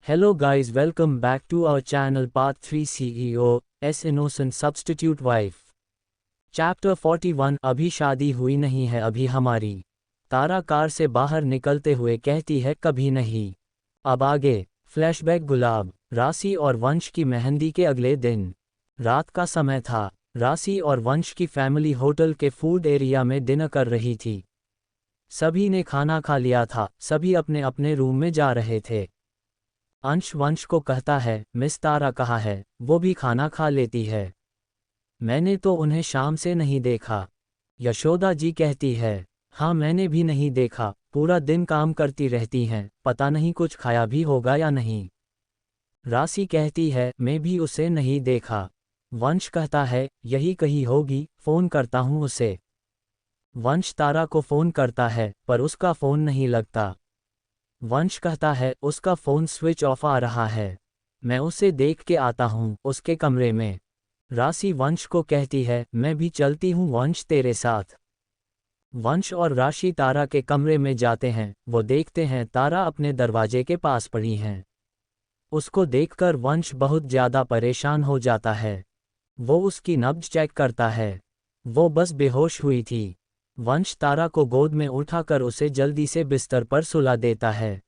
Hello guys, welcome back to our channel Part 3 CEO, S Innocent Substitute Wife. Chapter 41 अभी शादी हुई नहीं है अभी हमारी। तारा कार से बाहर निकलते हुए कहती है कभी नहीं। अब आगे फ्लैशबैक गुलाब, राशि और वंश की मेहंदी के अगले दिन। रात का समय था। राशि और वंश की फैमिली होटल के फूड एरिया में डिनर कर रही थी। सभी ने खाना खा लिया था, सभी अपने अपने रूम में जा रहे थे। अंश वंश को कहता है, मिस तारा कहाँ है, वो भी खाना खा लेती है। मैंने तो उन्हें शाम से नहीं देखा। यशोदा जी कहती है, हाँ मैंने भी नहीं देखा, पूरा दिन काम करती रहती हैं, पता नहीं कुछ खाया भी होगा या नहीं। राशि कहती है, मैं भी उसे नहीं देखा। वंश कहता है, यही कहीं होगी, फ़ोन करता हूँ उसे। वंश तारा को फ़ोन करता है, पर उसका फ़ोन नहीं लगता। वंश कहता है, उसका फ़ोन स्विच ऑफ आ रहा है। मैं उसे देख के आता हूँ उसके कमरे में। राशि वंश को कहती है, मैं भी चलती हूँ वंश तेरे साथ। वंश और राशि तारा के कमरे में जाते हैं। वो देखते हैं तारा अपने दरवाजे के पास पड़ी हैं। उसको देखकर वंश बहुत ज़्यादा परेशान हो जाता है। वो उसकी नब्ज चेक करता है। वो बस बेहोश हुई थी। वंश तारा को गोद में उठाकर उसे जल्दी से बिस्तर पर सुला देता है।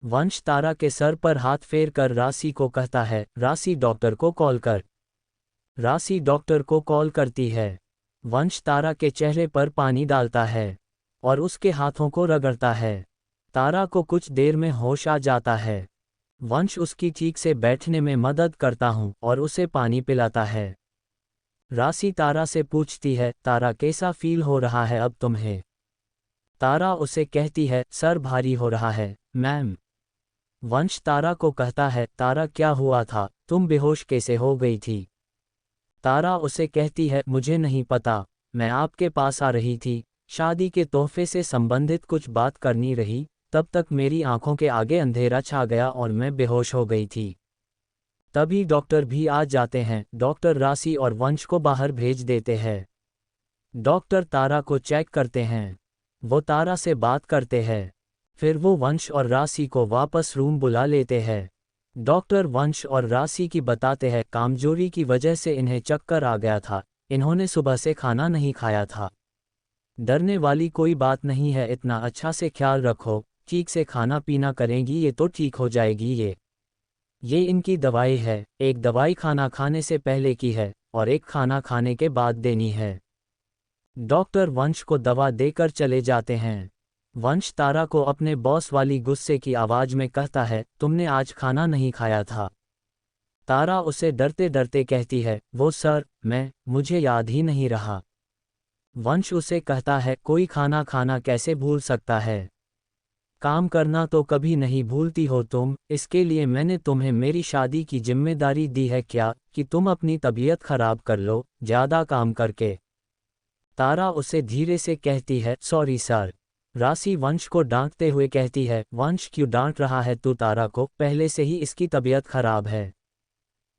वंश तारा के सर पर हाथ फेर कर राशि को कहता है, राशि डॉक्टर को कॉल कर। राशि डॉक्टर को कॉल करती है। वंश तारा के चेहरे पर पानी डालता है और उसके हाथों को रगड़ता है। तारा को कुछ देर में होश आ जाता है। वंश उसकी ठीक से बैठने में मदद करता हूँ और उसे पानी पिलाता है। राशि तारा से पूछती है, तारा कैसा फील हो रहा है अब तुम्हें? तारा उसे कहती है, सर भारी हो रहा है मैम। वंश तारा को कहता है, तारा क्या हुआ था, तुम बेहोश कैसे हो गई थी? तारा उसे कहती है, मुझे नहीं पता, मैं आपके पास आ रही थी, शादी के तोहफे से संबंधित कुछ बात करनी रही, तब तक मेरी आंखों के आगे अंधेरा छा गया और मैं बेहोश हो गई थी। तभी डॉक्टर भी आ जाते हैं। डॉक्टर राशि और वंश को बाहर भेज देते हैं। डॉक्टर तारा को चेक करते हैं। वो तारा से बात करते हैं। फिर वो वंश और राशि को वापस रूम बुला लेते हैं। डॉक्टर वंश और राशि की बताते हैं, कामजोरी की वजह से इन्हें चक्कर आ गया था, इन्होंने सुबह से खाना नहीं खाया था। डरने वाली कोई बात नहीं है, इतना अच्छा से ख्याल रखो, ठीक से खाना पीना करेंगी ये तो ठीक हो जाएगी। ये इनकी दवाई है। एक दवाई खाना खाने से पहले की है और एक खाना खाने के बाद देनी है। डॉक्टर वंश को दवा देकर चले जाते हैं। वंश तारा को अपने बॉस वाली गुस्से की आवाज में कहता है, तुमने आज खाना नहीं खाया था। तारा उसे डरते डरते कहती है, वो सर, मुझे याद ही नहीं रहा। वंश उसे कहता है, कोई खाना खाना कैसे भूल सकता है? काम करना तो कभी नहीं भूलती हो तुम, इसके लिए मैंने तुम्हें मेरी शादी की जिम्मेदारी दी है क्या कि तुम अपनी तबीयत खराब कर लो ज़्यादा काम करके? तारा उसे धीरे से कहती है, सॉरी सर। राशि वंश को डांटते हुए कहती है, वंश क्यों डांट रहा है तू तारा को, पहले से ही इसकी तबीयत खराब है,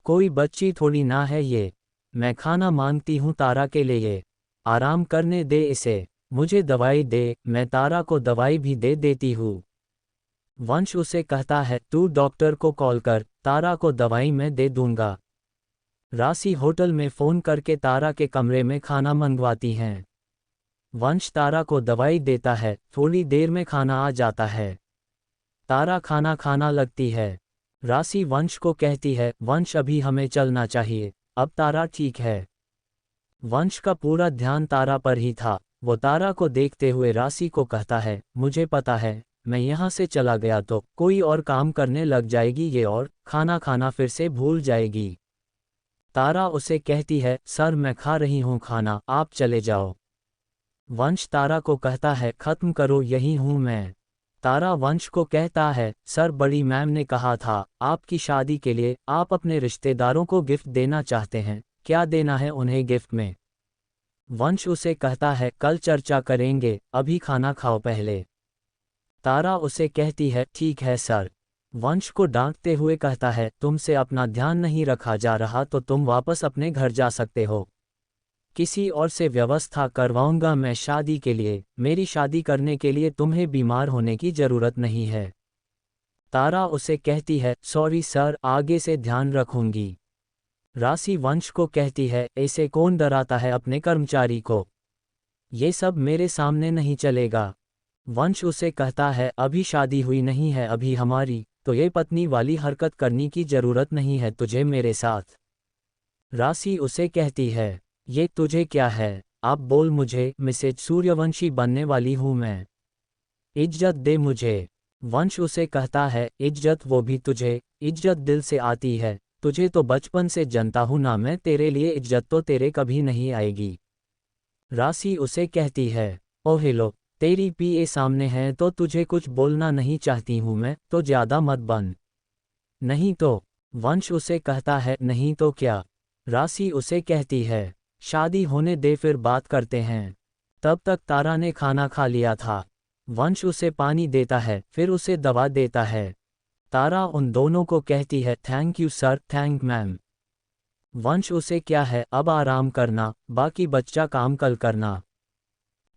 कोई बच्ची थोड़ी ना है ये। मैं खाना मांगती हूँ तारा के लिए, आराम करने दे इसे, मुझे दवाई दे, मैं तारा को दवाई भी दे देती हूँ। वंश उसे कहता है, तू डॉक्टर को कॉल कर, तारा को दवाई मैं दे दूंगा। राशि होटल में फ़ोन करके तारा के कमरे में खाना मंगवाती हैं। वंश तारा को दवाई देता है, थोड़ी देर में खाना आ जाता है। तारा खाना खाना लगती है। राशि वंश को कहती है, वंश अभी हमें चलना चाहिए, अब तारा ठीक है। वंश का पूरा ध्यान तारा पर ही था। वो तारा को देखते हुए राशि को कहता है, मुझे पता है, मैं यहाँ से चला गया तो कोई और काम करने लग जाएगी ये और खाना खाना फिर से भूल जाएगी। तारा उसे कहती है, सर मैं खा रही हूँ खाना, आप चले जाओ। वंश तारा को कहता है, खत्म करो, यही हूँ मैं। तारा वंश को कहता है, सर बड़ी मैम ने कहा था आपकी शादी के लिए आप अपने रिश्तेदारों को गिफ्ट देना चाहते हैं, क्या देना है उन्हें गिफ्ट में? वंश उसे कहता है, कल चर्चा करेंगे, अभी खाना खाओ पहले। तारा उसे कहती है, ठीक है सर। वंश को डांटते हुए कहता है, तुमसे अपना ध्यान नहीं रखा जा रहा तो तुम वापस अपने घर जा सकते हो, किसी और से व्यवस्था करवाऊंगा मैं शादी के लिए, मेरी शादी करने के लिए तुम्हें बीमार होने की ज़रूरत नहीं है। तारा उसे कहती है, सॉरी सर, आगे से ध्यान रखूंगी। राशि वंश को कहती है, ऐसे कौन डराता है अपने कर्मचारी को, ये सब मेरे सामने नहीं चलेगा। वंश उसे कहता है, अभी शादी हुई नहीं है अभी हमारी, तो ये पत्नी वाली हरकत करने की जरूरत नहीं है तुझे मेरे साथ। राशि उसे कहती है, ये तुझे क्या है, आप बोल मुझे, मिसेज सूर्यवंशी बनने वाली हूं मैं, इज्जत दे मुझे। वंश उसे कहता है, इज्जत वो भी तुझे, इज्जत दिल से आती है, तुझे तो बचपन से जानता हूं ना मैं, तेरे लिए इज्जत तो तेरे कभी नहीं आएगी। राशि उसे कहती है, ओ हेलो, तेरी पीए सामने है तो तुझे कुछ बोलना नहीं चाहती हूं मैं, तो ज्यादा मत बन। नहीं तो। वंश उसे कहता है, नहीं तो क्या। राशि उसे कहती है, शादी होने दे फिर बात करते हैं। तब तक तारा ने खाना खा लिया था। वंश उसे पानी देता है, फिर उसे दवा देता है। तारा उन दोनों को कहती है, thank you sir, thank ma'am. वंश उसे क्या है, अब आराम करना, बाकी बच्चा काम कल करना।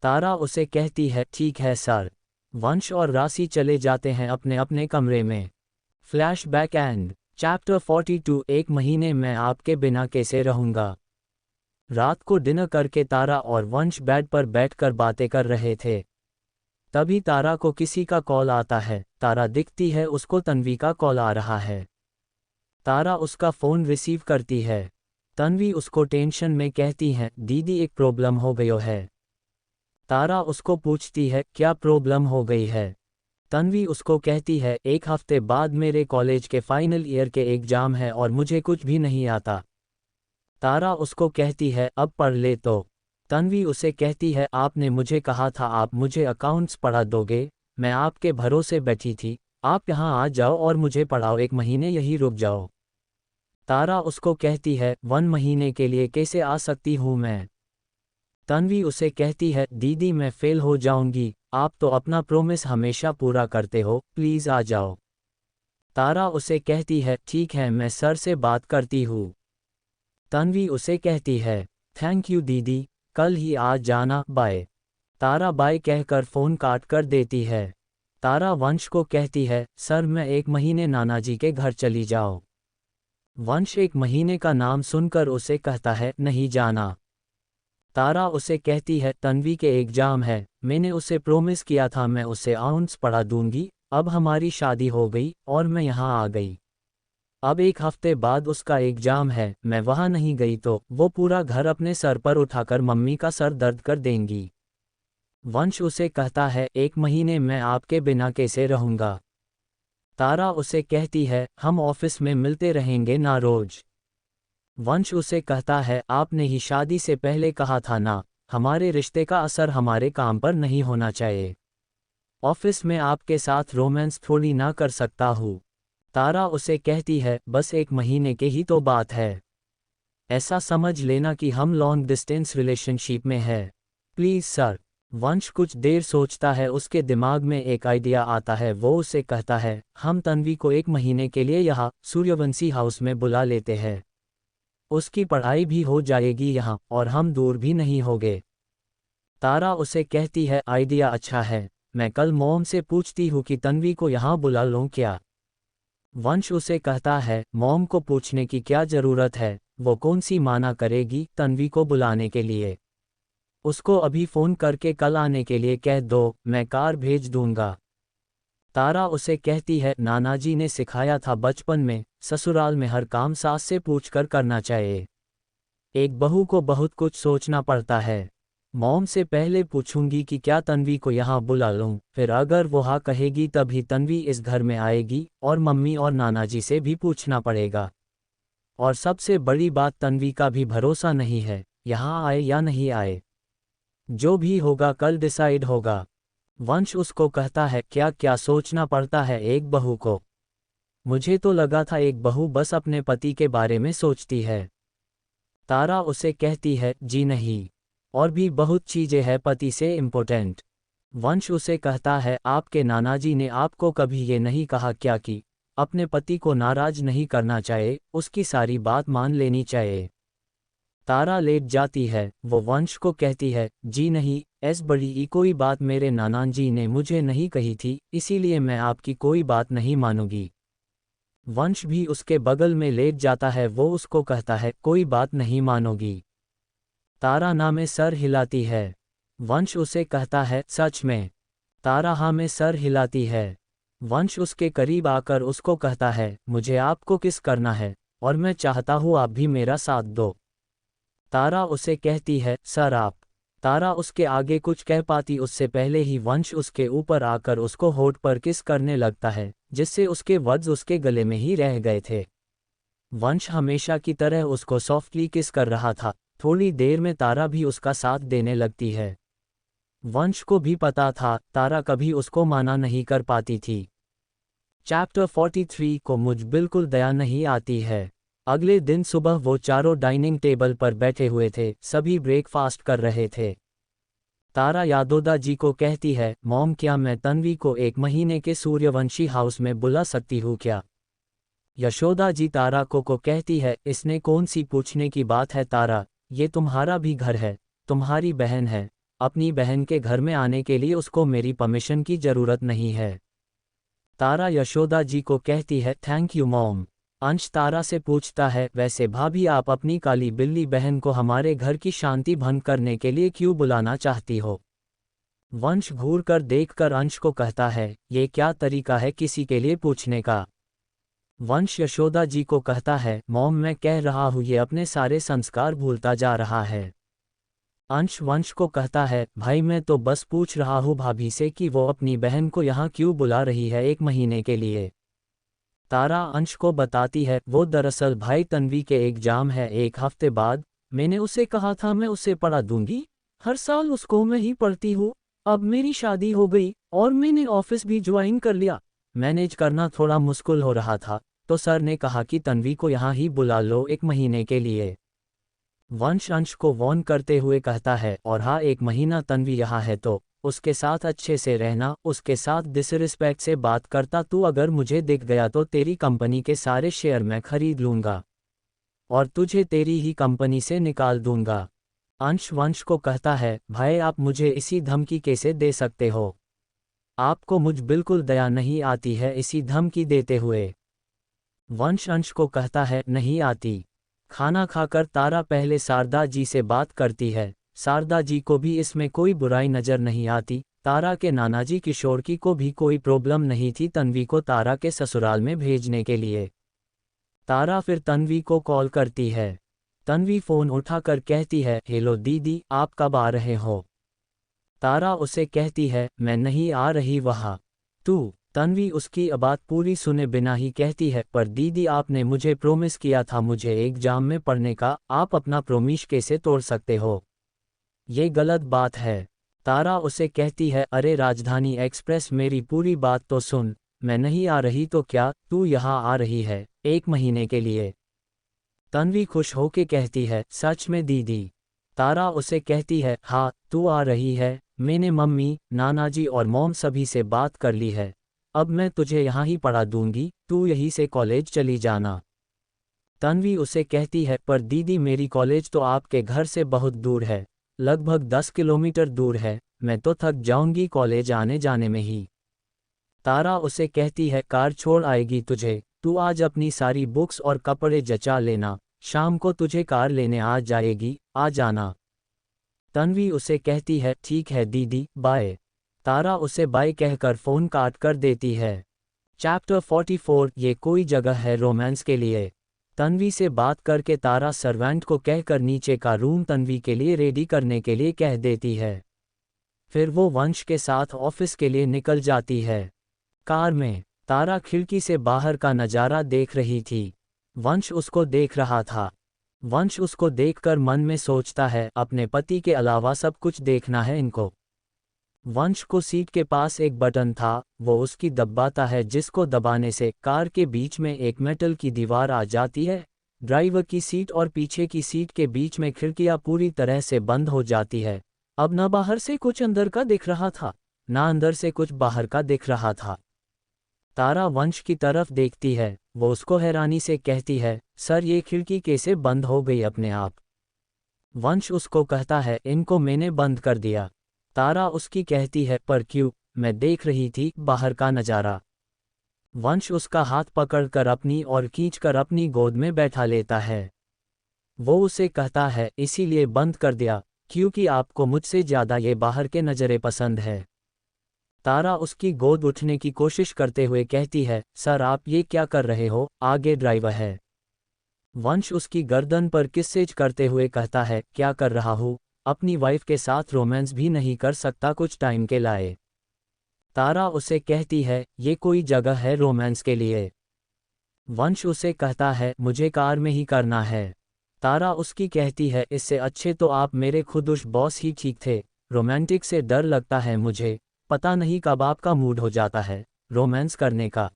तारा उसे कहती है, ठीक है सर। वंश और राशि चले जाते हैं अपने अपने कमरे में। फ्लैशबैक एंड चैप्टर 42 एक महीने में आपके बिना कैसे रहूंगा। रात को डिनर करके तारा और वंश बेड पर बैठकर बातें कर रहे थे। तभी तारा को किसी का कॉल आता है। तारा दिखती है, उसको तन्वी का कॉल आ रहा है। तारा उसका फ़ोन रिसीव करती है। तन्वी उसको टेंशन में कहती है, दीदी एक प्रॉब्लम हो गई है। तारा उसको पूछती है, क्या प्रॉब्लम हो गई है। तन्वी उसको कहती है, एक हफ्ते बाद मेरे कॉलेज के फाइनल ईयर के एग्जाम है और मुझे कुछ भी नहीं आता। तारा उसको कहती है, अब पढ़ ले तो। तन्वी उसे कहती है, आपने मुझे कहा था आप मुझे अकाउंट्स पढ़ा दोगे, मैं आपके भरोसे बैठी थी, आप यहाँ आ जाओ और मुझे पढ़ाओ, एक महीने यही रुक जाओ। तारा उसको कहती है, 1 महीने के लिए कैसे आ सकती हूँ मैं। तन्वी उसे कहती है, दीदी मैं फेल हो जाऊंगी, आप तो अपना प्रॉमिस हमेशा पूरा करते हो, प्लीज़ आ जाओ। तारा उसे कहती है, ठीक है मैं सर से बात करती हूँ। तन्वी उसे कहती है, थैंक यू दीदी, कल ही आ जाना, बाय। तारा बाय कहकर फ़ोन काट कर देती है। तारा वंश को कहती है, सर मैं 1 महीने नाना जी के घर चली जाओ। वंश 1 महीने का नाम सुनकर उसे कहता है, नहीं जाना। तारा उसे कहती है, तन्वी के एग्जाम है, मैंने उसे प्रॉमिस किया था मैं उसे अकाउंट्स पढ़ा दूंगी, अब हमारी शादी हो गई और मैं यहाँ आ गई। अब 1 हफ्ते बाद उसका एग्जाम है, मैं वहाँ नहीं गई तो वो पूरा घर अपने सर पर उठाकर मम्मी का सर दर्द कर देंगी। वंश उसे कहता है, 1 महीने मैं आपके बिना कैसे रहूँगा। तारा उसे कहती है, हम ऑफिस में मिलते रहेंगे ना रोज। वंश उसे कहता है, आपने ही शादी से पहले कहा था ना, हमारे रिश्ते का असर हमारे काम पर नहीं होना चाहिए। ऑफिस में आपके साथ रोमांस थोड़ी ना कर सकता हूँ। तारा उसे कहती है, बस 1 महीने के ही तो बात है, ऐसा समझ लेना कि हम लॉन्ग डिस्टेंस रिलेशनशिप में है, प्लीज़ सर। वंश कुछ देर सोचता है, उसके दिमाग में एक आइडिया आता है। वो उसे कहता है, हम तन्वी को 1 महीने के लिए यहाँ सूर्यवंशी हाउस में बुला लेते हैं, उसकी पढ़ाई भी हो जाएगी यहाँ और हम दूर भी नहीं होंगे। तारा उसे कहती है, आइडिया अच्छा है, मैं कल मॉम से पूछती हूँ कि तन्वी को यहाँ बुला लूँ क्या। वंश उसे कहता है, मॉम को पूछने की क्या ज़रूरत है, वो कौन सी माना करेगी तन्वी को बुलाने के लिए। उसको अभी फ़ोन करके कल आने के लिए कह दो, मैं कार भेज दूंगा। तारा उसे कहती है, नाना जी ने सिखाया था बचपन में, ससुराल में हर काम सास से पूछकर करना चाहिए। एक बहू को बहुत कुछ सोचना पड़ता है। मॉम से पहले पूछूंगी कि क्या तन्वी को यहाँ बुला लूँ, फिर अगर वो हाँ कहेगी तभी तन्वी इस घर में आएगी, और मम्मी और नाना जी से भी पूछना पड़ेगा। और सबसे बड़ी बात, तन्वी का भी भरोसा नहीं है, यहाँ आए या नहीं आए, जो भी होगा कल डिसाइड होगा। वंश उसको कहता है, क्या क्या सोचना पड़ता है एक बहू को, मुझे तो लगा था एक बहू बस अपने पति के बारे में सोचती है। तारा उसे कहती है, जी नहीं, और भी बहुत चीज़ें हैं पति से इम्पोर्टेंट। वंश उसे कहता है, आपके नाना जी ने आपको कभी ये नहीं कहा क्या कि अपने पति को नाराज नहीं करना चाहिए, उसकी सारी बात मान लेनी चाहिए। तारा लेट जाती है। वो वंश को कहती है, जी नहीं, बड़ी कोई बात मेरे नाना जी ने मुझे नहीं कही थी, इसीलिए मैं आपकी कोई बात नहीं मानूंगी। वंश भी उसके बगल में लेट जाता है। वो उसको कहता है, कोई बात नहीं मानोगी। तारा ना में सर हिलाती है। वंश उसे कहता है, सच में? तारा हाँ में सर हिलाती है। वंश उसके करीब आकर उसको कहता है, मुझे आपको किस करना है, और मैं चाहता हूँ आप भी मेरा साथ दो। तारा उसे कहती है, सर आप। तारा उसके आगे कुछ कह पाती उससे पहले ही वंश उसके ऊपर आकर उसको होठ पर किस करने लगता है, जिससे उसके वर्ड्स उसके गले में ही रह गए थे। वंश हमेशा की तरह उसको सॉफ्टली किस कर रहा था। थोड़ी देर में तारा भी उसका साथ देने लगती है। वंश को भी पता था तारा कभी उसको माना नहीं कर पाती थी। चैप्टर 43 को मुझ बिल्कुल दया नहीं आती है। अगले दिन सुबह वो चारों डाइनिंग टेबल पर बैठे हुए थे, सभी ब्रेकफास्ट कर रहे थे। तारा यादोदा जी को कहती है, मॉम क्या मैं तन्वी को 1 महीने के सूर्यवंशी हाउस में बुला सकती हूँ क्या? यशोदा जी तारा को कहती है, इसने कौन सी पूछने की बात है तारा, ये तुम्हारा भी घर है, तुम्हारी बहन है, अपनी बहन के घर में आने के लिए उसको मेरी परमिशन की ज़रूरत नहीं है। तारा यशोदा जी को कहती है, थैंक यू मॉम। अंश तारा से पूछता है, वैसे भाभी आप अपनी काली बिल्ली बहन को हमारे घर की शांति भंग करने के लिए क्यों बुलाना चाहती हो? वंश घूर कर देखकर अंश को कहता है, ये क्या तरीका है किसी के लिए पूछने का? वंश यशोदा जी को कहता है, मॉम मैं कह रहा हूँ ये अपने सारे संस्कार भूलता जा रहा है। अंश वंश को कहता है, भाई मैं तो बस पूछ रहा हूँ भाभी से कि वो अपनी बहन को यहाँ क्यों बुला रही है 1 महीने के लिए। तारा अंश को बताती है, वो दरअसल भाई तन्वी के एग्जाम है 1 हफ्ते बाद, मैंने उसे कहा था मैं उसे पढ़ा दूंगी, हर साल उसको मैं ही पढ़ती हूँ। अब मेरी शादी हो गई और मैंने ऑफिस भी ज्वाइन कर लिया, मैनेज करना थोड़ा मुश्किल हो रहा था, तो सर ने कहा कि तन्वी को यहाँ ही बुला लो 1 महीने के लिए। वंश अंश को वॉर्न करते हुए कहता है, और हाँ 1 महीना तन्वी यहाँ है तो उसके साथ अच्छे से रहना, उसके साथ डिसरिस्पेक्ट से बात करता तू अगर मुझे दिख गया तो तेरी कंपनी के सारे शेयर मैं खरीद लूँगा और तुझे तेरी ही कंपनी से निकाल दूंगा। अंश वंश को कहता है, भाई आप मुझे इसी धमकी कैसे दे सकते हो? आपको मुझ बिल्कुल दया नहीं आती है इसी धमकी देते हुए? वंश अंश को कहता है, नहीं आती। खाना खाकर तारा पहले शारदा जी से बात करती है। शारदा जी को भी इसमें कोई बुराई नज़र नहीं आती। तारा के नानाजी किशोर की को भी कोई प्रॉब्लम नहीं थी तन्वी को तारा के ससुराल में भेजने के लिए। तारा फिर तन्वी को कॉल करती है। तन्वी फ़ोन उठाकर कहती है, हेलो दीदी आप कब आ रहे हो? तारा उसे कहती है, मैं नहीं आ रही वहाँ। तू? तन्वी उसकी बात पूरी सुने बिना ही कहती है, पर दीदी आपने मुझे प्रॉमिस किया था मुझे एग्जाम में पढ़ने का, आप अपना प्रॉमिस कैसे तोड़ सकते हो? ये गलत बात है। तारा उसे कहती है, अरे राजधानी एक्सप्रेस मेरी पूरी बात तो सुन, मैं नहीं आ रही तो क्या तू यहाँ आ रही है 1 महीने के लिए? तन्वी खुश होके कहती है, सच में दीदी? तारा उसे कहती है, हाँ तू आ रही है, मैंने मम्मी नानाजी और मॉम सभी से बात कर ली है, अब मैं तुझे यहाँ ही पढ़ा दूंगी, तू यहीं से कॉलेज चली जाना। तन्वी उसे कहती है, पर दीदी मेरी कॉलेज तो आपके घर से बहुत दूर है, लगभग 10 किलोमीटर दूर है, मैं तो थक जाऊंगी कॉलेज आने जाने में ही। तारा उसे कहती है, कार छोड़ आएगी तुझे, तू आज अपनी सारी बुक्स और कपड़े जचा लेना, शाम को तुझे कार लेने आ जाएगी, आ जाना। तन्वी उसे कहती है, ठीक है दीदी, बाय। तारा उसे बाय कहकर फ़ोन काट कर देती है। चैप्टर 44 ये कोई जगह है रोमांस के लिए। तन्वी से बात करके तारा सर्वेंट को कहकर नीचे का रूम तन्वी के लिए रेडी करने के लिए कह देती है। फिर वो वंश के साथ ऑफिस के लिए निकल जाती है। कार में तारा खिड़की से बाहर का नज़ारा देख रही थी। वंश उसको देख रहा था। वंश उसको देखकर मन में सोचता है, अपने पति के अलावा सब कुछ देखना है इनको। वंश को सीट के पास एक बटन था, वो उसकी दबाता है जिसको दबाने से कार के बीच में एक मेटल की दीवार आ जाती है। ड्राइवर की सीट और पीछे की सीट के बीच में खिड़कियां पूरी तरह से बंद हो जाती है। अब न बाहर से कुछ अंदर का दिख रहा था, ना अंदर से कुछ बाहर का दिख रहा था। तारा वंश की तरफ देखती है, वो उसको हैरानी से कहती है, सर ये खिड़की कैसे बंद हो गई अपने आप? वंश उसको कहता है, इनको मैंने बंद कर दिया। तारा उसकी कहती है, पर क्यों? मैं देख रही थी बाहर का नज़ारा। वंश उसका हाथ पकड़कर अपनी और खींचकर अपनी गोद में बैठा लेता है। वो उसे कहता है, इसीलिए बंद कर दिया क्योंकि आपको मुझसे ज़्यादा ये बाहर के नज़रे पसंद है। तारा उसकी गोद उठने की कोशिश करते हुए कहती है, सर आप ये क्या कर रहे हो, आगे ड्राइवर है। वंश उसकी गर्दन पर किस्सेज करते हुए कहता है, क्या कर रहा हूँ, अपनी वाइफ के साथ रोमांस भी नहीं कर सकता कुछ टाइम के लाए। तारा उसे कहती है, ये कोई जगह है रोमांस के लिए? वंश उसे कहता है, मुझे कार में ही करना है। तारा उसकी कहती है, इससे अच्छे तो आप मेरे खुद उस बॉस ही ठीक थे। रोमांटिक से डर लगता है मुझे, पता नहीं कब आपका मूड हो जाता है रोमांस करने का।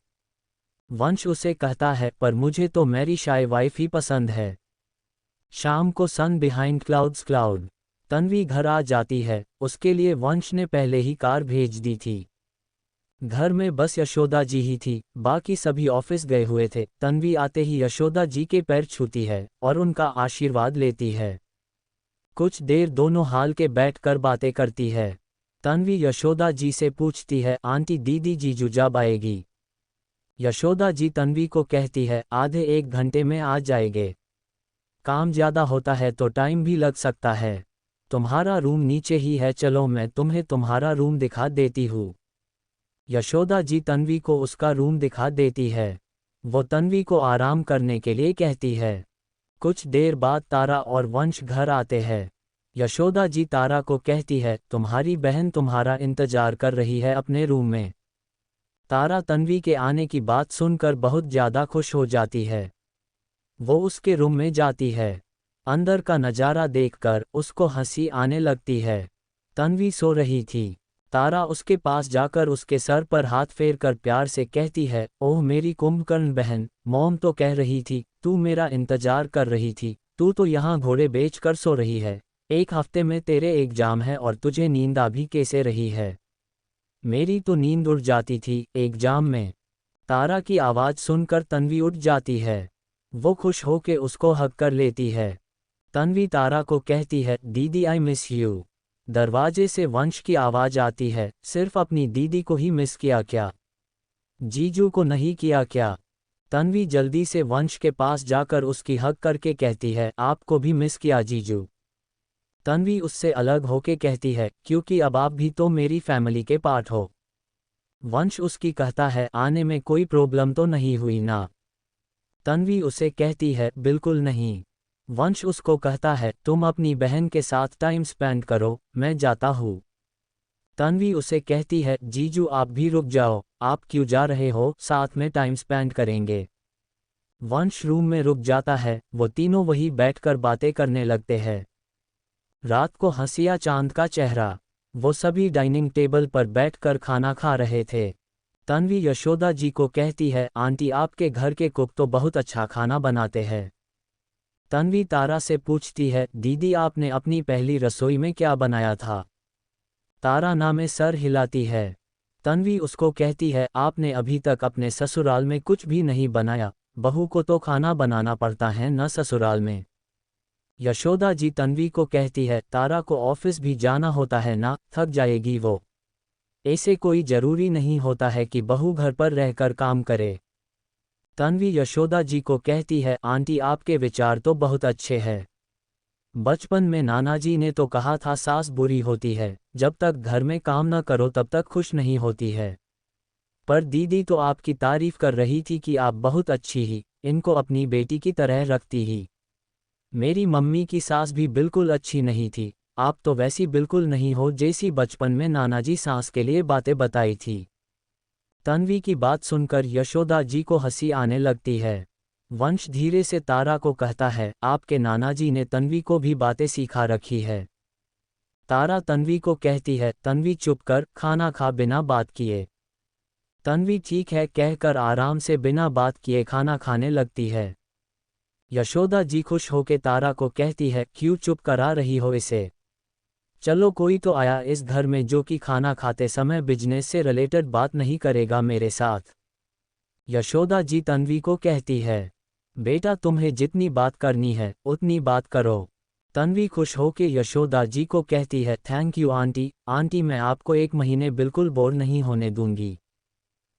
वंश उसे कहता है, पर मुझे तो मेरी शाय वाइफ ही पसंद है। शाम को सन बिहाइंड क्लाउड तन्वी घर आ जाती है। उसके लिए वंश ने पहले ही कार भेज दी थी। घर में बस यशोदा जी ही थी, बाकी सभी ऑफिस गए हुए थे। तन्वी आते ही यशोदा जी के पैर छूती है और उनका आशीर्वाद लेती है। कुछ देर दोनों हाल के बैठकर बातें करती है। तन्वी यशोदा जी से पूछती है, आंटी दीदी जीजू जब आएगी? यशोदा जी तन्वी को कहती है, आधे एक घंटे में आ जाएंगे। काम ज़्यादा होता है तो टाइम भी लग सकता है। तुम्हारा रूम नीचे ही है, चलो मैं तुम्हें तुम्हारा रूम दिखा देती हूँ। यशोदा जी तन्वी को उसका रूम दिखा देती है। वो तन्वी को आराम करने के लिए कहती है। कुछ देर बाद तारा और वंश घर आते हैं। यशोदा जी तारा को कहती है, तुम्हारी बहन तुम्हारा इंतजार कर रही है अपने रूम में। तारा तन्वी के आने की बात सुनकर बहुत ज़्यादा खुश हो जाती है। वो उसके रूम में जाती है। अंदर का नज़ारा देखकर उसको हंसी आने लगती है। तन्वी सो रही थी। तारा उसके पास जाकर उसके सर पर हाथ फेरकर प्यार से कहती है, ओह मेरी कुंभकर्ण बहन, मॉम तो कह रही थी तू मेरा इंतजार कर रही थी, तू तो यहाँ घोड़े बेच कर सो रही है। एक हफ्ते में तेरे एग्जाम है और तुझे नींद आ भी कैसे रही है? मेरी तो नींद उड़ जाती थी एग्जाम में। तारा की आवाज़ सुनकर तन्वी उठ जाती है। वो खुश होके उसको हग कर लेती है। तन्वी तारा को कहती है, दीदी आई मिस यू। दरवाजे से वंश की आवाज़ आती है, सिर्फ अपनी दीदी को ही मिस किया क्या? जीजू को नहीं किया क्या? तन्वी जल्दी से वंश के पास जाकर उसकी हग करके कहती है, आपको भी मिस किया जीजू। तन्वी उससे अलग होके कहती है, क्योंकि अब आप भी तो मेरी फैमिली के पार्ट हो। वंश उसकी कहता है, आने में कोई प्रॉब्लम तो नहीं हुई ना? तन्वी उसे कहती है, बिल्कुल नहीं। वंश उसको कहता है, तुम अपनी बहन के साथ टाइम स्पेंड करो, मैं जाता हूँ। तन्वी उसे कहती है, जीजू आप भी रुक जाओ, आप क्यों जा रहे हो, साथ में टाइम स्पेंड करेंगे। वंश रूम में रुक जाता है। वो तीनों वही बैठकर बातें करने लगते हैं। रात को हंसिया चांद का चेहरा। वो सभी डाइनिंग टेबल पर बैठकर खाना खा रहे थे। तन्वी यशोदा जी को कहती है, आंटी आपके घर के कुक तो बहुत अच्छा खाना बनाते हैं। तन्वी तारा से पूछती है, दीदी आपने अपनी पहली रसोई में क्या बनाया था? तारा ना में सर हिलाती है। तन्वी उसको कहती है, आपने अभी तक अपने ससुराल में कुछ भी नहीं बनाया, बहू को तो खाना बनाना पड़ता है न ससुराल में। यशोदा जी तन्वी को कहती है, तारा को ऑफिस भी जाना होता है ना, थक जाएगी वो। ऐसे कोई जरूरी नहीं होता है कि बहू घर पर रहकर काम करे। तन्वी यशोदा जी को कहती है, आंटी आपके विचार तो बहुत अच्छे हैं। बचपन में नाना जी ने तो कहा था सास बुरी होती है, जब तक घर में काम न करो तब तक खुश नहीं होती है। पर दीदी तो आपकी तारीफ कर रही थी कि आप बहुत अच्छी ही, इनको अपनी बेटी की तरह रखती ही। मेरी मम्मी की सास भी बिल्कुल अच्छी नहीं थी, आप तो वैसी बिल्कुल नहीं हो जैसी बचपन में नाना जी सास के लिए बातें बताई थी। तन्वी की बात सुनकर यशोदा जी को हंसी आने लगती है। वंश धीरे से तारा को कहता है, आपके नाना जी ने तन्वी को भी बातें सिखा रखी है। तारा तन्वी को कहती है, तन्वी चुप कर, खाना खा बिना बात किए। तन्वी ठीक है कहकर आराम से बिना बात किए खाना खाने लगती है। यशोदा जी खुश होके तारा को कहती है, क्यों चुप करा रही हो इसे? चलो कोई तो आया इस घर में जो कि खाना खाते समय बिजनेस से रिलेटेड बात नहीं करेगा मेरे साथ। यशोदा जी तन्वी को कहती है, बेटा तुम्हें जितनी बात करनी है उतनी बात करो। तन्वी खुश होके यशोदा जी को कहती है, थैंक यू आंटी। आंटी मैं आपको 1 महीने बिल्कुल बोर नहीं होने दूंगी।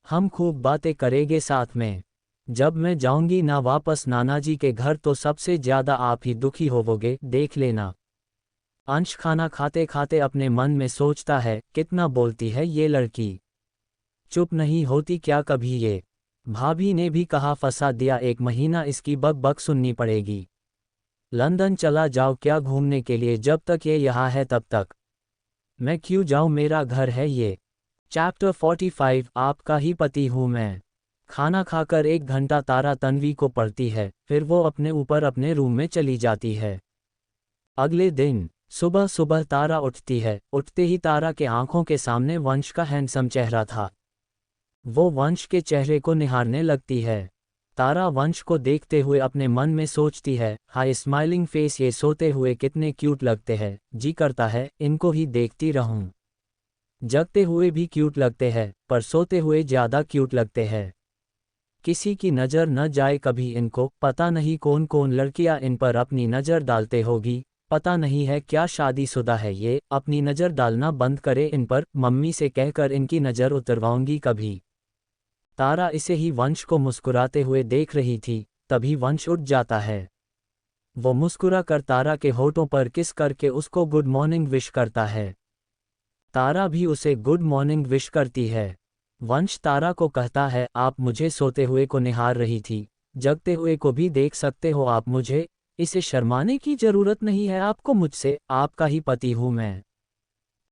हम खूब बातें करेंगे साथ में। जब मैं जाऊंगी ना वापस नाना जी के घर तो सबसे ज्यादा आप ही दुखी होवोगे, देख लेना। अंश खाना खाते खाते अपने मन में सोचता है, कितना बोलती है ये लड़की। चुप नहीं होती क्या कभी ये। भाभी ने भी कहा फंसा दिया, 1 महीना इसकी बक बक सुननी पड़ेगी। लंदन चला जाओ क्या घूमने के लिए, जब तक ये यहाँ है तब तक। मैं क्यों जाऊँ, मेरा घर है ये। चैप्टर 45 आपका ही पति हूँ मैं। खाना खाकर 1 घंटा तारा तन्वी को पढ़ती है, फिर वो अपने ऊपर अपने रूम में चली जाती है। अगले दिन सुबह सुबह तारा उठती है। उठते ही तारा के आंखों के सामने वंश का हैंडसम चेहरा था। वो वंश के चेहरे को निहारने लगती है। तारा वंश को देखते हुए अपने मन में सोचती है, हाय स्माइलिंग फेस, ये सोते हुए कितने क्यूट लगते हैं, जी करता है इनको ही देखती रहूं। जगते हुए भी क्यूट लगते हैं, पर सोते हुए ज्यादा क्यूट लगते हैं। किसी की नज़र न जाए कभी इनको, पता नहीं कौन कौन लड़कियां इन पर अपनी नज़र डालते होगी। पता नहीं है क्या शादीशुदा है ये, अपनी नज़र डालना बंद करे इन पर, मम्मी से कहकर इनकी नज़र उतरवाऊंगी कभी। तारा इसे ही वंश को मुस्कुराते हुए देख रही थी, तभी वंश उठ जाता है। वो मुस्कुरा कर तारा के होठों पर किस करके उसको गुड मॉर्निंग विश करता है। तारा भी उसे गुड मॉर्निंग विश करती है। वंश तारा को कहता है, आप मुझे सोते हुए को निहार रही थी, जगते हुए को भी देख सकते हो आप मुझे। इसे शर्माने की जरूरत नहीं है आपको मुझसे, आपका ही पति हूं मैं।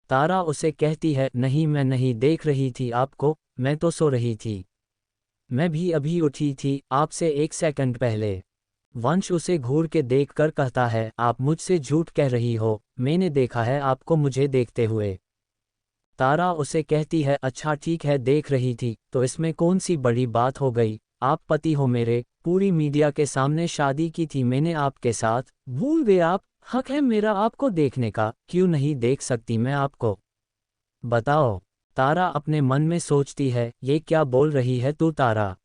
तारा उसे कहती है, नहीं मैं नहीं देख रही थी आपको, मैं तो सो रही थी। मैं भी अभी उठी थी, आपसे 1 सेकंड पहले। वंश उसे घूर के देखकर कहता है, आप मुझसे झूठ कह रही हो, मैंने देखा है आपको मुझे देखते हुए। तारा उसे कहती है, अच्छा ठीक है देख रही थी, तो इसमें कौन सी बड़ी बात हो गई, आप पति हो मेरे, पूरी मीडिया के सामने शादी की थी मैंने आपके साथ, भूल गए आप। हक है मेरा आपको देखने का, क्यों नहीं देख सकती मैं आपको, बताओ। तारा अपने मन में सोचती है, ये क्या बोल रही है तू तारा।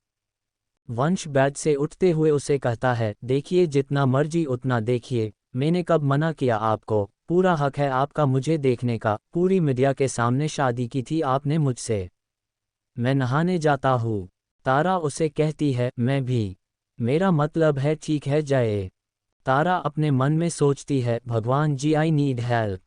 वंश बेड से उठते हुए उसे कहता है, देखिए जितना मर्जी उतना देखिए, मैंने कब मना किया आपको, पूरा हक है आपका मुझे देखने का, पूरी मीडिया के सामने शादी की थी आपने मुझसे। मैं नहाने जाता हूँ। तारा उसे कहती है, मैं भी। मेरा मतलब है ठीक है जाए। तारा अपने मन में सोचती है, भगवान जी आई नीड हेल्प।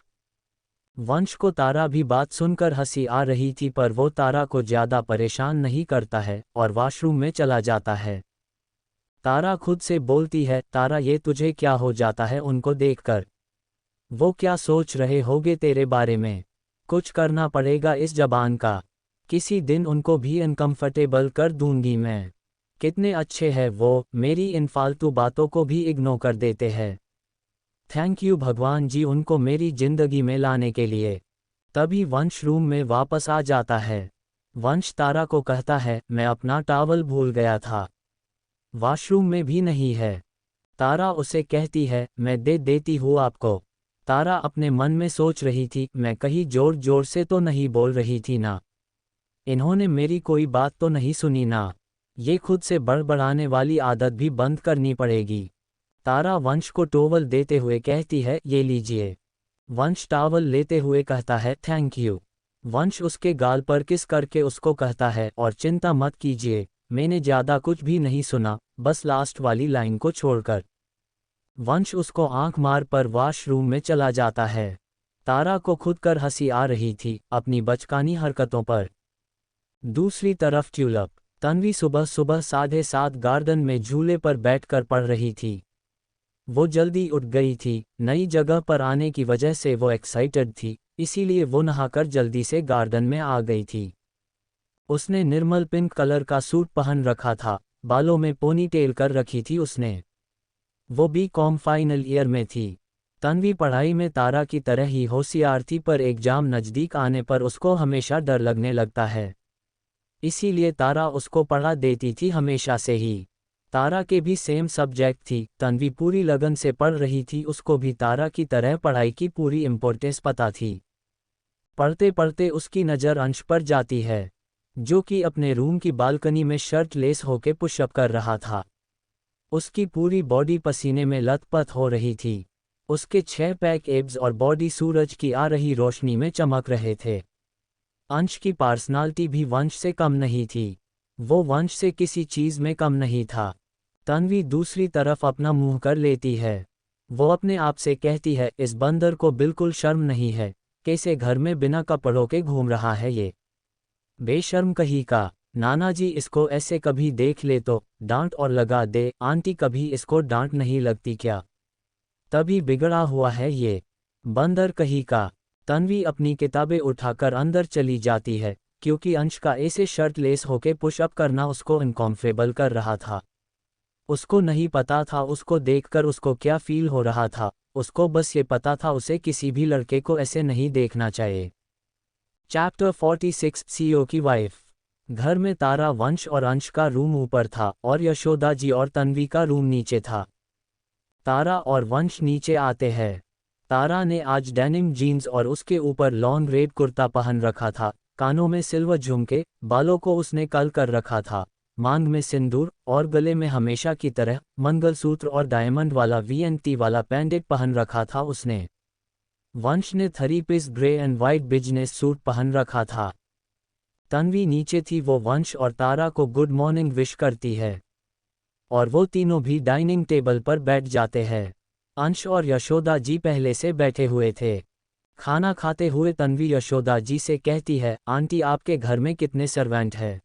वंश को तारा भी बात सुनकर हंसी आ रही थी, पर वो तारा को ज्यादा परेशान नहीं करता है और वॉशरूम में चला जाता है। तारा खुद से बोलती है, तारा ये तुझे क्या हो जाता है उनको देखकर। वो क्या सोच रहे होगे तेरे बारे में। कुछ करना पड़ेगा इस जबान का। किसी दिन उनको भी अनकंफर्टेबल कर दूंगी मैं। कितने अच्छे हैं वो, मेरी इन फालतू बातों को भी इग्नोर कर देते हैं। थैंक यू भगवान जी उनको मेरी जिंदगी में लाने के लिए। तभी वंश रूम में वापस आ जाता है। वंश तारा को कहता है, मैं अपना टॉवल भूल गया था, वॉशरूम में भी नहीं है। तारा उसे कहती है, मैं दे देती हूँ आपको। तारा अपने मन में सोच रही थी, मैं कहीं जोर जोर से तो नहीं बोल रही थी ना, इन्होंने मेरी कोई बात तो नहीं सुनी ना। ये खुद से बड़बड़ाने वाली आदत भी बंद करनी पड़ेगी। तारा वंश को टॉवल देते हुए कहती है, ये लीजिए। वंश टॉवल लेते हुए कहता है, थैंक यू। वंश उसके गाल पर किस करके उसको कहता है, और चिंता मत कीजिए, मैंने ज्यादा कुछ भी नहीं सुना, बस लास्ट वाली लाइन को छोड़कर। वंश उसको आंख मार पर वॉशरूम में चला जाता है। तारा को खुद कर हंसी आ रही थी अपनी बचकानी हरकतों पर। दूसरी तरफ ट्यूलिप तन्वी सुबह सुबह 7:30 गार्डन में झूले पर बैठकर पढ़ रही थी। वो जल्दी उठ गई थी, नई जगह पर आने की वजह से वो एक्साइटेड थी, इसीलिए वो नहाकर जल्दी से गार्डन में आ गई थी। उसने निर्मल पिंक कलर का सूट पहन रखा था, बालों में पोनीटेल कर रखी थी उसने। वो बीकॉम फाइनल ईयर में थी। तन्वी पढ़ाई में तारा की तरह ही होशियार थी, पर एग्जाम नज़दीक आने पर उसको हमेशा डर लगने लगता है। इसीलिए तारा उसको पढ़ा देती थी हमेशा से ही। तारा के भी सेम सब्जेक्ट थी, तन्वी पूरी लगन से पढ़ रही थी, उसको भी तारा की तरह पढ़ाई की पूरी इम्पोर्टेंस पता थी। पढ़ते पढ़ते उसकी नज़र अंश पर जाती है, जो कि अपने रूम की बालकनी में शर्ट लेस होके पुशअप कर रहा था। उसकी पूरी बॉडी पसीने में लथपथ हो रही थी। उसके 6 पैक एब्स और बॉडी सूरज की आ रही रोशनी में चमक रहे थे। अंश की पर्सनालिटी भी वंश से कम नहीं थी। वो वंश से किसी चीज़ में कम नहीं था। तन्वी दूसरी तरफ अपना मुंह कर लेती है। वो अपने आप से कहती है, इस बंदर को बिल्कुल शर्म नहीं है, कैसे घर में बिना कपड़ों के घूम रहा है ये। बेशर्म कहीं का। नाना जी इसको ऐसे कभी देख ले तो डांट और लगा दे। आंटी कभी इसको डांट नहीं लगती क्या? तभी बिगड़ा हुआ है ये बंदर कहीं का। तन्वी अपनी किताबें उठाकर अंदर चली जाती है, क्योंकि अंश का ऐसे शर्ट लेस होके पुशअप करना उसको अनकंफर्टेबल कर रहा था। उसको नहीं पता था उसको देखकर उसको क्या फील हो रहा था। उसको बस ये पता था उसे किसी भी लड़के को ऐसे नहीं देखना चाहिए। चैप्टर 46 सीईओ की वाइफ। घर में तारा, वंश और अंश का रूम ऊपर था और यशोदा जी और तन्वी का रूम नीचे था। तारा और वंश नीचे आते हैं। तारा ने आज डेनिम जीन्स और उसके ऊपर लॉन्ग रेड कुर्ता पहन रखा था। कानों में सिल्वर झुमके, बालों को उसने कल कर रखा था, मांग में सिंदूर और गले में हमेशा की तरह मंगलसूत्र और डायमंड वाला वीएनटी वाला पेंडेंट पहन रखा था उसने। वंश ने 3 piece grey and white business suit पहन रखा था। तन्वी नीचे थी। वो वंश और तारा को गुड मॉर्निंग विश करती है और वो तीनों भी डाइनिंग टेबल पर बैठ जाते हैं। अंश और यशोदा जी पहले से बैठे हुए थे। खाना खाते हुए तन्वी यशोदा जी से कहती है, आंटी आपके घर में कितने सर्वेंट हैं?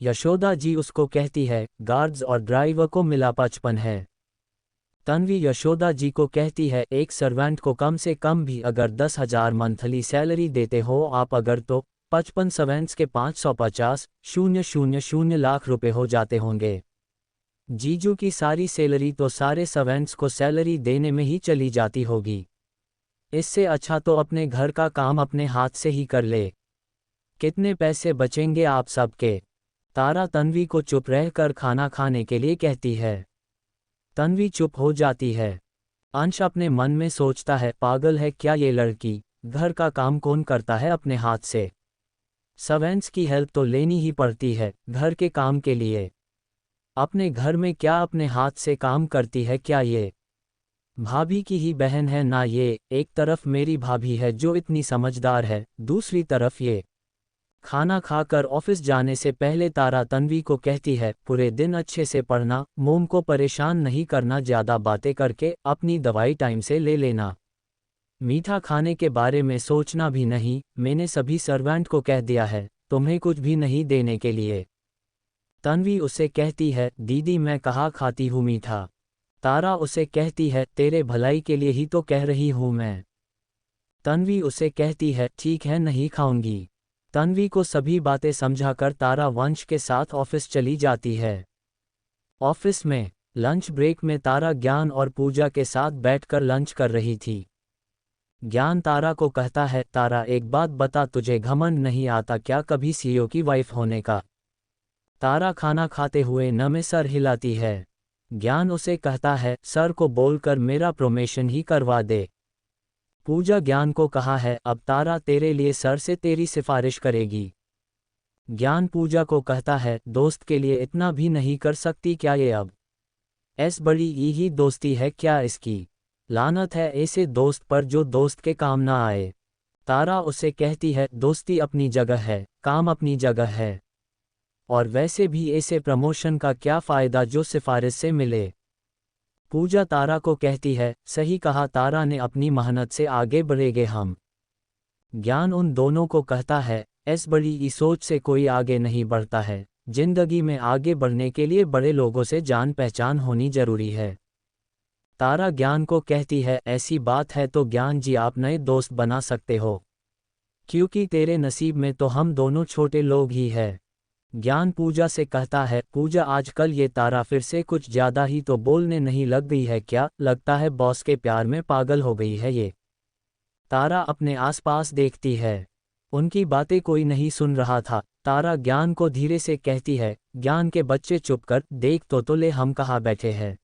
यशोदा जी उसको कहती है, गार्ड्स और ड्राइवर को मिला 55 है। तन्वी यशोदा जी को कहती है, एक सर्वेंट को कम से कम भी अगर 10,000 मंथली सैलरी देते हो आप अगर, तो 55 सर्वेंट्स के 550,000 लाख रुपए हो जाते होंगे। जीजू की सारी सैलरी तो सारे सर्वेंट्स को सैलरी देने में ही चली जाती होगी। इससे अच्छा तो अपने घर का काम अपने हाथ से ही कर ले। कितने पैसे बचेंगे आप सबके? तारा तन्वी को चुप रहकर खाना खाने के लिए कहती है। तन्वी चुप हो जाती है। अंश अपने मन में सोचता है, पागल है क्या ये लड़की? घर का काम कौन करता है अपने हाथ से? सर्वेंट्स की हेल्प तो लेनी ही पड़ती है घर के काम के लिए। अपने घर में क्या अपने हाथ से काम करती है क्या ये? भाभी की ही बहन है ना ये। एक तरफ मेरी भाभी है जो इतनी समझदार है, दूसरी तरफ ये। खाना खाकर ऑफिस जाने से पहले तारा तन्वी को कहती है, पूरे दिन अच्छे से पढ़ना, मोम को परेशान नहीं करना, ज़्यादा बातें करके अपनी दवाई टाइम से ले लेना। मीठा खाने के बारे में सोचना भी नहीं। मैंने सभी सर्वेंट को कह दिया है तुम्हें कुछ भी नहीं देने के लिए। तन्वी उसे कहती है, दीदी मैं कहाँ खाती हूँ मीठा। तारा उसे कहती है, तेरे भलाई के लिए ही तो कह रही हूँ मैं। तन्वी उसे कहती है, ठीक है नहीं खाऊंगी। तन्वी को सभी बातें समझाकर तारा वंश के साथ ऑफिस चली जाती है। ऑफिस में लंच ब्रेक में तारा ज्ञान और पूजा के साथ बैठकर लंच कर रही थी। ज्ञान तारा को कहता है, तारा एक बात बता, तुझे घमंड नहीं आता क्या कभी सीईओ की वाइफ होने का? तारा खाना खाते हुए न में सर हिलाती है। ज्ञान उसे कहता है, सर को बोलकर मेरा प्रमोशन ही करवा दे। पूजा ज्ञान को कहा है, अब तारा तेरे लिए सर से तेरी सिफारिश करेगी। ज्ञान पूजा को कहता है, दोस्त के लिए इतना भी नहीं कर सकती क्या ये? अब बड़ी यही दोस्ती है क्या इसकी? लानत है ऐसे दोस्त पर जो दोस्त के काम ना आए। तारा उसे कहती है, दोस्ती अपनी जगह है, काम अपनी जगह है, और वैसे भी ऐसे प्रमोशन का क्या फ़ायदा जो सिफारिश से मिले। पूजा तारा को कहती है, सही कहा तारा ने, अपनी मेहनत से आगे बढ़ेंगे हम। ज्ञान उन दोनों को कहता है, बड़ी ई सोच से कोई आगे नहीं बढ़ता है। जिंदगी में आगे बढ़ने के लिए बड़े लोगों से जान पहचान होनी जरूरी है। तारा ज्ञान को कहती है, ऐसी बात है तो ज्ञान जी आप नए दोस्त बना सकते हो, क्योंकि तेरे नसीब में तो हम दोनों छोटे लोग ही हैं। ज्ञान पूजा से कहता है, पूजा आजकल ये तारा फिर से कुछ ज़्यादा ही तो बोलने नहीं लग गई है क्या? लगता है बॉस के प्यार में पागल हो गई है ये। तारा अपने आसपास देखती है, उनकी बातें कोई नहीं सुन रहा था। तारा ज्ञान को धीरे से कहती है, ज्ञान के बच्चे चुप कर, देख तो ले हम कहाँ बैठे हैं।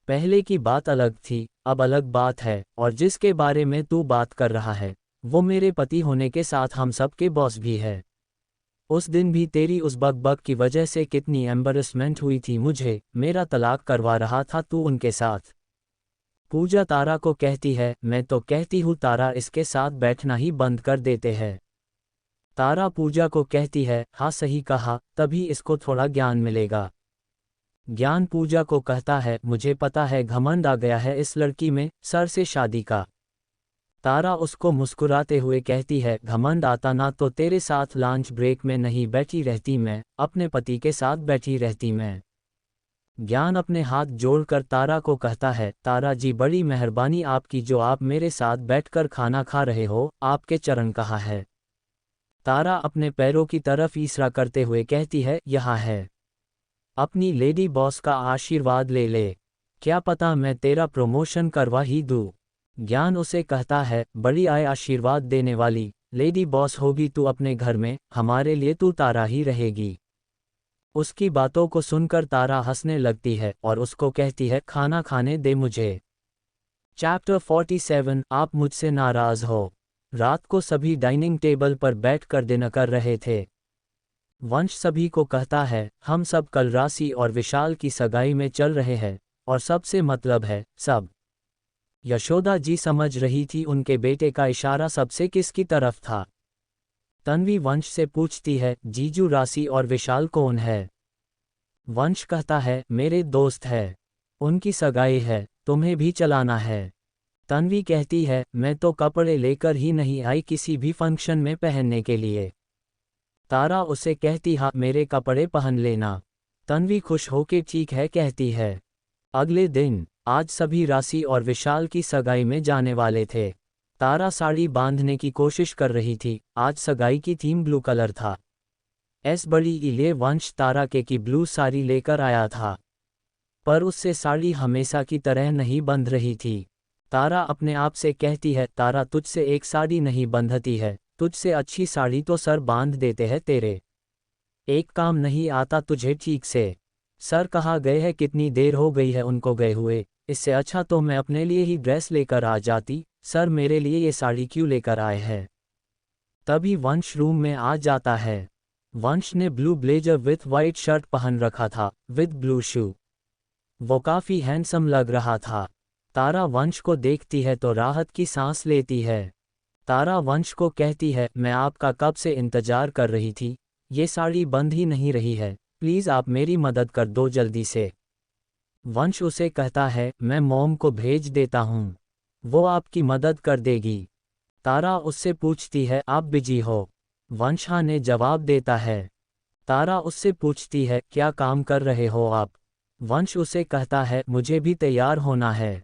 पहले की बात अलग थी, अब अलग बात है, और जिसके बारे में तू बात कर रहा है वो मेरे पति होने के साथ हम सब के बॉस भी है। उस दिन भी तेरी उस बकबक की वजह से कितनी एम्बैरेसमेंट हुई थी मुझे। मेरा तलाक करवा रहा था तू उनके साथ। पूजा तारा को कहती है, मैं तो कहती हूँ तारा इसके साथ बैठना ही बंद कर देते हैं। तारा पूजा को कहती है, हाँ सही कहा, तभी इसको थोड़ा ज्ञान मिलेगा। ज्ञान पूजा को कहता है, मुझे पता है घमंड आ गया है इस लड़की में, सर से शादी का। तारा उसको मुस्कुराते हुए कहती है, घमंड आता ना तो तेरे साथ लंच ब्रेक में नहीं बैठी रहती मैं, अपने पति के साथ बैठी रहती मैं। ज्ञान अपने हाथ जोड़कर तारा को कहता है, तारा जी बड़ी मेहरबानी आपकी जो आप मेरे साथ बैठकर खाना खा रहे हो, आपके चरण कहाँ है। तारा अपने पैरों की तरफ इशारा करते हुए कहती है, यहाँ है। अपनी लेडी बॉस का आशीर्वाद ले ले, क्या पता मैं तेरा प्रमोशन करवा ही दूँ। ज्ञान उसे कहता है, बड़ी आय आशीर्वाद देने वाली लेडी बॉस होगी तू अपने घर में, हमारे लिए तू तारा ही रहेगी। उसकी बातों को सुनकर तारा हंसने लगती है और उसको कहती है, खाना खाने दे मुझे। चैप्टर 47 आप मुझसे नाराज हो। रात को सभी डाइनिंग टेबल पर बैठकर डिनर कर रहे थे। वंश सभी को कहता है, हम सब कल राशि और विशाल की सगाई में चल रहे हैं, और सबसे मतलब है सब। यशोदा जी समझ रही थी उनके बेटे का इशारा सबसे किसकी तरफ था। तन्वी वंश से पूछती है, जीजू राशि और विशाल कौन है। वंश कहता है, मेरे दोस्त है, उनकी सगाई है, तुम्हें भी चलाना है। तन्वी कहती है, मैं तो कपड़े लेकर ही नहीं आई किसी भी फंक्शन में पहनने के लिए। तारा उसे कहती, हाँ मेरे कपड़े पहन लेना। तन्वी खुश होकर ठीक है कहती है। अगले दिन आज सभी राशि और विशाल की सगाई में जाने वाले थे। तारा साड़ी बांधने की कोशिश कर रही थी। आज सगाई की थीम ब्लू कलर था। बड़ी लिए वंश तारा के की ब्लू साड़ी लेकर आया था, पर उससे साड़ी हमेशा की तरह नहीं बंध रही थी। तारा अपने आप से कहती है, तारा तुझसे एक साड़ी नहीं बंधती है, तुझसे अच्छी साड़ी तो सर बांध देते हैं तेरे। एक काम नहीं आता तुझे ठीक से। सर कहाँ गए हैं, कितनी देर हो गई है उनको गए हुए, इससे अच्छा तो मैं अपने लिए ही ड्रेस लेकर आ जाती। सर मेरे लिए ये साड़ी क्यों लेकर आए हैं। तभी वंश रूम में आ जाता है। वंश ने blue blazer with white shirt पहन रखा था विद ब्लू शू। वो काफ़ी हैंडसम लग रहा था। तारा वंश को देखती है तो राहत की सांस लेती है। तारा वंश को कहती है, मैं आपका कब से इंतजार कर रही थी, ये साड़ी बंध ही नहीं रही है, प्लीज़ आप मेरी मदद कर दो जल्दी से। वंश उसे कहता है, मैं मॉम को भेज देता हूँ, वो आपकी मदद कर देगी। तारा उससे पूछती है, आप बिजी हो। वंश हाँ ने जवाब देता है। तारा उससे पूछती है, क्या काम कर रहे हो आप। वंश उसे कहता है, मुझे भी तैयार होना है।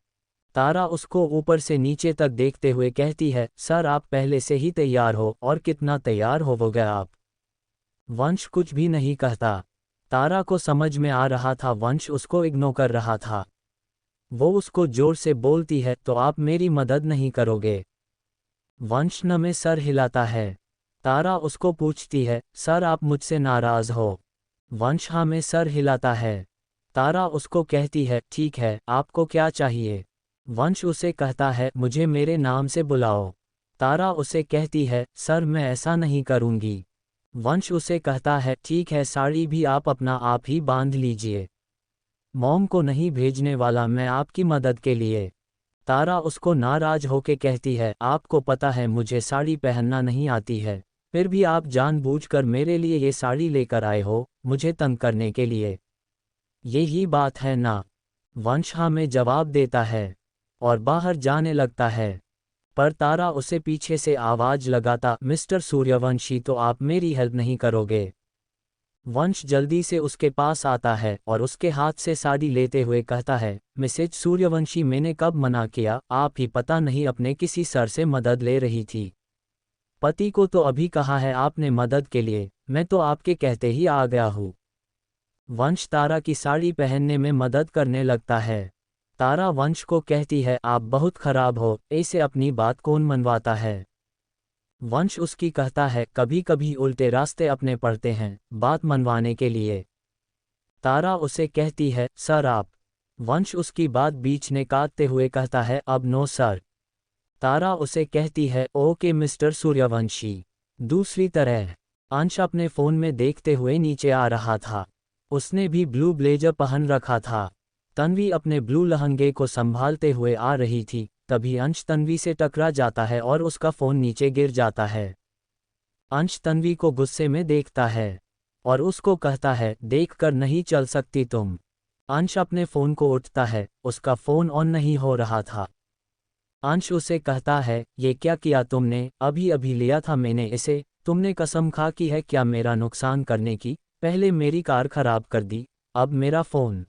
तारा उसको ऊपर से नीचे तक देखते हुए कहती है, सर आप पहले से ही तैयार हो, और कितना तैयार होवोगे आप। वंश कुछ भी नहीं कहता। तारा को समझ में आ रहा था वंश उसको इग्नोर कर रहा था। वो उसको जोर से बोलती है, तो आप मेरी मदद नहीं करोगे। वंश न में सर हिलाता है। तारा उसको पूछती है, सर आप मुझसे नाराज हो। वंश हाँ में सर हिलाता है। तारा उसको कहती है, ठीक है, आपको क्या चाहिए। वंश उसे कहता है, मुझे मेरे नाम से बुलाओ। तारा उसे कहती है, सर मैं ऐसा नहीं करूँगी। वंश उसे कहता है, ठीक है, साड़ी भी आप अपना आप ही बांध लीजिए। मॉम को नहीं भेजने वाला मैं आपकी मदद के लिए। तारा उसको नाराज होके कहती है, आपको पता है मुझे साड़ी पहनना नहीं आती है, फिर भी आप जानबूझकर मेरे लिए ये साड़ी लेकर आए हो, मुझे तंग करने के लिए। यही बात है ना। वंश हाँ में जवाब देता है और बाहर जाने लगता है। पर तारा उसे पीछे से आवाज लगाता, मिस्टर सूर्यवंशी तो आप मेरी हेल्प नहीं करोगे। वंश जल्दी से उसके पास आता है और उसके हाथ से साड़ी लेते हुए कहता है, मिसेज सूर्यवंशी मैंने कब मना किया, आप ही पता नहीं अपने किसी सर से मदद ले रही थी। पति को तो अभी कहा है आपने मदद के लिए, मैं तो आपके कहते ही आ गया हूँ। वंश तारा की साड़ी पहनने में मदद करने लगता है। तारा वंश को कहती है, आप बहुत खराब हो, ऐसे अपनी बात कौन मनवाता है। वंश उसकी कहता है, कभी कभी उल्टे रास्ते अपने पड़ते हैं बात मनवाने के लिए। तारा उसे कहती है, सर आप। वंश उसकी बात बीच में काटते हुए कहता है, अब नो सर। तारा उसे कहती है, ओके मिस्टर सूर्यवंशी। दूसरी तरह अंश अपने फ़ोन में देखते हुए नीचे आ रहा था। उसने भी ब्लू ब्लेजर पहन रखा था। तन्वी अपने ब्लू लहंगे को संभालते हुए आ रही थी, तभी अंश तन्वी से टकरा जाता है और उसका फ़ोन नीचे गिर जाता है। अंश तन्वी को गुस्से में देखता है और उसको कहता है, देख कर नहीं चल सकती तुम। अंश अपने फ़ोन को उठाता है, उसका फ़ोन ऑन नहीं हो रहा था। अंश उसे कहता है, ये क्या किया तुमने, अभी अभी लिया था मैंने इसे, तुमने कसम खा की है क्या मेरा नुकसान करने की, पहले मेरी कार खराब कर दी, अब मेरा फ़ोन।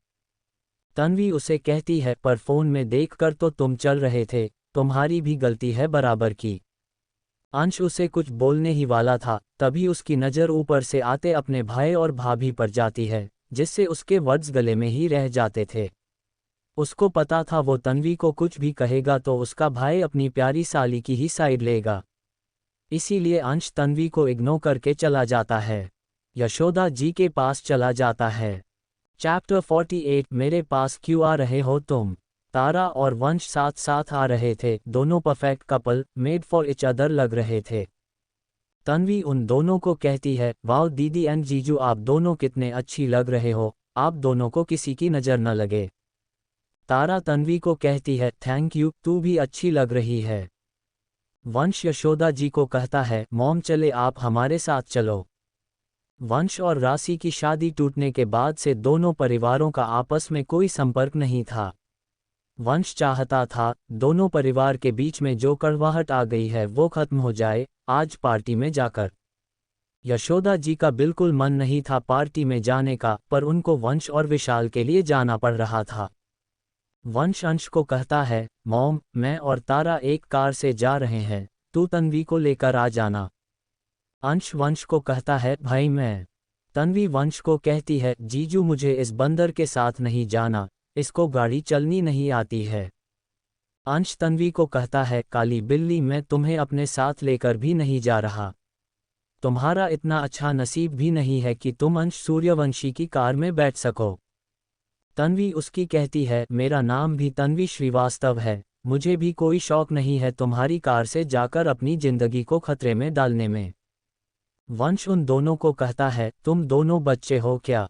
तन्वी उसे कहती है, पर फ़ोन में देखकर तो तुम चल रहे थे, तुम्हारी भी गलती है बराबर की। अंश उसे कुछ बोलने ही वाला था, तभी उसकी नज़र ऊपर से आते अपने भाई और भाभी पर जाती है, जिससे उसके वर्ड्स गले में ही रह जाते थे। उसको पता था वो तन्वी को कुछ भी कहेगा तो उसका भाई अपनी प्यारी साली की ही साइड लेगा। इसीलिए अंश तन्वी को इग्नोर करके चला जाता है। यशोदा जी के पास चला जाता है। चैप्टर 48 मेरे पास क्यों आ रहे हो तुम। तारा और वंश साथ साथ आ रहे थे, दोनों perfect couple, made for each other लग रहे थे। तन्वी उन दोनों को कहती है, वाओ दीदी एंड जीजू आप दोनों कितने अच्छी लग रहे हो, आप दोनों को किसी की नज़र न लगे। तारा तन्वी को कहती है, थैंक यू, तू भी अच्छी लग रही है। वंश यशोदा जी को कहता है, मॉम चले आप हमारे साथ चलो। वंश और राशि की शादी टूटने के बाद से दोनों परिवारों का आपस में कोई संपर्क नहीं था। वंश चाहता था, दोनों परिवार के बीच में जो कड़वाहट आ गई है वो खत्म हो जाए, आज पार्टी में जाकर। यशोदा जी का बिल्कुल मन नहीं था पार्टी में जाने का, पर उनको वंश और विशाल के लिए जाना पड़ रहा था। वंश अंश को कहता है, मॉम मैं और तारा एक कार से जा रहे हैं, तू तन्वी को लेकर आ जाना। अंश वंश को कहता है, भाई मैं। तन्वी वंश को कहती है, जीजू मुझे इस बंदर के साथ नहीं जाना, इसको गाड़ी चलनी नहीं आती है। अंश तन्वी को कहता है, काली बिल्ली मैं तुम्हें अपने साथ लेकर भी नहीं जा रहा। तुम्हारा इतना अच्छा नसीब भी नहीं है कि तुम अंश सूर्यवंशी की कार में बैठ सको। तन्वी उसकी कहती है, मेरा नाम भी तन्वी श्रीवास्तव है, मुझे भी कोई शौक नहीं है तुम्हारी कार से जाकर अपनी जिंदगी को खतरे में डालने में। वंश उन दोनों को कहता है, तुम दोनों बच्चे हो क्या,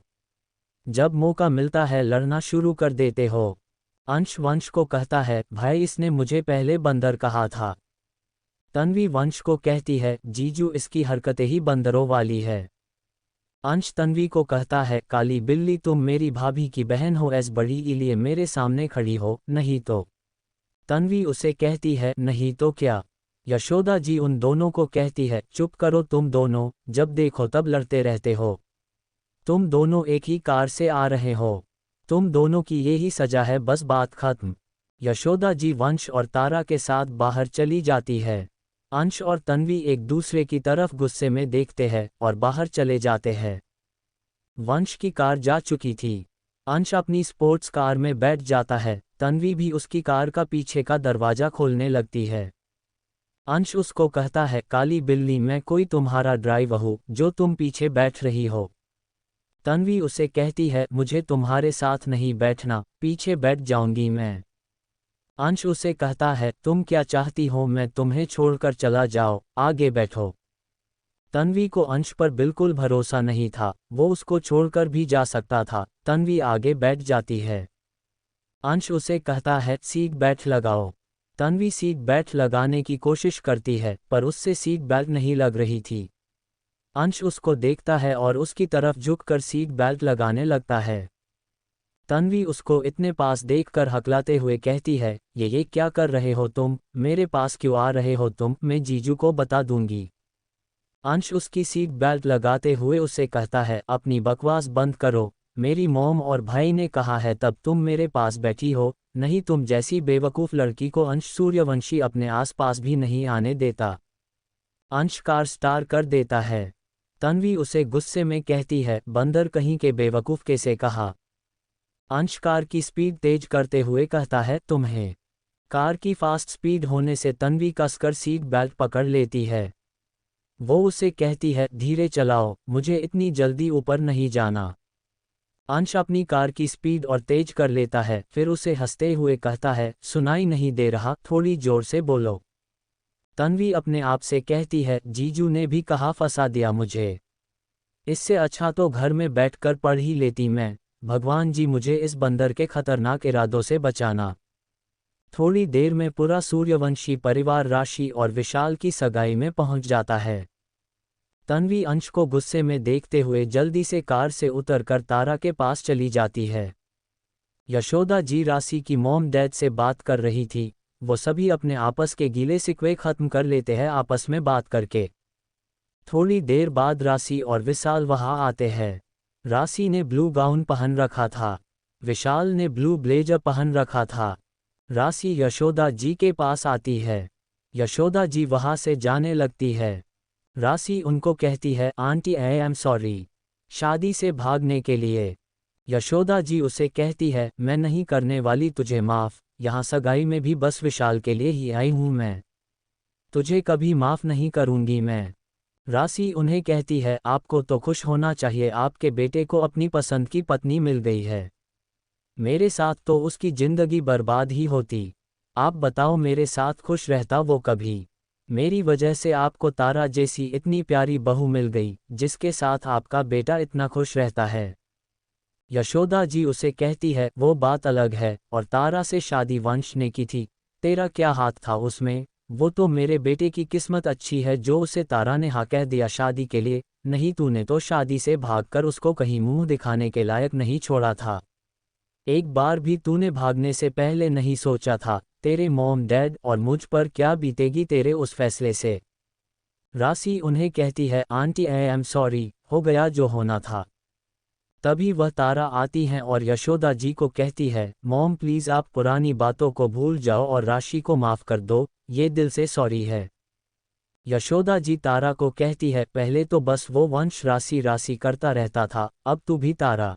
जब मौका मिलता है लड़ना शुरू कर देते हो। अंश वंश को कहता है, भाई इसने मुझे पहले बंदर कहा था। तन्वी वंश को कहती है, जीजू इसकी हरकतें ही बंदरों वाली है। अंश तन्वी को कहता है, काली बिल्ली तुम मेरी भाभी की बहन हो, ऐस बड़ी इलिए मेरे सामने खड़ी हो, नहीं तो। तन्वी उसे कहती है, नहीं तो क्या। यशोदा जी उन दोनों को कहती है, चुप करो तुम दोनों, जब देखो तब लड़ते रहते हो। तुम दोनों एक ही कार से आ रहे हो, तुम दोनों की ये ही सजा है, बस बात खत्म। यशोदा जी वंश और तारा के साथ बाहर चली जाती है। अंश और तन्वी एक दूसरे की तरफ गुस्से में देखते हैं और बाहर चले जाते हैं। वंश की कार जा चुकी थी। अंश अपनी स्पोर्ट्स कार में बैठ जाता है, तन्वी भी उसकी कार का पीछे का दरवाजा खोलने लगती है। अंश उसको कहता है, काली बिल्ली मैं कोई तुम्हारा ड्राइवर हूँ जो तुम पीछे बैठ रही हो। तन्वी उसे कहती है, मुझे तुम्हारे साथ नहीं बैठना, पीछे बैठ जाऊंगी मैं। अंश उसे कहता है, तुम क्या चाहती हो मैं तुम्हें छोड़कर चला जाओ, आगे बैठो। तन्वी को अंश पर बिल्कुल भरोसा नहीं था, वो उसको छोड़कर भी जा सकता था। तन्वी आगे बैठ जाती है। अंश उसे कहता है, सीट बेल्ट लगाओ। तन्वी सीट बेल्ट लगाने की कोशिश करती है, पर उससे सीट बेल्ट नहीं लग रही थी। अंश उसको देखता है और उसकी तरफ झुककर सीट बेल्ट लगाने लगता है। तन्वी उसको इतने पास देखकर हकलाते हुए कहती है, ये क्या कर रहे हो तुम, मेरे पास क्यों आ रहे हो तुम, मैं जीजू को बता दूंगी। अंश उसकी सीट बेल्ट लगाते हुए उसे कहता है, अपनी बकवास बंद करो, मेरी मॉम और भाई ने कहा है तब तुम मेरे पास बैठी हो, नहीं तुम जैसी बेवकूफ़ लड़की को अंश सूर्यवंशी अपने आसपास भी नहीं आने देता। अंश कार स्टार्ट कर देता है। तन्वी उसे गुस्से में कहती है, बंदर कहीं के बेवकूफ़ कैसे कहा। अंश कार की स्पीड तेज करते हुए कहता है, तुम्हें। कार की फास्ट स्पीड होने से तन्वी कसकर सीट बेल्ट पकड़ लेती है। वो उसे कहती है, धीरे चलाओ, मुझे इतनी जल्दी ऊपर नहीं जाना। अंश अपनी कार की स्पीड और तेज कर लेता है, फिर उसे हंसते हुए कहता है, सुनाई नहीं दे रहा, थोड़ी जोर से बोलो। तन्वी अपने आप से कहती है, जीजू ने भी कहा फंसा दिया मुझे। इससे अच्छा तो घर में बैठकर पढ़ ही लेती मैं, भगवान जी मुझे इस बंदर के खतरनाक इरादों से बचाना। थोड़ी देर में पूरा सूर्यवंशी परिवार राशि और विशाल की सगाई में पहुंच जाता है। तन्वी अंश को गुस्से में देखते हुए जल्दी से कार से उतरकर तारा के पास चली जाती है। यशोदा जी राशि की मॉम डैड से बात कर रही थी। वो सभी अपने आपस के गीले शिकवे खत्म कर लेते हैं आपस में बात करके। थोड़ी देर बाद राशि और विशाल वहां आते हैं। राशि ने ब्लू गाउन पहन रखा था। विशाल ने ब्लू ब्लेजर पहन रखा था। राशि यशोदा जी के पास आती है। यशोदा जी वहां से जाने लगती है। राशि उनको कहती है, आंटी आई एम सॉरी, शादी से भागने के लिए। यशोदा जी उसे कहती है, मैं नहीं करने वाली तुझे माफ़, यहाँ सगाई में भी बस विशाल के लिए ही आई हूँ मैं। तुझे कभी माफ़ नहीं करूँगी मैं। राशि उन्हें कहती है, आपको तो खुश होना चाहिए, आपके बेटे को अपनी पसंद की पत्नी मिल गई है। मेरे साथ तो उसकी जिंदगी बर्बाद ही होती। आप बताओ मेरे साथ खुश रहता वो कभी। मेरी वजह से आपको तारा जैसी इतनी प्यारी बहू मिल गई जिसके साथ आपका बेटा इतना खुश रहता है। यशोदा जी उसे कहती है, वो बात अलग है, और तारा से शादी वंश ने की थी, तेरा क्या हाथ था उसमें। वो तो मेरे बेटे की किस्मत अच्छी है जो उसे तारा ने हाँ कह दिया शादी के लिए, नहीं तूने तो शादी से भागकर उसको कहीं मुंह दिखाने के लायक नहीं छोड़ा था। एक बार भी तूने भागने से पहले नहीं सोचा था तेरे मॉम डैड और मुझ पर क्या बीतेगी तेरे उस फैसले से। राशि उन्हें कहती है, आंटी आई एम सॉरी, हो गया जो होना था। तभी वह तारा आती हैं और यशोदा जी को कहती है, मॉम प्लीज़ आप पुरानी बातों को भूल जाओ और राशि को माफ़ कर दो, ये दिल से सॉरी है। यशोदा जी तारा को कहती है, पहले तो बस वो वंश राशि राशि करता रहता था, अब तू भी तारा।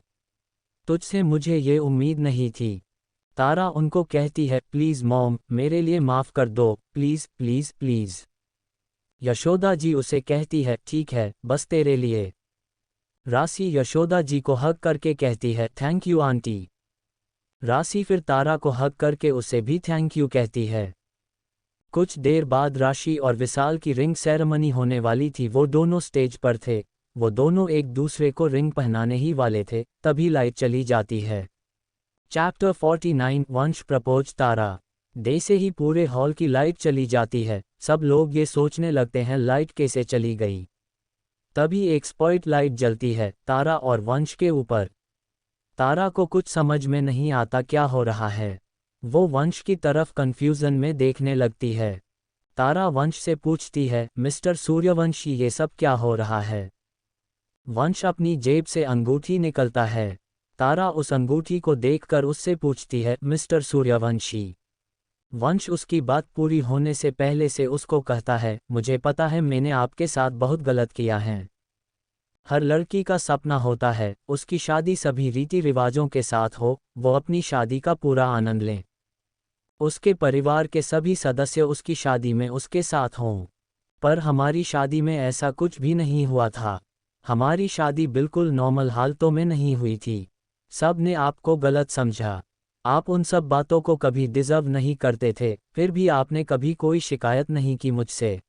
तुझसे मुझे ये उम्मीद नहीं थी। तारा उनको कहती है, प्लीज़ मॉम मेरे लिए माफ़ कर दो, please please please. Yashoda ji उसे कहती है, ठीक है बस तेरे लिए। राशि यशोदा जी को हग करके कहती है, थैंक यू आंटी। राशि फिर तारा को हग करके उसे भी थैंक यू कहती है। कुछ देर बाद राशि और विशाल की रिंग सेरेमनी होने वाली थी। वो दोनों स्टेज पर थे। वो दोनों एक दूसरे को रिंग पहनाने ही वाले थे, तभी लाइट चली जाती है। चैप्टर 49 वंश प्रपोज तारा। दे से ही पूरे हॉल की लाइट चली जाती है। सब लोग ये सोचने लगते हैं लाइट कैसे चली गई। तभी एक स्पॉट लाइट जलती है तारा और वंश के ऊपर। तारा को कुछ समझ में नहीं आता क्या हो रहा है। वो वंश की तरफ कंफ्यूजन में देखने लगती है। तारा वंश से पूछती है, मिस्टर सूर्यवंशी ये सब क्या हो रहा है। वंश अपनी जेब से अंगूठी निकलता है। तारा उस अंगूठी को देखकर उससे पूछती है, मिस्टर सूर्यवंशी। वंश उसकी बात पूरी होने से पहले से उसको कहता है, मुझे पता है मैंने आपके साथ बहुत गलत किया है। हर लड़की का सपना होता है उसकी शादी सभी रीति रिवाजों के साथ हो, वो अपनी शादी का पूरा आनंद लें, उसके परिवार के सभी सदस्य उसकी शादी में उसके साथ हों। पर हमारी शादी में ऐसा कुछ भी नहीं हुआ था। हमारी शादी बिल्कुल नॉर्मल हालतों में नहीं हुई थी। सब ने आपको गलत समझा। आप उन सब बातों को कभी डिजर्व नहीं करते थे, फिर भी आपने कभी कोई शिकायत नहीं की मुझसे।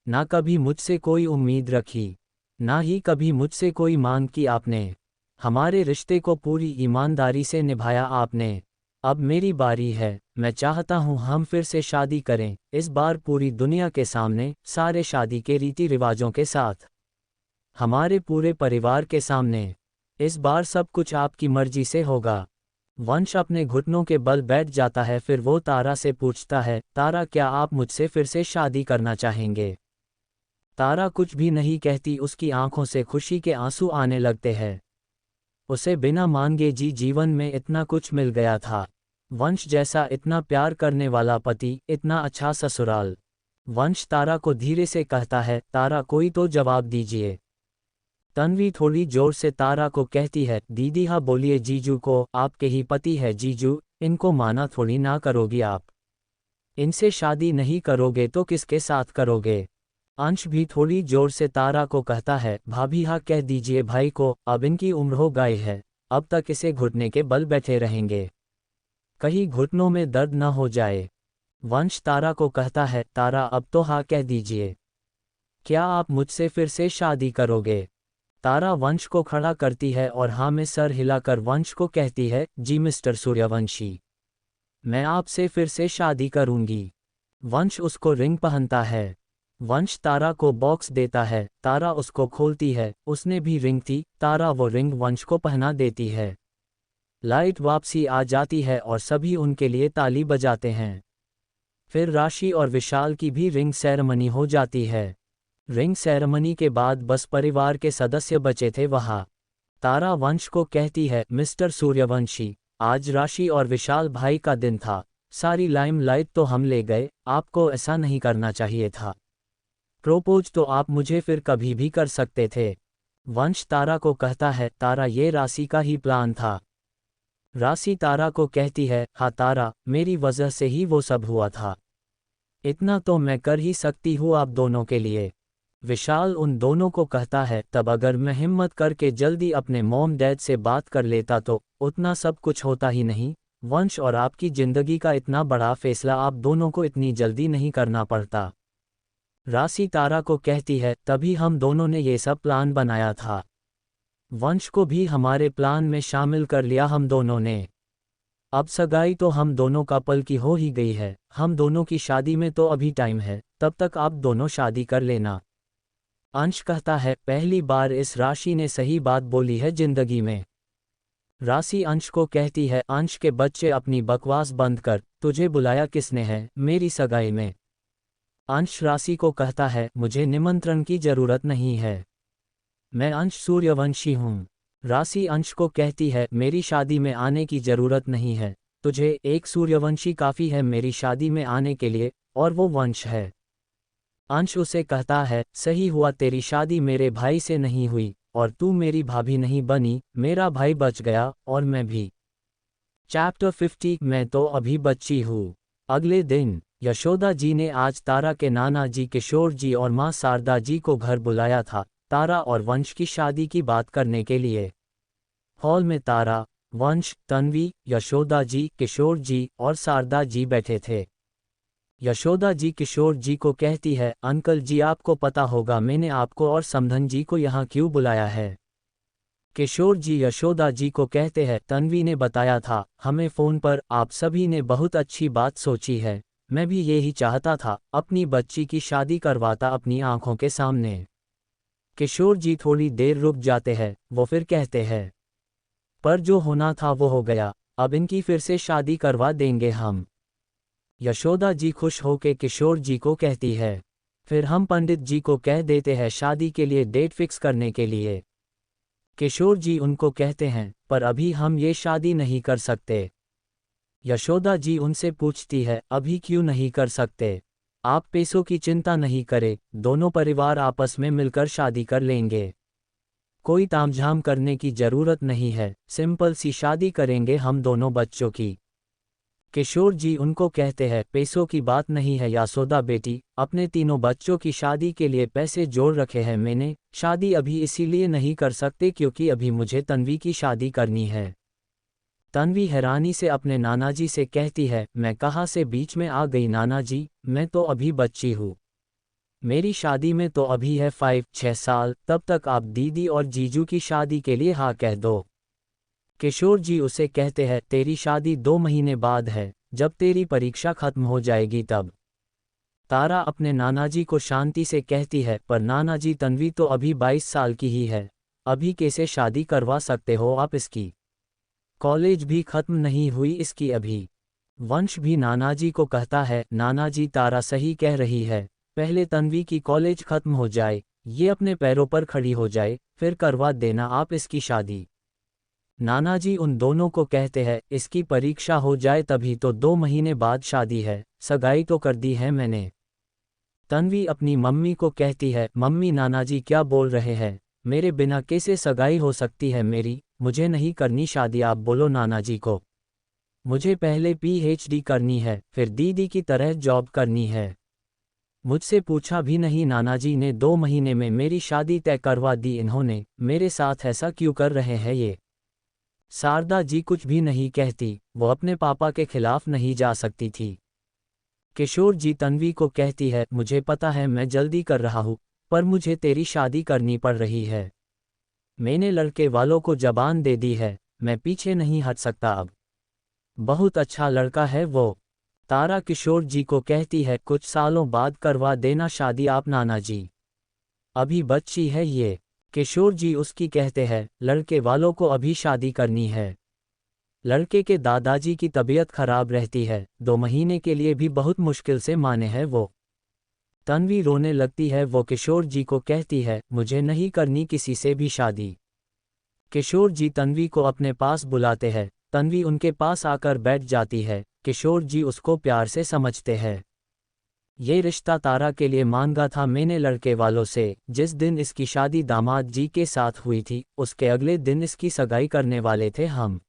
ना कभी मुझसे कोई उम्मीद रखी, ना ही कभी मुझसे कोई मांग की आपने। हमारे रिश्ते को पूरी ईमानदारी से निभाया आपने। अब मेरी बारी है, मैं चाहता हूँ हम फिर से शादी करें, इस बार पूरी दुनिया के सामने, सारे शादी के रीति रिवाजों के साथ, हमारे पूरे परिवार के सामने। इस बार सब कुछ आपकी मर्जी से होगा। वंश अपने घुटनों के बल बैठ जाता है। फिर वो तारा से पूछता है, तारा क्या आप मुझसे फिर से शादी करना चाहेंगे। तारा कुछ भी नहीं कहती, उसकी आंखों से खुशी के आंसू आने लगते हैं। उसे बिना मांगे जीवन में इतना कुछ मिल गया था। वंश जैसा इतना प्यार करने वाला पति, इतना अच्छा ससुराल। वंश तारा को धीरे से कहता है, तारा कोई तो जवाब दीजिए। तन्वी थोड़ी जोर से तारा को कहती है, दीदी हाँ बोलिए जीजू को, आपके ही पति है जीजू, इनको माना थोड़ी ना करोगी आप। इनसे शादी नहीं करोगे तो किसके साथ करोगे। अंश भी थोड़ी जोर से तारा को कहता है, भाभी हाँ कह दीजिए भाई को, अब इनकी उम्र हो गई है, अब तक इसे घुटने के बल बैठे रहेंगे, कहीं घुटनों में दर्द न हो जाए। वंश तारा को कहता है, तारा अब तो हाँ कह दीजिए, क्या आप मुझसे फिर से शादी करोगे। तारा वंश को खड़ा करती है और हाँ में सर हिलाकर वंश को कहती है, जी मिस्टर सूर्यवंशी, मैं आपसे फिर से शादी करूंगी। वंश उसको रिंग पहनता है। वंश तारा को बॉक्स देता है, तारा उसको खोलती है, उसने भी रिंग थी, तारा वो रिंग वंश को पहना देती है। लाइट वापसी आ जाती है और सभी उनके लिए ताली बजाते हैं। फिर राशि और विशाल की भी रिंग सेरेमनी हो जाती है। रिंग सेरेमनी के बाद बस परिवार के सदस्य बचे थे वहाँ। तारा वंश को कहती है, मिस्टर सूर्यवंशी, आज राशि और विशाल भाई का दिन था, सारी लाइमलाइट तो हम ले गए, आपको ऐसा नहीं करना चाहिए था। प्रोपोज तो आप मुझे फिर कभी भी कर सकते थे। वंश तारा को कहता है, तारा ये राशि का ही प्लान था। राशि तारा को कहती है, हाँ तारा, मेरी वजह से ही वो सब हुआ था। इतना तो मैं कर ही सकती हूँ आप दोनों के लिए। विशाल उन दोनों को कहता है, तब अगर मैं हिम्मत करके जल्दी अपने मॉम डैड से बात कर लेता तो उतना सब कुछ होता ही नहीं। वंश और आपकी जिंदगी का इतना बड़ा फैसला आप दोनों को इतनी जल्दी नहीं करना पड़ता। राशि तारा को कहती है, तभी हम दोनों ने ये सब प्लान बनाया था। वंश को भी हमारे प्लान में शामिल कर लिया हम दोनों ने। अब सगाई तो हम दोनों का पल की हो ही गई है, हम दोनों की शादी में तो अभी टाइम है, तब तक आप दोनों शादी कर लेना। अंश कहता है, पहली बार इस राशि ने सही बात बोली है जिंदगी में। राशि अंश को कहती है, अंश के बच्चे अपनी बकवास बंद कर, तुझे बुलाया किसने है मेरी सगाई में। अंश राशि को कहता है, मुझे निमंत्रण की जरूरत नहीं है, मैं अंश सूर्यवंशी हूँ। राशि अंश को कहती है, मेरी शादी में आने की जरूरत नहीं है, तुझे एक सूर्यवंशी काफ़ी है मेरी शादी में आने के लिए, और वो वंश है। अंश उसे कहता है, सही हुआ तेरी शादी मेरे भाई से नहीं हुई, और तू मेरी भाभी नहीं बनी, मेरा भाई बच गया और मैं भी। चैप्टर 50 मैं तो अभी बच्ची हूँ। अगले दिन यशोदा जी ने आज तारा के नाना जी किशोर जी और माँ शारदा जी को घर बुलाया था, तारा और वंश की शादी की बात करने के लिए। हॉल में तारा, वंश, तन्वी, यशोदा जी, किशोर जी और शारदा जी बैठे थे। यशोदा जी किशोर जी को कहती है, अंकल जी आपको पता होगा मैंने आपको और समधन जी को यहाँ क्यों बुलाया है। किशोर जी यशोदा जी को कहते हैं, तन्वी ने बताया था हमें फ़ोन पर, आप सभी ने बहुत अच्छी बात सोची है, मैं भी यही चाहता था, अपनी बच्ची की शादी करवाता अपनी आंखों के सामने। किशोर जी थोड़ी देर रुक जाते हैं, वो फिर कहते हैं, पर जो होना था वो हो गया, अब इनकी फिर से शादी करवा देंगे हम। यशोदा जी खुश होकर किशोर जी को कहती है, फिर हम पंडित जी को कह देते हैं शादी के लिए डेट फिक्स करने के लिए। किशोर जी उनको कहते हैं, पर अभी हम ये शादी नहीं कर सकते। यशोदा जी उनसे पूछती है, अभी क्यों नहीं कर सकते? आप पैसों की चिंता नहीं करें, दोनों परिवार आपस में मिलकर शादी कर लेंगे। कोई तामझाम करने की जरूरत नहीं है, सिंपल सी शादी करेंगे हम दोनों बच्चों की। किशोर जी उनको कहते हैं, पैसों की बात नहीं है यशोदा बेटी, अपने तीनों बच्चों की शादी के लिए पैसे जोड़ रखे हैं मैंने, शादी अभी इसीलिए नहीं कर सकते क्योंकि अभी मुझे तन्वी की शादी करनी है। तन्वी हैरानी से अपने नाना जी से कहती है, मैं कहाँ से बीच में आ गई नाना जी, मैं तो अभी बच्ची हूँ, मेरी शादी में तो अभी है 5-6 साल, तब तक आप दीदी और जीजू की शादी के लिए हाँ कह दो। किशोर जी उसे कहते हैं, तेरी शादी 2 महीने बाद है, जब तेरी परीक्षा खत्म हो जाएगी तब। तारा अपने नाना जी को शांति से कहती है, पर नाना जी तन्वी तो अभी 22 साल की ही है, अभी कैसे शादी करवा सकते हो आप इसकी? कॉलेज भी खत्म नहीं हुई इसकी अभी। वंश भी नाना जी को कहता है, नाना जी तारा सही कह रही है, पहले तन्वी की कॉलेज खत्म हो जाए, ये अपने पैरों पर खड़ी हो जाए, फिर करवा देना आप इसकी शादी। नाना जी उन दोनों को कहते हैं, इसकी परीक्षा हो जाए तभी तो 2 महीने बाद शादी है, सगाई तो कर दी है मैंने। तन्वी अपनी मम्मी को कहती है, मम्मी नाना जी क्या बोल रहे हैं, मेरे बिना कैसे सगाई हो सकती है मेरी, मुझे नहीं करनी शादी, आप बोलो नाना जी को। मुझे पहले PhD करनी है, फिर दीदी की तरह जॉब करनी है। मुझसे पूछा भी नहीं नाना जी ने 2 महीने में मेरी शादी तय करवा दी इन्होंने, मेरे साथ ऐसा क्यों कर रहे हैं ये? शारदा जी कुछ भी नहीं कहती, वो अपने पापा के खिलाफ नहीं जा सकती थी। किशोर जी तन्वी को कहती है, मुझे पता है मैं जल्दी कर रहा हूँ, पर मुझे तेरी शादी करनी पड़ रही है। मैंने लड़के वालों को जबान दे दी है, मैं पीछे नहीं हट सकता अब। बहुत अच्छा लड़का है वो। तारा किशोर जी को कहती है, कुछ सालों बाद करवा देना शादी आप नाना जी, अभी बच्ची है ये। किशोर जी उसकी कहते हैं, लड़के वालों को अभी शादी करनी है। लड़के के दादाजी की तबीयत खराब रहती है, 2 महीने के लिए भी बहुत मुश्किल से माने हैं वो। तन्वी रोने लगती है, वो किशोर जी को कहती है, मुझे नहीं करनी किसी से भी शादी। किशोर जी तन्वी को अपने पास बुलाते हैं, तन्वी उनके पास आकर बैठ जाती है, किशोर जी उसको प्यार से समझते हैं। ये रिश्ता तारा के लिए मांगा था मैंने लड़के वालों से। जिस दिन इसकी शादी दामाद जी के साथ हुई थी, उसके अगले दिन इसकी सगाई करने वाले थे हम।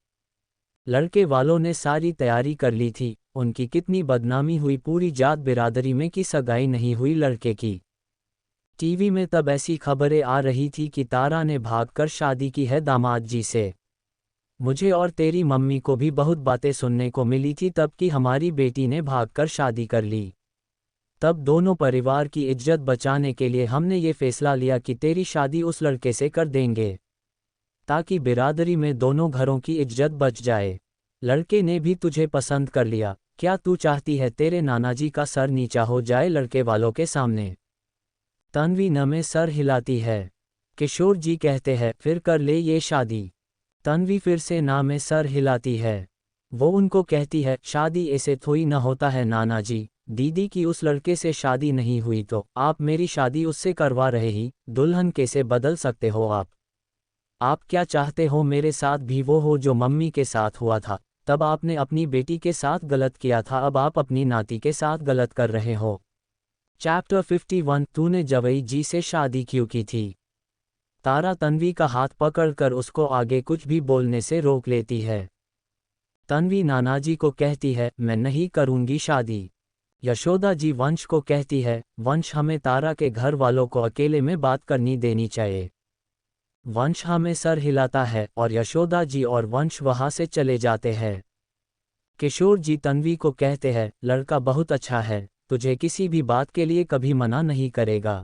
लड़के वालों ने सारी तैयारी कर ली थी, उनकी कितनी बदनामी हुई पूरी जात बिरादरी में कि सगाई नहीं हुई लड़के की। टीवी में तब ऐसी खबरें आ रही थी कि तारा ने भागकर शादी की है दामाद जी से। मुझे और तेरी मम्मी को भी बहुत बातें सुनने को मिली थी तब कि हमारी बेटी ने भागकर शादी कर ली। तब दोनों परिवार की इज्जत बचाने के लिए हमने ये फैसला लिया कि तेरी शादी उस लड़के से कर देंगे, ताकि बिरादरी में दोनों घरों की इज्जत बच जाए। लड़के ने भी तुझे पसंद कर लिया, क्या तू चाहती है तेरे नानाजी का सर नीचा हो जाए लड़के वालों के सामने? तन्वी नमे सर हिलाती है। किशोर जी कहते हैं, फिर कर ले ये शादी। तन्वी फिर से ना में सर हिलाती है। वो उनको कहती है, शादी ऐसे थोड़ी न होता है नाना जी, दीदी की उस लड़के से शादी नहीं हुई तो आप मेरी शादी उससे करवा रहे ही, दुल्हन कैसे बदल सकते हो आप? आप क्या चाहते हो मेरे साथ भी वो हो जो मम्मी के साथ हुआ था? तब आपने अपनी बेटी के साथ गलत किया था, अब आप अपनी नाती के साथ गलत कर रहे हो। चैप्टर 51 तूने जवई जी से शादी क्यों की थी? तारा तन्वी का हाथ पकड़कर उसको आगे कुछ भी बोलने से रोक लेती है। तन्वी नानाजी को कहती है, मैं नहीं करूंगी शादी। यशोदा जी वंश को कहती है, वंश हमें तारा के घर वालों को अकेले में बात करनी देनी चाहिए। वंश हमें सर हिलाता है और यशोदा जी और वंश वहां से चले जाते हैं। किशोर जी तन्वी को कहते हैं, लड़का बहुत अच्छा है, तुझे किसी भी बात के लिए कभी मना नहीं करेगा।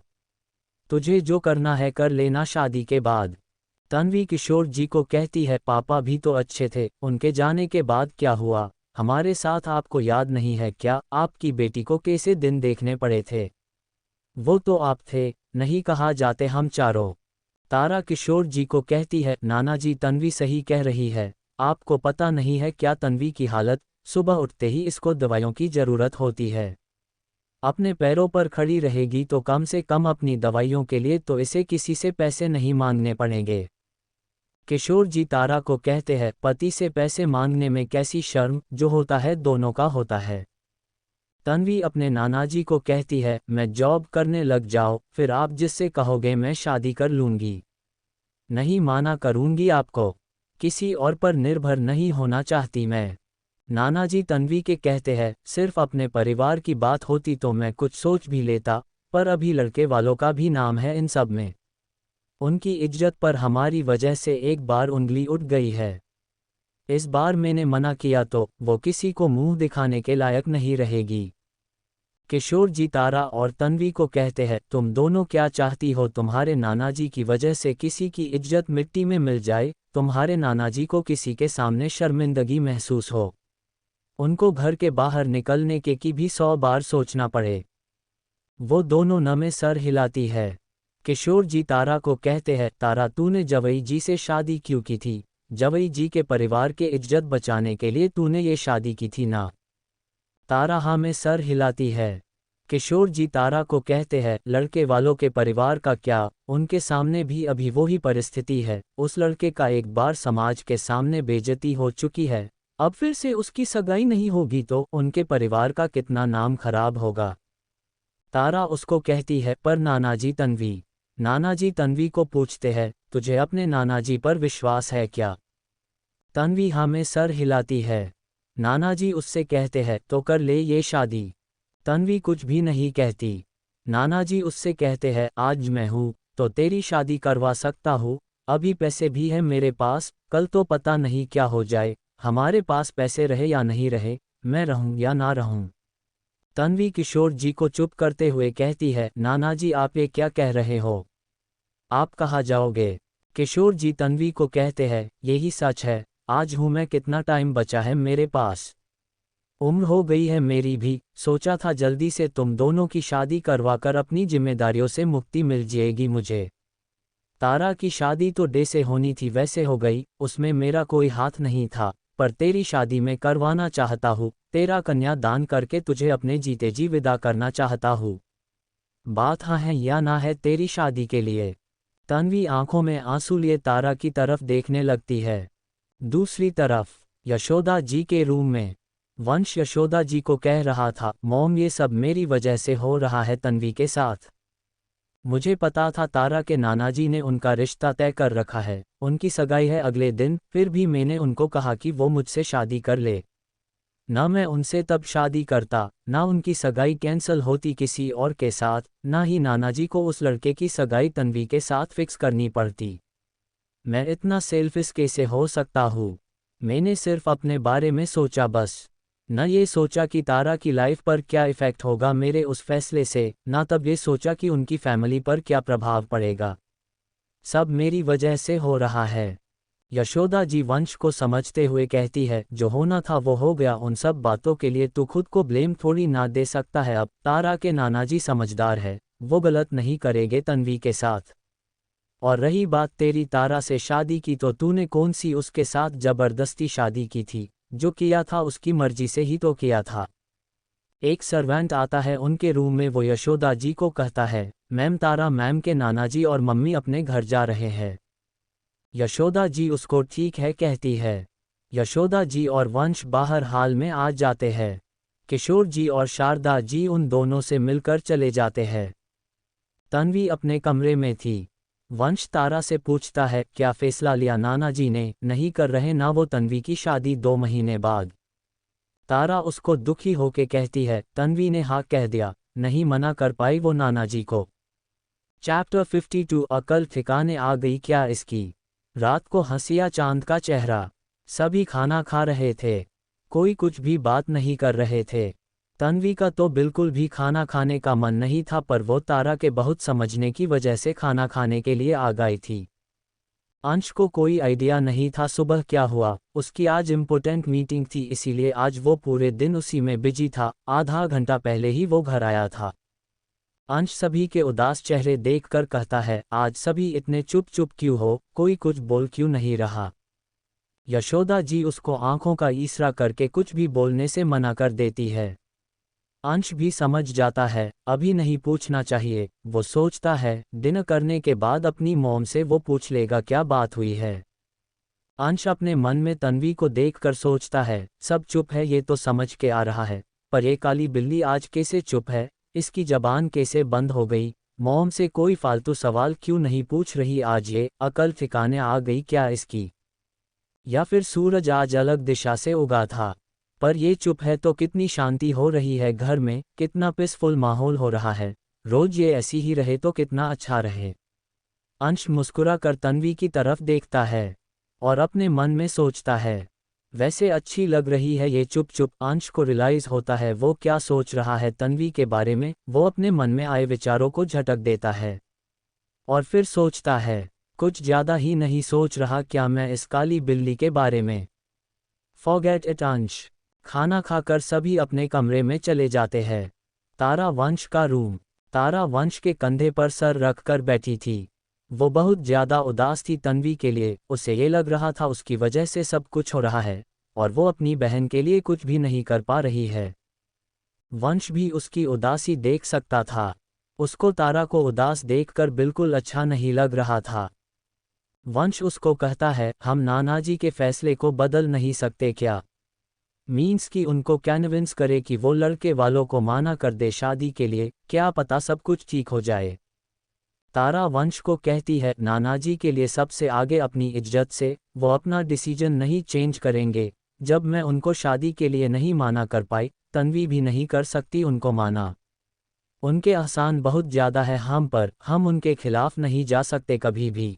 तुझे जो करना है कर लेना शादी के बाद। तन्वी किशोर जी को कहती है, पापा भी तो अच्छे थे, उनके जाने के बाद क्या हुआ? हमारे साथ आपको याद नहीं है क्या, आपकी बेटी को कैसे दिन देखने पड़े थे? वो तो आप थे, नहीं कहा जाते हम चारों। तारा किशोर जी को कहती है, नाना जी तन्वी सही कह रही है, आपको पता नहीं है क्या तन्वी की हालत, सुबह उठते ही इसको दवाइयों की ज़रूरत होती है। अपने पैरों पर खड़ी रहेगी तो कम से कम अपनी दवाइयों के लिए तो इसे किसी से पैसे नहीं मांगने पड़ेंगे। किशोर जी तारा को कहते हैं, पति से पैसे मांगने में कैसी शर्म, जो होता है दोनों का होता है। तन्वी अपने नानाजी को कहती है, मैं जॉब करने लग जाओ, फिर आप जिससे कहोगे मैं शादी कर लूंगी। नहीं माना करूंगी आपको, किसी और पर निर्भर नहीं होना चाहती मैं। नानाजी तन्वी के कहते हैं, सिर्फ अपने परिवार की बात होती तो मैं कुछ सोच भी लेता, पर अभी लड़के वालों का भी नाम है इन सब में। उनकी इज्जत पर हमारी वजह से एक बार उंगली उठ गई है। इस बार मैंने मना किया तो वो किसी को मुंह दिखाने के लायक नहीं रहेगी। किशोर जी तारा और तन्वी को कहते हैं, तुम दोनों क्या चाहती हो तुम्हारे नानाजी की वजह से किसी की इज्जत मिट्टी में मिल जाए, तुम्हारे नानाजी को किसी के सामने शर्मिंदगी महसूस हो, उनको घर के बाहर निकलने के की भी 100 बार सोचना पड़े। वो दोनों नमे सर हिलाती है। किशोर जी तारा को कहते हैं, तारा तूने जवई जी से शादी क्यों की थी? जवई जी के परिवार के इज्जत बचाने के लिए तूने ये शादी की थी ना? तारा हाँ में सर हिलाती है। किशोर जी तारा को कहते हैं, लड़के वालों के परिवार का क्या, उनके सामने भी अभी वही परिस्थिति है, उस लड़के का एक बार समाज के सामने बेइज्जती हो चुकी है, अब फिर से उसकी सगाई नहीं होगी तो उनके परिवार का कितना नाम खराब होगा। तारा उसको कहती है, पर नानाजी तन्वी। नानाजी तन्वी को पूछते हैं, तुझे अपने नानाजी पर विश्वास है क्या? तन्वी हाँ में सर हिलाती है। नानाजी उससे कहते हैं, तो कर ले ये शादी। तन्वी कुछ भी नहीं कहती। नानाजी उससे कहते हैं, आज मैं हूँ तो तेरी शादी करवा सकता हूँ, अभी पैसे भी हैं मेरे पास, कल तो पता नहीं क्या हो जाए, हमारे पास पैसे रहे या नहीं रहे, मैं रहूँ या ना रहूँ। तन्वी किशोर जी को चुप करते हुए कहती है, नानाजी आप ये क्या कह रहे हो? आप कहाँ जाओगे? किशोर जी तन्वी को कहते हैं, यही सच है, आज हूँ मैं, कितना टाइम बचा है मेरे पास। उम्र हो गई है मेरी भी, सोचा था जल्दी से तुम दोनों की शादी करवाकर अपनी जिम्मेदारियों से मुक्ति मिल जाएगी मुझे। तारा की शादी तो डे से होनी थी, वैसे हो गई, उसमें मेरा कोई हाथ नहीं था, पर तेरी शादी में करवाना चाहता हूँ, तेरा कन्या दान करके तुझे अपने जीते जी विदा करना चाहता हूँ। बात हाँ है या ना है तेरी शादी के लिए। तन्वी आंखों में आंसू लिए तारा की तरफ देखने लगती है। दूसरी तरफ यशोदा जी के रूम में वंश यशोदा जी को कह रहा था, मॉम ये सब मेरी वजह से हो रहा है तन्वी के साथ। मुझे पता था तारा के नाना जी ने उनका रिश्ता तय कर रखा है, उनकी सगाई है अगले दिन, फिर भी मैंने उनको कहा कि वो मुझसे शादी कर ले। ना मैं उनसे तब शादी करता, ना उनकी सगाई कैंसल होती किसी और के साथ, ना ही नाना जी को उस लड़के की सगाई तन्वी के साथ फिक्स करनी पड़ती। मैं इतना सेल्फिश कैसे हो सकता हूँ? मैंने सिर्फ अपने बारे में सोचा बस। न ये सोचा कि तारा की लाइफ पर क्या इफ़ेक्ट होगा मेरे उस फैसले से, ना तब ये सोचा कि उनकी फैमिली पर क्या प्रभाव पड़ेगा। सब मेरी वजह से हो रहा है। यशोदा जी वंश को समझते हुए कहती है, जो होना था वो हो गया, उन सब बातों के लिए तू खुद को ब्लेम थोड़ी ना दे सकता है। अब तारा के नाना जी समझदार है, वो गलत नहीं करेंगे तन्वी के साथ। और रही बात तेरी तारा से शादी की, तो तूने कौन सी उसके साथ जबरदस्ती शादी की थी? जो किया था उसकी मर्जी से ही तो किया था। एक सर्वेंट आता है उनके रूम में, वो यशोदा जी को कहता है, मैम तारा मैम के नाना जी और मम्मी अपने घर जा रहे हैं। यशोदा जी उसको ठीक है कहती है। यशोदा जी और वंश बाहर हाल में आ जाते हैं। किशोर जी और शारदा जी उन दोनों से मिलकर चले जाते हैं। तन्वी अपने कमरे में थी। वंश तारा से पूछता है, क्या फैसला लिया नाना जी ने? नहीं कर रहे ना वो तन्वी की शादी 2 महीने बाद। तारा उसको दुखी होके कहती है, तन्वी ने हाँ कह दिया, नहीं मना कर पाई वो नाना जी को। चैप्टर 52 अकल ठिकाने आ गई क्या इसकी? रात को हंसिया चांद का चेहरा। सभी खाना खा रहे थे, कोई कुछ भी बात नहीं कर रहे थे। तन्वी का तो बिल्कुल भी खाना खाने का मन नहीं था, पर वो तारा के बहुत समझने की वजह से खाना खाने के लिए आ गई थी। अंश को कोई आइडिया नहीं था सुबह क्या हुआ, उसकी आज इम्पोर्टेंट मीटिंग थी, इसीलिए आज वो पूरे दिन उसी में बिजी था। आधा घंटा पहले ही वो घर आया था। अंश सभी के उदास चेहरे देखकर कहता है, आज सभी इतने चुप चुप क्यों हो, कोई कुछ बोल क्यों नहीं रहा? यशोदा जी उसको आंखों का इशारा करके कुछ भी बोलने से मना कर देती है। अंश भी समझ जाता है, अभी नहीं पूछना चाहिए। वो सोचता है, डिनर करने के बाद अपनी मॉम से वो पूछ लेगा क्या बात हुई है। अंश अपने मन में तन्वी को देखकर सोचता है, सब चुप है ये तो समझ के आ रहा है, पर ये काली बिल्ली आज कैसे चुप है, इसकी जबान कैसे बंद हो गई? मॉम से कोई फालतू सवाल क्यों नहीं पूछ रही आज? ये अकल ठिकाने आ गई क्या इसकी? या फिर सूरज आज अलग दिशा से उगा था? पर ये चुप है तो कितनी शांति हो रही है घर में, कितना पीसफुल माहौल हो रहा है। रोज ये ऐसी ही रहे तो कितना अच्छा रहे। अंश मुस्कुरा कर तन्वी की तरफ देखता है और अपने मन में सोचता है, वैसे अच्छी लग रही है ये चुप चुप। अंश को रियलाइज होता है वो क्या सोच रहा है तन्वी के बारे में। वो अपने मन में आए विचारों को झटक देता है और फिर सोचता है, कुछ ज़्यादा ही नहीं सोच रहा क्या मैं इस काली बिल्ली के बारे में? फॉरगेट इट अंश। खाना खाकर सभी अपने कमरे में चले जाते हैं। तारा वंश का रूम। तारा वंश के कंधे पर सर रख कर बैठी थी। वो बहुत ज़्यादा उदास थी तन्वी के लिए। उसे ये लग रहा था उसकी वजह से सब कुछ हो रहा है और वो अपनी बहन के लिए कुछ भी नहीं कर पा रही है। वंश भी उसकी उदासी देख सकता था। उसको तारा को उदास देखकर बिल्कुल अच्छा नहीं लग रहा था। वंश उसको कहता है, हम नाना जी के फैसले को बदल नहीं सकते क्या? मीन्स कि उनको कन्विंस करे कि वो लड़के वालों को माना कर दे शादी के लिए, क्या पता सब कुछ ठीक हो जाए। तारा वंश को कहती है, नाना जी के लिए सबसे आगे अपनी इज्जत से वो अपना डिसीजन नहीं चेंज करेंगे। जब मैं उनको शादी के लिए नहीं माना कर पाई, तन्वी भी नहीं कर सकती उनको माना। उनके एहसान बहुत ज़्यादा है हम पर, हम उनके खिलाफ नहीं जा सकते कभी भी।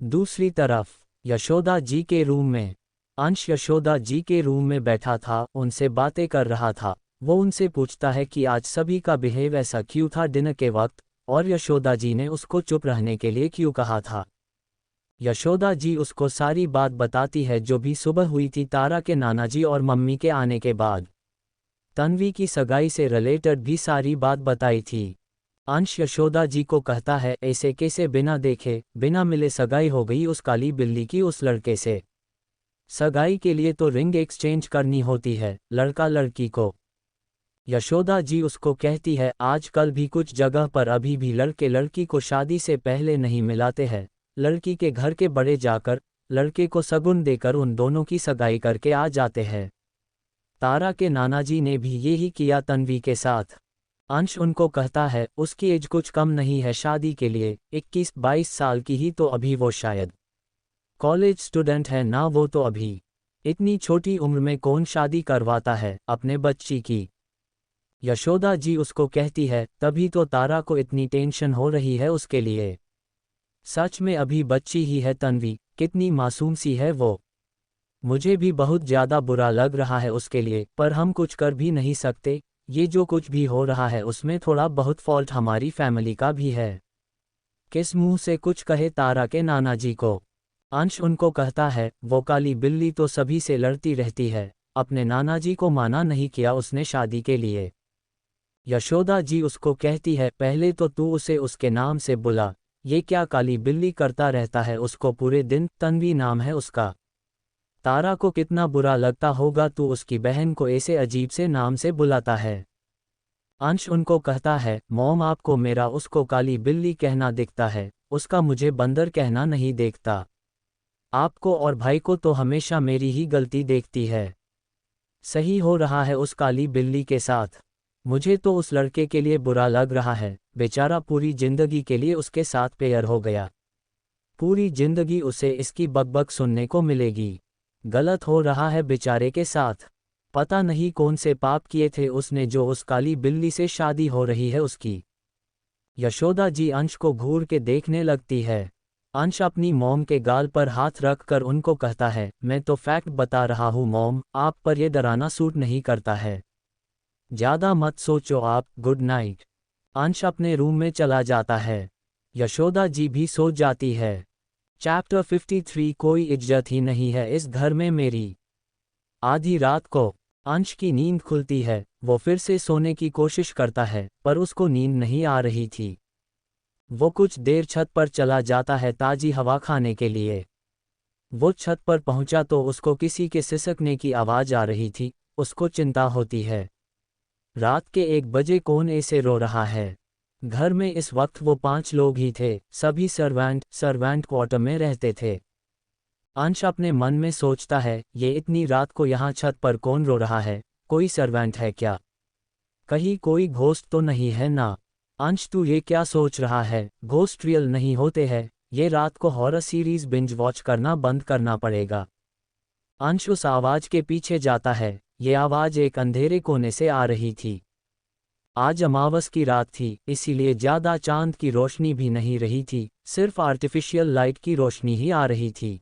दूसरी तरफ यशोदा जी के रूम में अंश यशोदा जी के रूम में बैठा था, उनसे बातें कर रहा था। वो उनसे पूछता है कि आज सभी का बिहेव ऐसा क्यों था डिनर के वक्त, और यशोदा जी ने उसको चुप रहने के लिए क्यों कहा था। यशोदा जी उसको सारी बात बताती है जो भी सुबह हुई थी तारा के नाना जी और मम्मी के आने के बाद। तन्वी की सगाई से रिलेटेड भी सारी बात बताई थी। अंश यशोदा जी को कहता है ऐसे कैसे बिना देखे बिना मिले सगाई हो गई उस काली बिल्ली की उस लड़के से। सगाई के लिए तो रिंग एक्सचेंज करनी होती है लड़का लड़की को। यशोदा जी उसको कहती है आजकल भी कुछ जगह पर अभी भी लड़के लड़की को शादी से पहले नहीं मिलाते हैं, लड़की के घर के बड़े जाकर लड़के को शगुन देकर उन दोनों की सगाई करके आ जाते हैं। तारा के नाना जी ने भी यही किया तन्वी के साथ। अंश उनको कहता है उसकी एज कुछ कम नहीं है शादी के लिए, 21-22 साल की ही तो अभी वो शायद कॉलेज स्टूडेंट है ना वो तो अभी। इतनी छोटी उम्र में कौन शादी करवाता है अपने बच्ची की। यशोदा जी उसको कहती है तभी तो तारा को इतनी टेंशन हो रही है उसके लिए। सच में अभी बच्ची ही है तन्वी, कितनी मासूम सी है वो। मुझे भी बहुत ज़्यादा बुरा लग रहा है उसके लिए, पर हम कुछ कर भी नहीं सकते। ये जो कुछ भी हो रहा है उसमें थोड़ा बहुत फॉल्ट हमारी फैमिली का भी है। किस मुंह से कुछ कहे तारा के नाना जी को। अंश उनको कहता है वो काली बिल्ली तो सभी से लड़ती रहती है, अपने नाना जी को माना नहीं किया उसने शादी के लिए। यशोदा जी उसको कहती है पहले तो तू उसे उसके नाम से बुला, ये क्या काली बिल्ली करता रहता है उसको पूरे दिन, तन्वी नाम है उसका। तारा को कितना बुरा लगता होगा तू उसकी बहन को ऐसे अजीब से नाम से बुलाता है। अंश उनको कहता है मॉम आपको मेरा उसको काली बिल्ली कहना दिखता है, उसका मुझे बंदर कहना नहीं देखता। आपको और भाई को तो हमेशा मेरी ही गलती देखती है। सही हो रहा है उस काली बिल्ली के साथ। मुझे तो उस लड़के के लिए बुरा लग रहा है, बेचारा पूरी जिंदगी के लिए उसके साथ पेयर हो गया। पूरी जिंदगी उसे इसकी बकबक सुनने को मिलेगी। गलत हो रहा है बेचारे के साथ। पता नहीं कौन से पाप किए थे उसने जो उस काली बिल्ली से शादी हो रही है उसकी। यशोदा जी अंश को घूर के देखने लगती है। अंश अपनी मॉम के गाल पर हाथ रख कर उनको कहता है मैं तो फैक्ट बता रहा हूँ मॉम, आप पर यह डराना सूट नहीं करता है। ज़्यादा मत सोचो आप, गुड नाइट। अंश अपने रूम में चला जाता है। यशोदा जी भी सो जाती है। चैप्टर 53 कोई इज्जत ही नहीं है इस घर में मेरी। आधी रात को अंश की नींद खुलती है, वो फिर से सोने की कोशिश करता है पर उसको नींद नहीं आ रही थी। वो कुछ देर छत पर चला जाता है ताज़ी हवा खाने के लिए। वो छत पर पहुंचा तो उसको किसी के सिसकने की आवाज़ आ रही थी, उसको चिंता होती है। रात के 1 बजे कौन ऐसे रो रहा है। घर में इस वक्त वो 5 लोग ही थे, सभी सर्वेंट क्वार्टर में रहते थे। अंश अपने मन में सोचता है ये इतनी रात को यहाँ छत पर कौन रो रहा है, कोई सर्वेंट है क्या, कहीं कोई घोस्ट तो नहीं है ना। अंश तू ये क्या सोच रहा है, घोस्ट रियल नहीं होते हैं, ये रात को हॉरर सीरीज बिंज वॉच करना बंद करना पड़ेगा। अंश उस आवाज़ के पीछे जाता है, ये आवाज़ एक अंधेरे कोने से आ रही थी। आज अमावस की रात थी, इसीलिए ज़्यादा चांद की रोशनी भी नहीं रही थी, सिर्फ आर्टिफिशियल लाइट की रोशनी ही आ रही थी।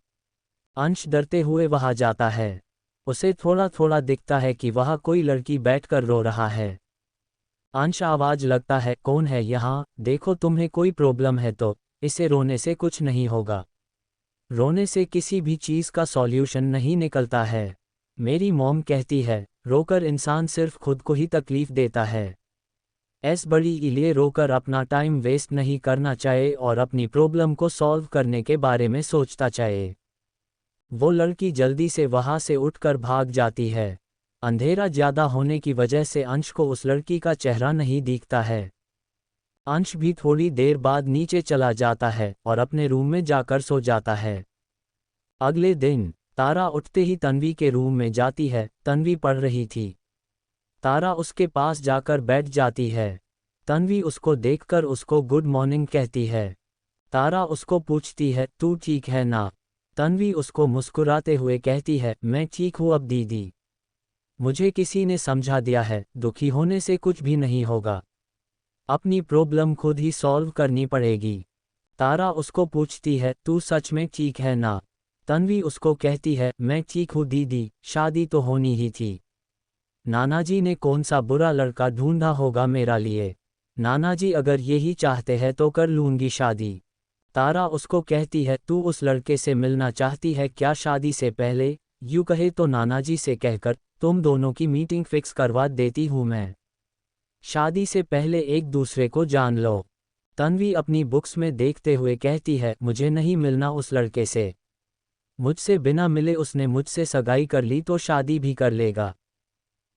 अंश डरते हुए वहां जाता है। उसे थोड़ा थोड़ा दिखता है कि वहां कोई लड़की बैठकर रो रहा है। अंश आवाज लगता है कौन है यहाँ, देखो तुम्हें कोई प्रॉब्लम है तो, इसे रोने से कुछ नहीं होगा। रोने से किसी भी चीज़ का सॉल्यूशन नहीं निकलता है। मेरी मॉम कहती है रोकर इंसान सिर्फ खुद को ही तकलीफ देता है। बड़ी लिए रोकर अपना टाइम वेस्ट नहीं करना चाहिए और अपनी प्रॉब्लम को सॉल्व करने के बारे में सोचता चाहिए। वो लड़की जल्दी से वहां से उठकर भाग जाती है। अंधेरा ज़्यादा होने की वजह से अंश को उस लड़की का चेहरा नहीं दिखता है। अंश भी थोड़ी देर बाद नीचे चला जाता है और अपने रूम में जाकर सो जाता है। अगले दिन तारा उठते ही तन्वी के रूम में जाती है, तन्वी पढ़ रही थी। तारा उसके पास जाकर बैठ जाती है। तन्वी उसको देखकर उसको गुड मॉर्निंग कहती है। तारा उसको पूछती है तू ठीक है ना। तन्वी उसको मुस्कुराते हुए कहती है मैं ठीक हूँ अब दीदी। मुझे किसी ने समझा दिया है दुखी होने से कुछ भी नहीं होगा, अपनी प्रॉब्लम खुद ही सॉल्व करनी पड़ेगी। तारा उसको पूछती है तू सच में ठीक है ना। तन्वी उसको कहती है मैं ठीक हूँ दीदी, शादी तो होनी ही थी। नानाजी ने कौन सा बुरा लड़का ढूंढा होगा मेरा लिए। नानाजी अगर यही चाहते हैं तो कर लूंगी शादी। तारा उसको कहती है, तू उस लड़के से मिलना चाहती है क्या शादी से पहले? यूँ कहे तो नानाजी से कहकर तुम दोनों की मीटिंग फिक्स करवा देती हूँ मैं। शादी से पहले एक दूसरे को जान लो। तन्वी अपनी बुक्स में देखते हुए कहती है, मुझे नहीं मिलना उस लड़के से। मुझसे बिना मिले उसने मुझसे सगाई कर ली तो शादी भी कर लेगा।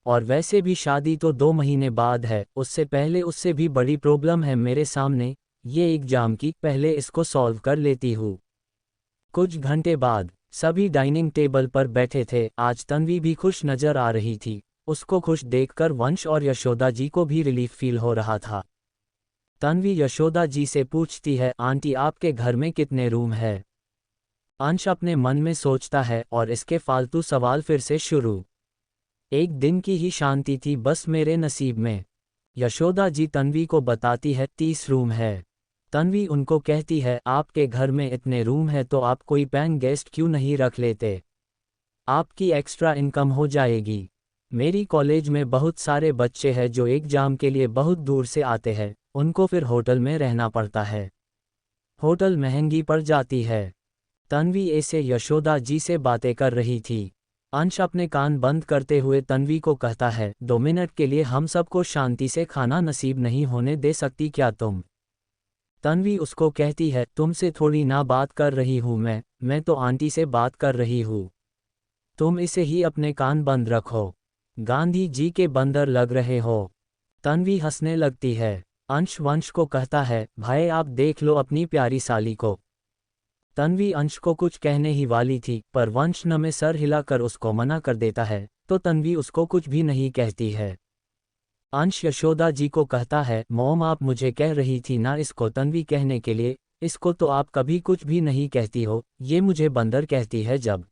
और वैसे भी शादी तो 2 महीने बाद है, उससे पहले उससे भी बड़ी प्रॉब्लम है मेरे सामने, ये एग्जाम की, पहले इसको सॉल्व कर लेती हूँ। कुछ घंटे बाद सभी डाइनिंग टेबल पर बैठे थे। आज तन्वी भी खुश नजर आ रही थी। उसको खुश देखकर वंश और यशोदा जी को भी रिलीफ फील हो रहा था। तन्वी यशोदा जी से पूछती है, आंटी आपके घर में कितने रूम है? अंश अपने मन में सोचता है और इसके फालतू सवाल फिर से शुरू। एक दिन की ही शांति थी बस मेरे नसीब में। यशोदा जी तन्वी को बताती है, 30 रूम है। तन्वी उनको कहती है, आपके घर में इतने रूम है तो आप कोई पेइंग गेस्ट क्यों नहीं रख लेते? आपकी एक्स्ट्रा इनकम हो जाएगी। मेरी कॉलेज में बहुत सारे बच्चे हैं जो एग्जाम के लिए बहुत दूर से आते हैं, उनको फिर होटल में रहना पड़ता है। होटल महंगी पड़ जाती है। तन्वी ऐसे यशोदा जी से बातें कर रही थी। अंश अपने कान बंद करते हुए तन्वी को कहता है, 2 मिनट के लिए हम सबको शांति से खाना नसीब नहीं होने दे सकती क्या तुम? तन्वी उसको कहती है, तुमसे थोड़ी ना बात कर रही हूँ मैं तो आंटी से बात कर रही हूँ। तुम इसे ही अपने कान बंद रखो। गांधी जी के बंदर लग रहे हो। तन्वी हंसने लगती है। अंश वंश को कहता है, भाई आप देख लो अपनी प्यारी साली को। तन्वी अंश को कुछ कहने ही वाली थी पर वंश न में सर हिलाकर उसको मना कर देता है, तो तन्वी उसको कुछ भी नहीं कहती है। अंश यशोदा जी को कहता है, मॉम आप मुझे कह रही थी ना इसको तन्वी कहने के लिए, इसको तो आप कभी कुछ भी नहीं कहती हो, ये मुझे बंदर कहती है जब।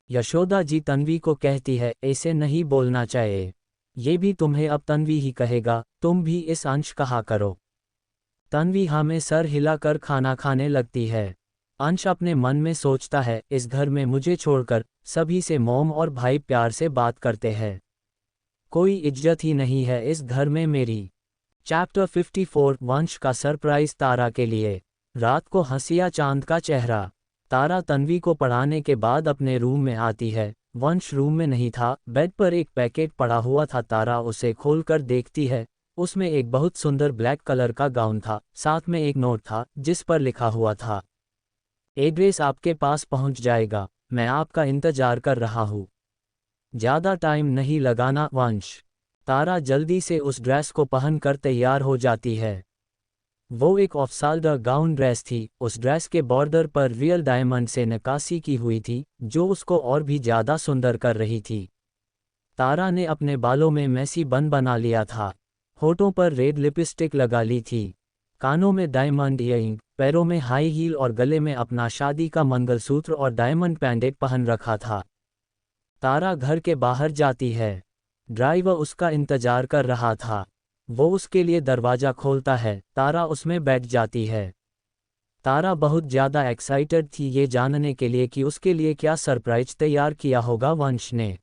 यशोदा जी तन्वी को कहती है, ऐसे नहीं बोलना चाहिए, ये भी तुम्हें अब तन्वी ही कहेगा, तुम भी इस अंश कहा करो। तन्वी हाँ में सर हिलाकर खाना खाने लगती है। अंश अपने मन में सोचता है, इस घर में मुझे छोड़कर सभी से मॉम और भाई प्यार से बात करते हैं, कोई इज्जत ही नहीं है इस घर में मेरी। चैप्टर 54 वंश का सरप्राइज तारा के लिए। रात को हंसिया चांद का चेहरा। तारा तन्वी को पढ़ाने के बाद अपने रूम में आती है। वंश रूम में नहीं था, बेड पर एक पैकेट पड़ा हुआ था। तारा उसे खोलकर देखती है। उसमें एक बहुत सुंदर ब्लैक कलर का गाउन था, साथ में एक नोट था जिस पर लिखा हुआ था, एड्रेस आपके पास पहुंच जाएगा, मैं आपका इंतजार कर रहा हूँ। ज़्यादा टाइम नहीं लगाना वंश। तारा जल्दी से उस ड्रेस को पहनकर तैयार हो जाती है। वो एक ऑफ शोल्डर गाउन ड्रेस थी। उस ड्रेस के बॉर्डर पर रियल डायमंड से नक्काशी की हुई थी जो उसको और भी ज़्यादा सुंदर कर रही थी। तारा ने अपने बालों में मैसी बन बना लिया था, होठों पर रेड लिपस्टिक लगा ली थी, कानों में डायमंड इयरिंग, पैरों में हाई हील और गले में अपना शादी का मंगलसूत्र और डायमंड पेंडेंट पहन रखा था। तारा घर के बाहर जाती है। ड्राइवर उसका इंतजार कर रहा था। वो उसके लिए दरवाज़ा खोलता है। तारा उसमें बैठ जाती है। तारा बहुत ज़्यादा एक्साइटेड थी ये जानने के लिए कि उसके लिए क्या सरप्राइज तैयार किया होगा वंश ने।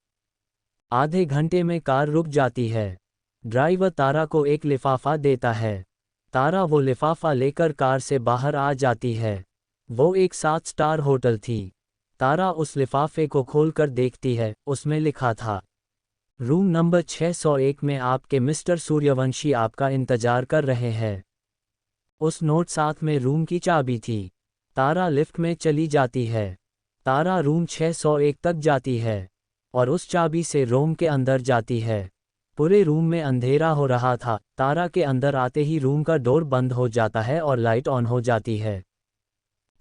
आधे घंटे में कार रुक जाती है। ड्राइवर तारा को एक लिफाफा देता है। तारा वो लिफाफा लेकर कार से बाहर आ जाती है। वो एक 7 स्टार होटल थी। तारा उस लिफाफे को खोलकर देखती है। उसमें लिखा था, रूम नंबर 601 में आपके मिस्टर सूर्यवंशी आपका इंतजार कर रहे हैं। उस नोट साथ में रूम की चाबी थी। तारा लिफ्ट में चली जाती है। तारा रूम 601 तक जाती है और उस चाबी से रूम के अंदर जाती है। पूरे रूम में अंधेरा हो रहा था। तारा के अंदर आते ही रूम का डोर बंद हो जाता है और लाइट ऑन हो जाती है।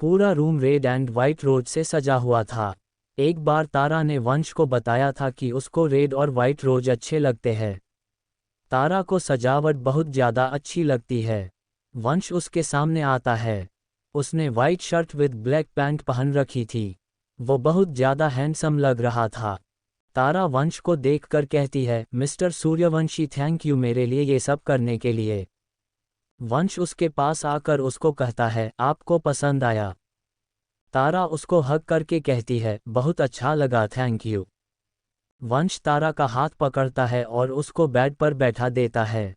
पूरा रूम रेड एंड वाइट रोज से सजा हुआ था। एक बार तारा ने वंश को बताया था कि उसको रेड और वाइट रोज अच्छे लगते हैं। तारा को सजावट बहुत ज़्यादा अच्छी लगती है। वंश उसके सामने आता है। उसने white shirt with black pant पहन रखी थी। वो बहुत ज़्यादा हैंडसम लग रहा था। तारा वंश को देखकर कहती है, मिस्टर सूर्यवंशी थैंक यू मेरे लिए ये सब करने के लिए। वंश उसके पास आकर उसको कहता है, आपको पसंद आया? तारा उसको हग करके कहती है, बहुत अच्छा लगा थैंक यू। वंश तारा का हाथ पकड़ता है और उसको बेड पर बैठा देता है।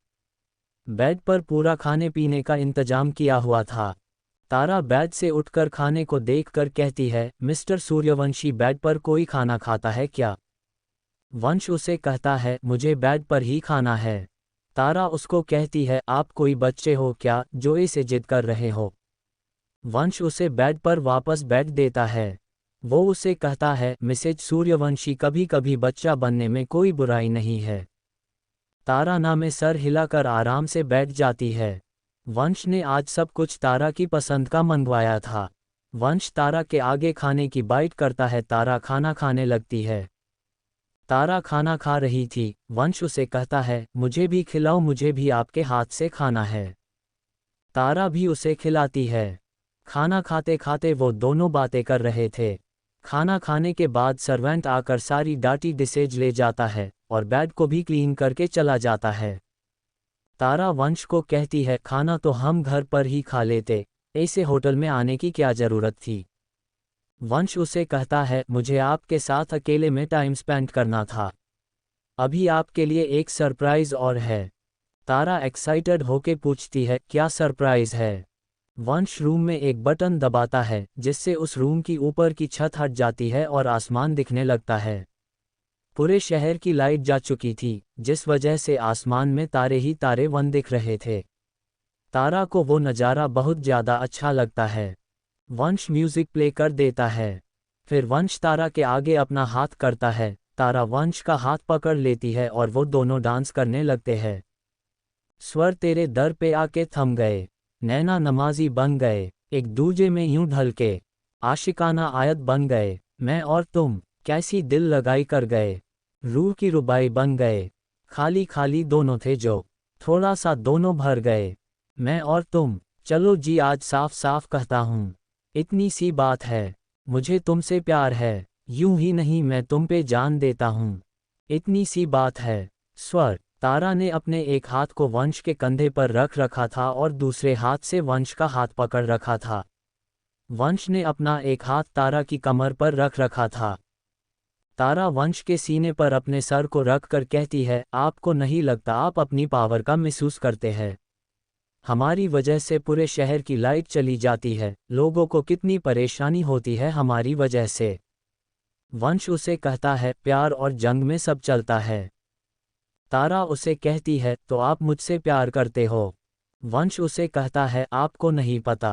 बेड पर पूरा खाने पीने का इंतजाम किया हुआ था। तारा बेड से उठकर खाने को देखकर कहती है, मिस्टर सूर्यवंशी बेड पर कोई खाना खाता है क्या? वंश उसे कहता है, मुझे बेड पर ही खाना है। तारा उसको कहती है, आप कोई बच्चे हो क्या जो ऐसे जिद कर रहे हो? वंश उसे बेड पर वापस बैठ देता है। वो उसे कहता है, मिसेज सूर्यवंशी कभी कभी बच्चा बनने में कोई बुराई नहीं है। तारा ना में सर हिलाकर आराम से बैठ जाती है। वंश ने आज सब कुछ तारा की पसंद का मंगवाया था। वंश तारा के आगे खाने की बाइट करता है। तारा खाना खाने लगती है। तारा खाना खा रही थी। वंश उसे कहता है, मुझे भी खिलाओ, मुझे भी आपके हाथ से खाना है। तारा भी उसे खिलाती है। खाना खाते खाते वो दोनों बातें कर रहे थे। खाना खाने के बाद सर्वेंट आकर सारी डाटी डिशेज ले जाता है और बेड को भी क्लीन करके चला जाता है। तारा वंश को कहती है, खाना तो हम घर पर ही खा लेते, ऐसे होटल में आने की क्या ज़रूरत थी? वंश उसे कहता है, मुझे आपके साथ अकेले में टाइम स्पेंड करना था। अभी आपके लिए एक सरप्राइज़ और है। तारा एक्साइटेड होके पूछती है, क्या सरप्राइज़ है? वंश रूम में एक बटन दबाता है जिससे उस रूम की ऊपर की छत हट जाती है और आसमान दिखने लगता है। पूरे शहर की लाइट जा चुकी थी, जिस वजह से आसमान में तारे ही तारे वन दिख रहे थे। तारा को वो नज़ारा बहुत ज़्यादा अच्छा लगता है। वंश म्यूज़िक प्ले कर देता है। फिर वंश तारा के आगे अपना हाथ करता है। तारा वंश का हाथ पकड़ लेती है और वो दोनों डांस करने लगते हैं। स्वर तेरे दर पे आके थम गए, नैना नमाजी बन गए, एक दूजे में यूं ढल के, आशिकाना आयत बन गए, मैं और तुम कैसी दिल लगाई कर गए, रूह की रुबाई बन गए, खाली खाली दोनों थे जो, थोड़ा सा दोनों भर गए, मैं और तुम, चलो जी आज साफ साफ कहता हूँ, इतनी सी बात है, मुझे तुमसे प्यार है, यूं ही नहीं मैं तुम पे जान देता हूँ, इतनी सी बात है। स्वर। तारा ने अपने एक हाथ को वंश के कंधे पर रख रखा था और दूसरे हाथ से वंश का हाथ पकड़ रखा था। वंश ने अपना एक हाथ तारा की कमर पर रख रखा था। तारा वंश के सीने पर अपने सर को रख कर कहती है, आपको नहीं लगता आप अपनी पावर का महसूस करते हैं? हमारी वजह से पूरे शहर की लाइट चली जाती है, लोगों को कितनी परेशानी होती है हमारी वजह से। वंश उसे कहता है, प्यार और जंग में सब चलता है। तारा उसे कहती है, तो आप मुझसे प्यार करते हो? वंश उसे कहता है, आपको नहीं पता।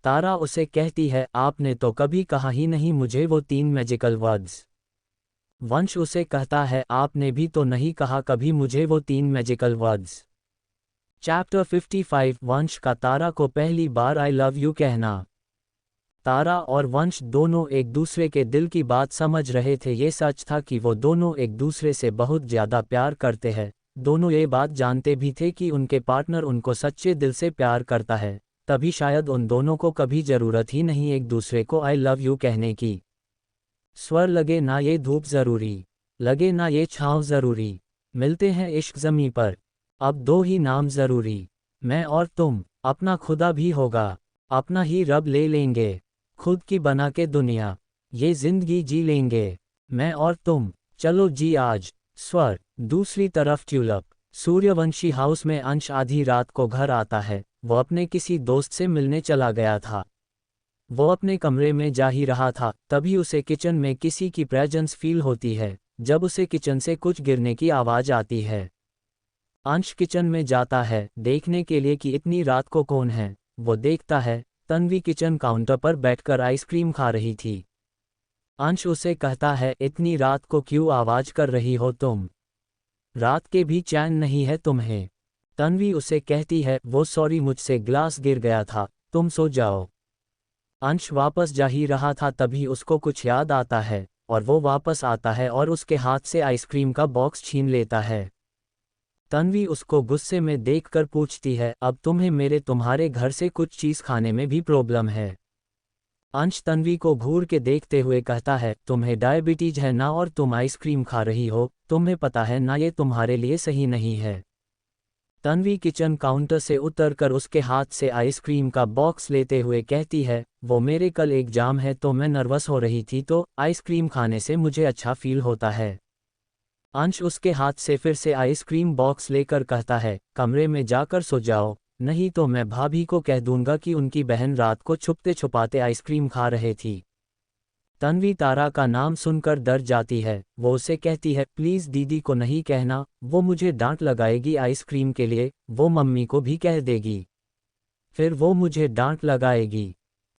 तारा उसे कहती है, आपने तो कभी कहा ही नहीं मुझे वो 3 मैजिकल वर्ड्स। वंश उसे कहता है, आपने भी तो नहीं कहा कभी मुझे वो 3 मैजिकल वर्ड्स। चैप्टर 55 वंश का तारा को पहली बार आई लव यू कहना। तारा और वंश दोनों एक दूसरे के दिल की बात समझ रहे थे। ये सच था कि वो दोनों एक दूसरे से बहुत ज़्यादा प्यार करते हैं। दोनों ये बात जानते भी थे कि उनके पार्टनर उनको सच्चे दिल से प्यार करता है, तभी शायद उन दोनों को कभी ज़रूरत ही नहीं एक दूसरे को आई लव यू कहने की। स्वर लगे ना ये धूप ज़रूरी, लगे ना ये छाँव ज़रूरी, मिलते हैं इश्क ज़मीं पर, अब 2 ही नाम ज़रूरी, मैं और तुम, अपना खुदा भी होगा, अपना ही रब ले लेंगे, खुद की बना के दुनिया, ये जिंदगी जी लेंगे, मैं और तुम, चलो जी आज। स्वर। दूसरी तरफ ट्यूलप। सूर्यवंशी हाउस में अंश आधी रात को घर आता है। वो अपने किसी दोस्त से मिलने चला गया था। वो अपने कमरे में जा ही रहा था, तभी उसे किचन में किसी की प्रेजेंस फील होती है। जब उसे किचन से कुछ गिरने की आवाज़ आती है, अंश किचन में जाता है देखने के लिए कि इतनी रात को कौन है। वो देखता है, तन्वी किचन काउंटर पर बैठकर आइसक्रीम खा रही थी। अंश उसे कहता है, इतनी रात को क्यों आवाज़ कर रही हो तुम? रात के भी चैन नहीं है तुम्हें? तन्वी उसे कहती है, वो सॉरी मुझसे ग्लास गिर गया था, तुम सो जाओ। अंश वापस जा ही रहा था तभी उसको कुछ याद आता है और वो वापस आता है और उसके हाथ से आइसक्रीम का बॉक्स छीन लेता है। तन्वी उसको गुस्से में देखकर पूछती है, अब तुम्हें तुम्हारे घर से कुछ चीज़ खाने में भी प्रॉब्लम है? अंश तन्वी को घूर के देखते हुए कहता है, तुम्हें डायबिटीज है ना और तुम आइसक्रीम खा रही हो, तुम्हें पता है ना ये तुम्हारे लिए सही नहीं है। तन्वी किचन काउंटर से उतरकर उसके हाथ से आइसक्रीम का बॉक्स लेते हुए कहती है, वो मेरे कल एग्जाम है तो मैं नर्वस हो रही थी, तो आइसक्रीम खाने से मुझे अच्छा फील होता है। अंश उसके हाथ से फिर से आइसक्रीम बॉक्स लेकर कहता है, कमरे में जाकर सो जाओ, नहीं तो मैं भाभी को कह दूंगा कि उनकी बहन रात को छुपते छुपाते आइसक्रीम खा रहे थी। तन्वी तारा का नाम सुनकर डर जाती है। वो उसे कहती है, प्लीज़ दीदी को नहीं कहना, वो मुझे डांट लगाएगी आइसक्रीम के लिए, वो मम्मी को भी कह देगी, फिर वो मुझे डांट लगाएगी।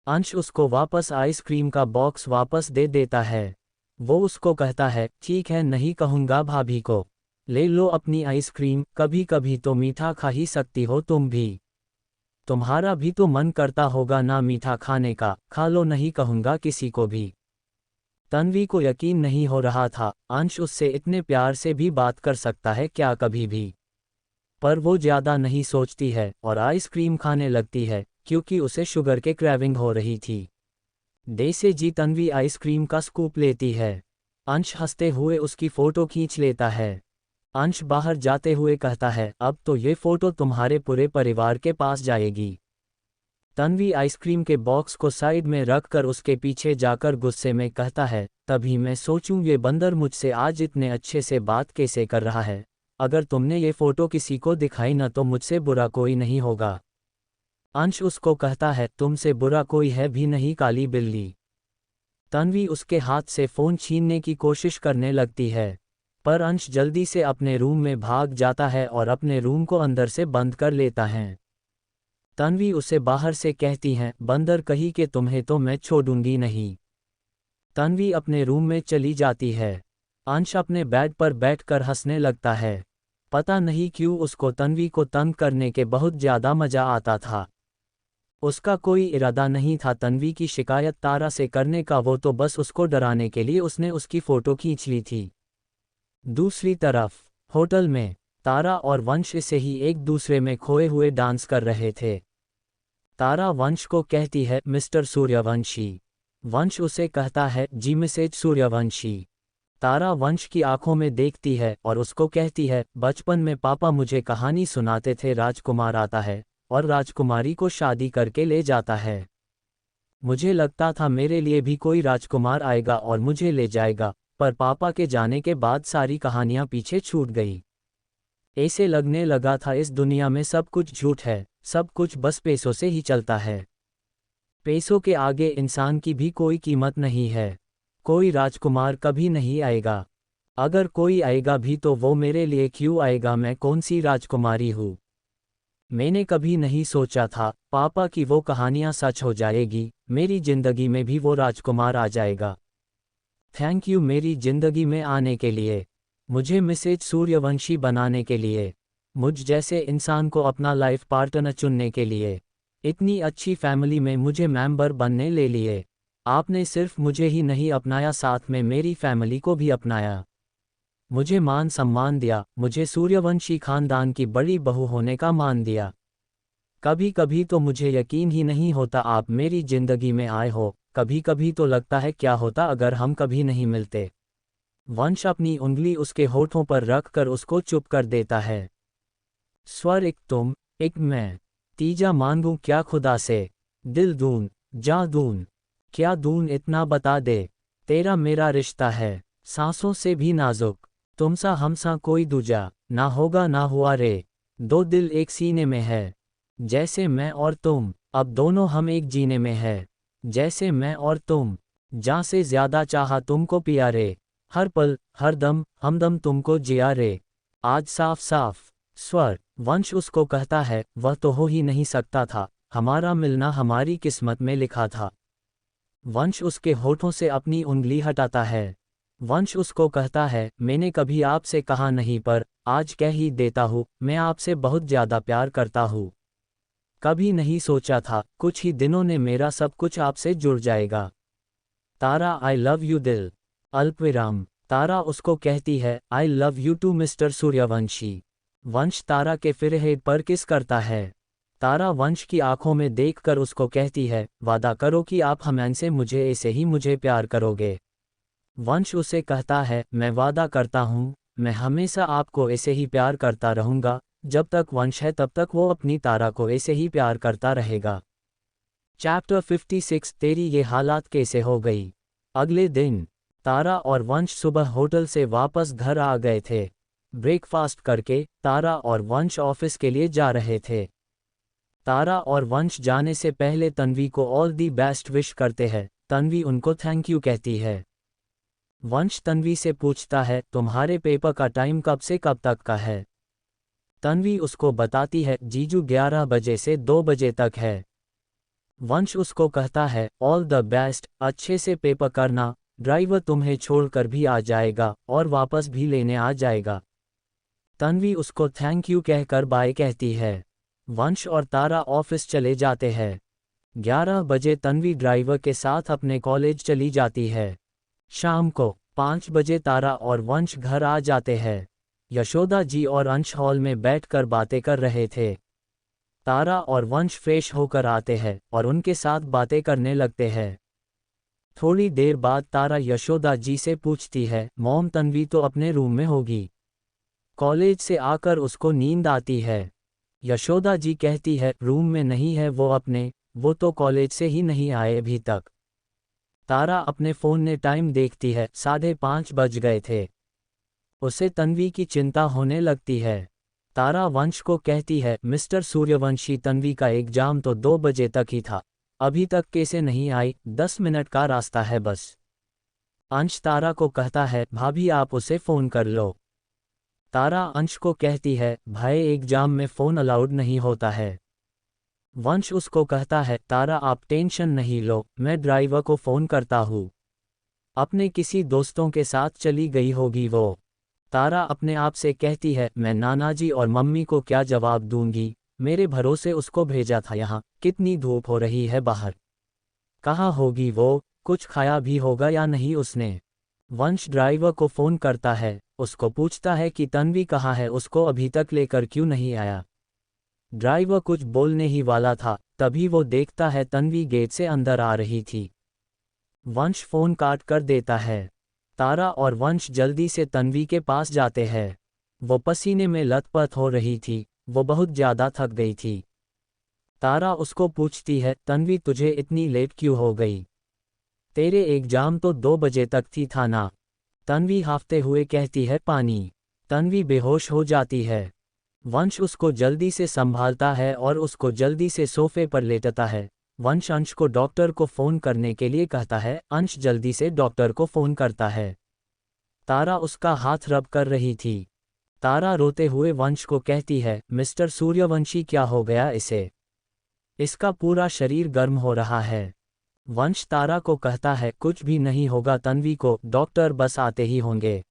अंश उसको वापस आइसक्रीम का बॉक्स वापस दे देता है। वो उसको कहता है, ठीक है, नहीं कहूँगा भाभी को, ले लो अपनी आइसक्रीम, कभी कभी तो मीठा खा ही सकती हो तुम भी। तुम्हारा भी तो मन करता होगा ना मीठा खाने का, खा लो, नहीं कहूँगा किसी को भी। तन्वी को यकीन नहीं हो रहा था, अंश उससे इतने प्यार से भी बात कर सकता है क्या कभी भी। पर वो ज़्यादा नहीं सोचती है और आइसक्रीम खाने लगती है, क्योंकि उसे शुगर के क्रेविंग हो रही थी। देसे जी तन्वी आइसक्रीम का स्कूप लेती है। अंश हंसते हुए उसकी फ़ोटो खींच लेता है। अंश बाहर जाते हुए कहता है, अब तो ये फ़ोटो तुम्हारे पूरे परिवार के पास जाएगी। तन्वी आइसक्रीम के बॉक्स को साइड में रख कर उसके पीछे जाकर गुस्से में कहता है, तभी मैं सोचूं ये बंदर मुझसे आज इतने अच्छे से बात कैसे कर रहा है। अगर तुमने ये फ़ोटो किसी को दिखाई ना तो मुझसे बुरा कोई नहीं होगा। अंश उसको कहता है, तुमसे बुरा कोई है भी नहीं काली बिल्ली। तन्वी उसके हाथ से फ़ोन छीनने की कोशिश करने लगती है, पर अंश जल्दी से अपने रूम में भाग जाता है और अपने रूम को अंदर से बंद कर लेता है। तन्वी उसे बाहर से कहती हैं, बंदर कहीं के तुम्हें तो मैं छोड़ूंगी नहीं। तन्वी अपने रूम में चली जाती है। अंश अपने बेड पर बैठकर हंसने लगता है। पता नहीं क्यों उसको तन्वी को तंग करने के बहुत ज़्यादा मज़ा आता था। उसका कोई इरादा नहीं था तन्वी की शिकायत तारा से करने का, वो तो बस उसको डराने के लिए उसने उसकी फ़ोटो खींच ली थी। दूसरी तरफ होटल में तारा और वंश इसे ही एक दूसरे में खोए हुए डांस कर रहे थे। तारा वंश को कहती है, मिस्टर सूर्यवंशी। वंश उसे कहता है, जी मिसेज सूर्यवंशी। तारा वंश की आंखों में देखती है और उसको कहती है, बचपन में पापा मुझे कहानी सुनाते थे, राजकुमार आता है और राजकुमारी को शादी करके ले जाता है। मुझे लगता था मेरे लिए भी कोई राजकुमार आएगा और मुझे ले जाएगा, पर पापा के जाने के बाद सारी कहानियां पीछे छूट गई। ऐसे लगने लगा था इस दुनिया में सब कुछ झूठ है, सब कुछ बस पैसों से ही चलता है। पैसों के आगे इंसान की भी कोई कीमत नहीं है। कोई राजकुमार कभी नहीं आएगा। अगर कोई आएगा भी तो वो मेरे लिए क्यों आएगा, मैं कौन सी राजकुमारी हूँ। मैंने कभी नहीं सोचा था पापा की वो कहानियाँ सच हो जाएगी, मेरी जिंदगी में भी वो राजकुमार आ जाएगा। थैंक यू मेरी जिंदगी में आने के लिए, मुझे मिसेज सूर्यवंशी बनाने के लिए, मुझ जैसे इंसान को अपना लाइफ पार्टनर चुनने के लिए, इतनी अच्छी फैमिली में मुझे मेंबर बनने ले लिए। आपने सिर्फ मुझे ही नहीं अपनाया, साथ में मेरी फैमिली को भी अपनाया। मुझे मान सम्मान दिया, मुझे सूर्यवंशी खानदान की बड़ी बहू होने का मान दिया। कभी कभी तो मुझे यकीन ही नहीं होता आप मेरी जिंदगी में आए हो, कभी कभी तो लगता है क्या होता अगर हम कभी नहीं मिलते। वंश अपनी उंगली उसके होठों पर रख कर उसको चुप कर देता है। स्वर एक तुम, एक मैं, तीजा मांगूं क्या खुदा से, दिल दून, जा दून, क्या दून इतना बता दे, तेरा मेरा रिश्ता है, सांसों से भी नाजुक, तुमसा हमसा कोई दूजा, ना होगा ना हुआ रे, दो दिल एक सीने में है, जैसे मैं और तुम, अब दोनों हम एक जीने में है, जैसे मैं और तुम, जान से ज़्यादा चाहा तुमको पिया रे, हर पल हर दम हमदम तुमको जिया रे, आज साफ साफ स्वर। वंश उसको कहता है, वह तो हो ही नहीं सकता था, हमारा मिलना हमारी किस्मत में लिखा था। वंश उसके होठों से अपनी उंगली हटाता है। वंश उसको कहता है, मैंने कभी आपसे कहा नहीं पर आज कह ही देता हूँ, मैं आपसे बहुत ज़्यादा प्यार करता हूँ। कभी नहीं सोचा था कुछ ही दिनों ने मेरा सब कुछ आपसे जुड़ जाएगा। तारा आई लव यू दिल। अल्पविराम। तारा उसको कहती है, I love you too mister Suryavanshi. Vansh Tara के फिरहेड पर किस करता है। तारा वंश की आंखों में देखकर उसको कहती है, वादा करो कि आप हमेशा मुझे ऐसे ही मुझे प्यार करोगे। वंश उसे कहता है, मैं वादा करता हूँ, मैं हमेशा आपको ऐसे ही प्यार करता रहूँगा, जब तक वंश है तब तक वो अपनी तारा को ऐसे ही प्यार करता रहेगा। चैप्टर 56 तेरी ये हालात कैसे हो गई। अगले दिन तारा और वंश सुबह होटल से वापस घर आ गए थे। ब्रेकफास्ट करके तारा और वंश ऑफिस के लिए जा रहे थे। तारा और वंश जाने से पहले तन्वी को ऑल दी बेस्ट विश करते हैं। तन्वी उनको थैंक यू कहती है। वंश तन्वी से पूछता है, तुम्हारे पेपर का टाइम कब से कब तक का है? तन्वी उसको बताती है, जीजू 11 बजे से 2 बजे तक है। वंश उसको कहता है, ऑल द बेस्ट, अच्छे से पेपर करना, ड्राइवर तुम्हें छोड़कर भी आ जाएगा और वापस भी लेने आ जाएगा। तन्वी उसको थैंक यू कहकर बाय कहती है। वंश और तारा ऑफिस चले जाते हैं। 11 बजे तन्वी ड्राइवर के साथ अपने कॉलेज चली जाती है। शाम को 5 बजे तारा और वंश घर आ जाते हैं। यशोदा जी और अंश हॉल में बैठकर बातें कर रहे थे। तारा और वंश फ्रेश होकर आते हैं और उनके साथ बातें करने लगते हैं। थोड़ी देर बाद तारा यशोदा जी से पूछती है, मॉम तन्वी तो अपने रूम में होगी। कॉलेज से आकर उसको नींद आती है। यशोदा जी कहती है, रूम में नहीं है वो तो कॉलेज से ही नहीं आए अभी तक। तारा अपने फ़ोन ने टाइम देखती है, 5:30 बज गए थे। उसे तन्वी की चिंता होने लगती है। तारा वंश को कहती है, मिस्टर सूर्यवंशी तन्वी का एग्जाम तो 2 बजे तक ही था, अभी तक कैसे नहीं आई? 10 मिनट का रास्ता है बस। अंश तारा को कहता है, भाभी आप उसे फ़ोन कर लो। तारा अंश को कहती है, भाई एग्जाम में फ़ोन अलाउड नहीं होता है। वंश उसको कहता है, तारा आप टेंशन नहीं लो, मैं ड्राइवर को फ़ोन करता हूँ। अपने किसी दोस्तों के साथ चली गई होगी वो। तारा अपने आप से कहती है, मैं नानाजी और मम्मी को क्या जवाब दूंगी, मेरे भरोसे उसको भेजा था यहाँ, कितनी धूप हो रही है बाहर। कहाँ होगी वो, कुछ खाया भी होगा या नहीं उसने। वंश ड्राइवर को फ़ोन करता है, उसको पूछता है कि तन्वी कहाँ है, उसको अभी तक लेकर क्यों नहीं आया। ड्राइवर कुछ बोलने ही वाला था, तभी वो देखता है तन्वी गेट से अंदर आ रही थी। वंश फ़ोन काट कर देता है। तारा और वंश जल्दी से तन्वी के पास जाते हैं। वो पसीने में लथपथ हो रही थी, वो बहुत ज़्यादा थक गई थी। तारा उसको पूछती है, तन्वी तुझे इतनी लेट क्यों हो गई? तेरे एग्जाम तो 2 बजे तक थी था ना? तन्वी हाफते हुए कहती है, पानी। तन्वी बेहोश हो जाती है। वंश उसको जल्दी से संभालता है और उसको जल्दी से सोफे पर लेटता है। वंश अंश को डॉक्टर को फ़ोन करने के लिए कहता है, अंश जल्दी से डॉक्टर को फ़ोन करता है। तारा उसका हाथ रब कर रही थी। तारा रोते हुए वंश को कहती है, मिस्टर सूर्यवंशी क्या हो गया इसे? इसका पूरा शरीर गर्म हो रहा है। वंश तारा को कहता है, कुछ भी नहीं होगा तन्वी को, डॉक्टर बस आते ही होंगे।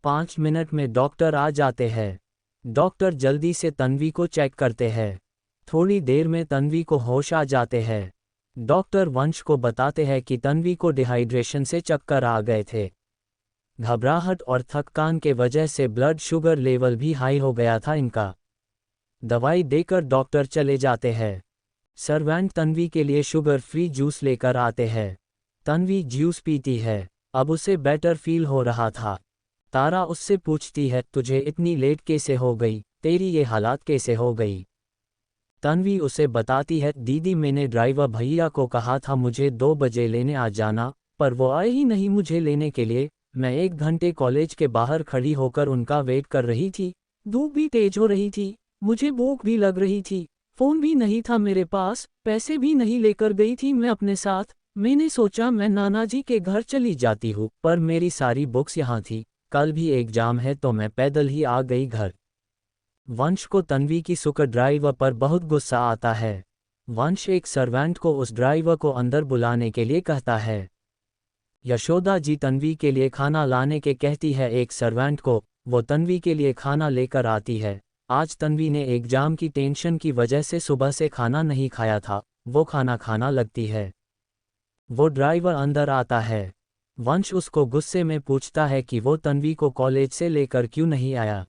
5 मिनट में डॉक्टर आ जाते हैं। डॉक्टर जल्दी से तन्वी को चेक करते हैं। थोड़ी देर में तन्वी को होश आ जाते हैं। डॉक्टर वंश को बताते हैं कि तन्वी को डिहाइड्रेशन से चक्कर आ गए थे। घबराहट और थकान के वजह से ब्लड शुगर लेवल भी हाई हो गया था इनका। दवाई देकर डॉक्टर चले जाते हैं। सर्वेंट तन्वी के लिए शुगर फ्री जूस लेकर आते हैं। तन्वी जूस पीती है, अब उसे बेटर फील हो रहा था। तारा उससे पूछती है, तुझे इतनी लेट कैसे हो गई, तेरी ये हालात कैसे हो गई? तन्वी उसे बताती है, दीदी मैंने ड्राइवर भैया को कहा था मुझे 2 बजे लेने आ जाना, पर वो आए ही नहीं मुझे लेने के लिए। मैं 1 घंटे कॉलेज के बाहर खड़ी होकर उनका वेट कर रही थी। धूप भी तेज हो रही थी, मुझे भूख भी लग रही थी, फ़ोन भी नहीं था मेरे पास, पैसे भी नहीं लेकर गई थी मैं अपने साथ। मैंने सोचा मैं नानाजी के घर चली जाती हूँ, पर मेरी सारी बुक्स यहाँ थी, कल भी एग्जाम है तो मैं पैदल ही आ गई घर। वंश को तन्वी की सुकर ड्राइवर पर बहुत गुस्सा आता है। वंश एक सर्वेंट को उस ड्राइवर को अंदर बुलाने के लिए कहता है। यशोदा जी तन्वी के लिए खाना लाने के कहती है एक सर्वेंट को, वो तन्वी के लिए खाना लेकर आती है। आज तन्वी ने एग्जाम की टेंशन की वजह से सुबह से खाना नहीं खाया था, वो खाना खाना लगती है। वो ड्राइवर अंदर आता है। वंश उसको गुस्से में पूछता है कि वो तन्वी को कॉलेज से लेकर क्यों नहीं आया।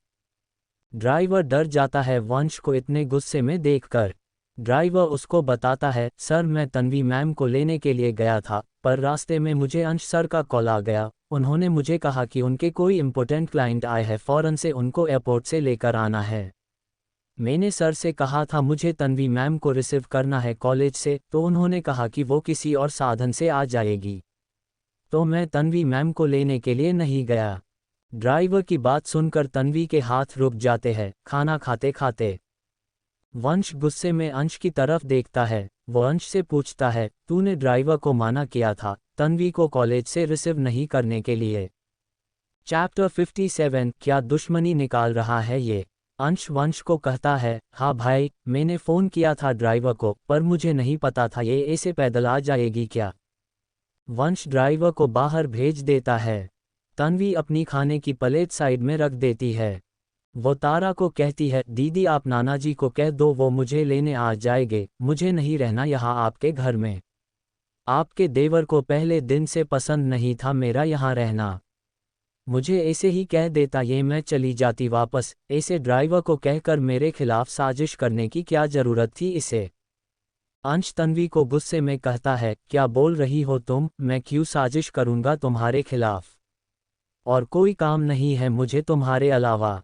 ड्राइवर डर जाता है वंश को इतने गुस्से में देखकर। ड्राइवर उसको बताता है, सर मैं तन्वी मैम को लेने के लिए गया था, पर रास्ते में मुझे अंश सर का कॉल आ गया। उन्होंने मुझे कहा कि उनके कोई इम्पोर्टेंट क्लाइंट आए हैं, फ़ौरन से उनको एयरपोर्ट से लेकर आना है। मैंने सर से कहा था मुझे तन्वी मैम को रिसीव करना है कॉलेज से, तो उन्होंने कहा कि वो किसी और साधन से आ जाएगी, तो मैं तन्वी मैम को लेने के लिए नहीं गया। ड्राइवर की बात सुनकर तन्वी के हाथ रुक जाते हैं खाना खाते खाते। वंश गुस्से में अंश की तरफ देखता है। वो अंश से पूछता है, तूने ड्राइवर को मना किया था तन्वी को कॉलेज से रिसीव नहीं करने के लिए। चैप्टर 57 क्या दुश्मनी निकाल रहा है ये। अंश वंश को कहता है, हाँ भाई, मैंने फ़ोन किया था ड्राइवर को, पर मुझे नहीं पता था ये ऐसे पैदल आ जाएगी क्या। वंश ड्राइवर को बाहर भेज देता है। तन्वी अपनी खाने की प्लेट साइड में रख देती है। वो तारा को कहती है, दीदी आप नाना जी को कह दो वो मुझे लेने आ जाएंगे, मुझे नहीं रहना यहाँ आपके घर में। आपके देवर को पहले दिन से पसंद नहीं था मेरा यहाँ रहना। मुझे ऐसे ही कह देता ये मैं चली जाती वापस, ऐसे ड्राइवर को कहकर मेरे खिलाफ साजिश करने की क्या ज़रूरत थी इसे। अंश तन्वी को गुस्से में कहता है, क्या बोल रही हो तुम, मैं क्यों साजिश करूँगा तुम्हारे खिलाफ, और कोई काम नहीं है मुझे तुम्हारे अलावा।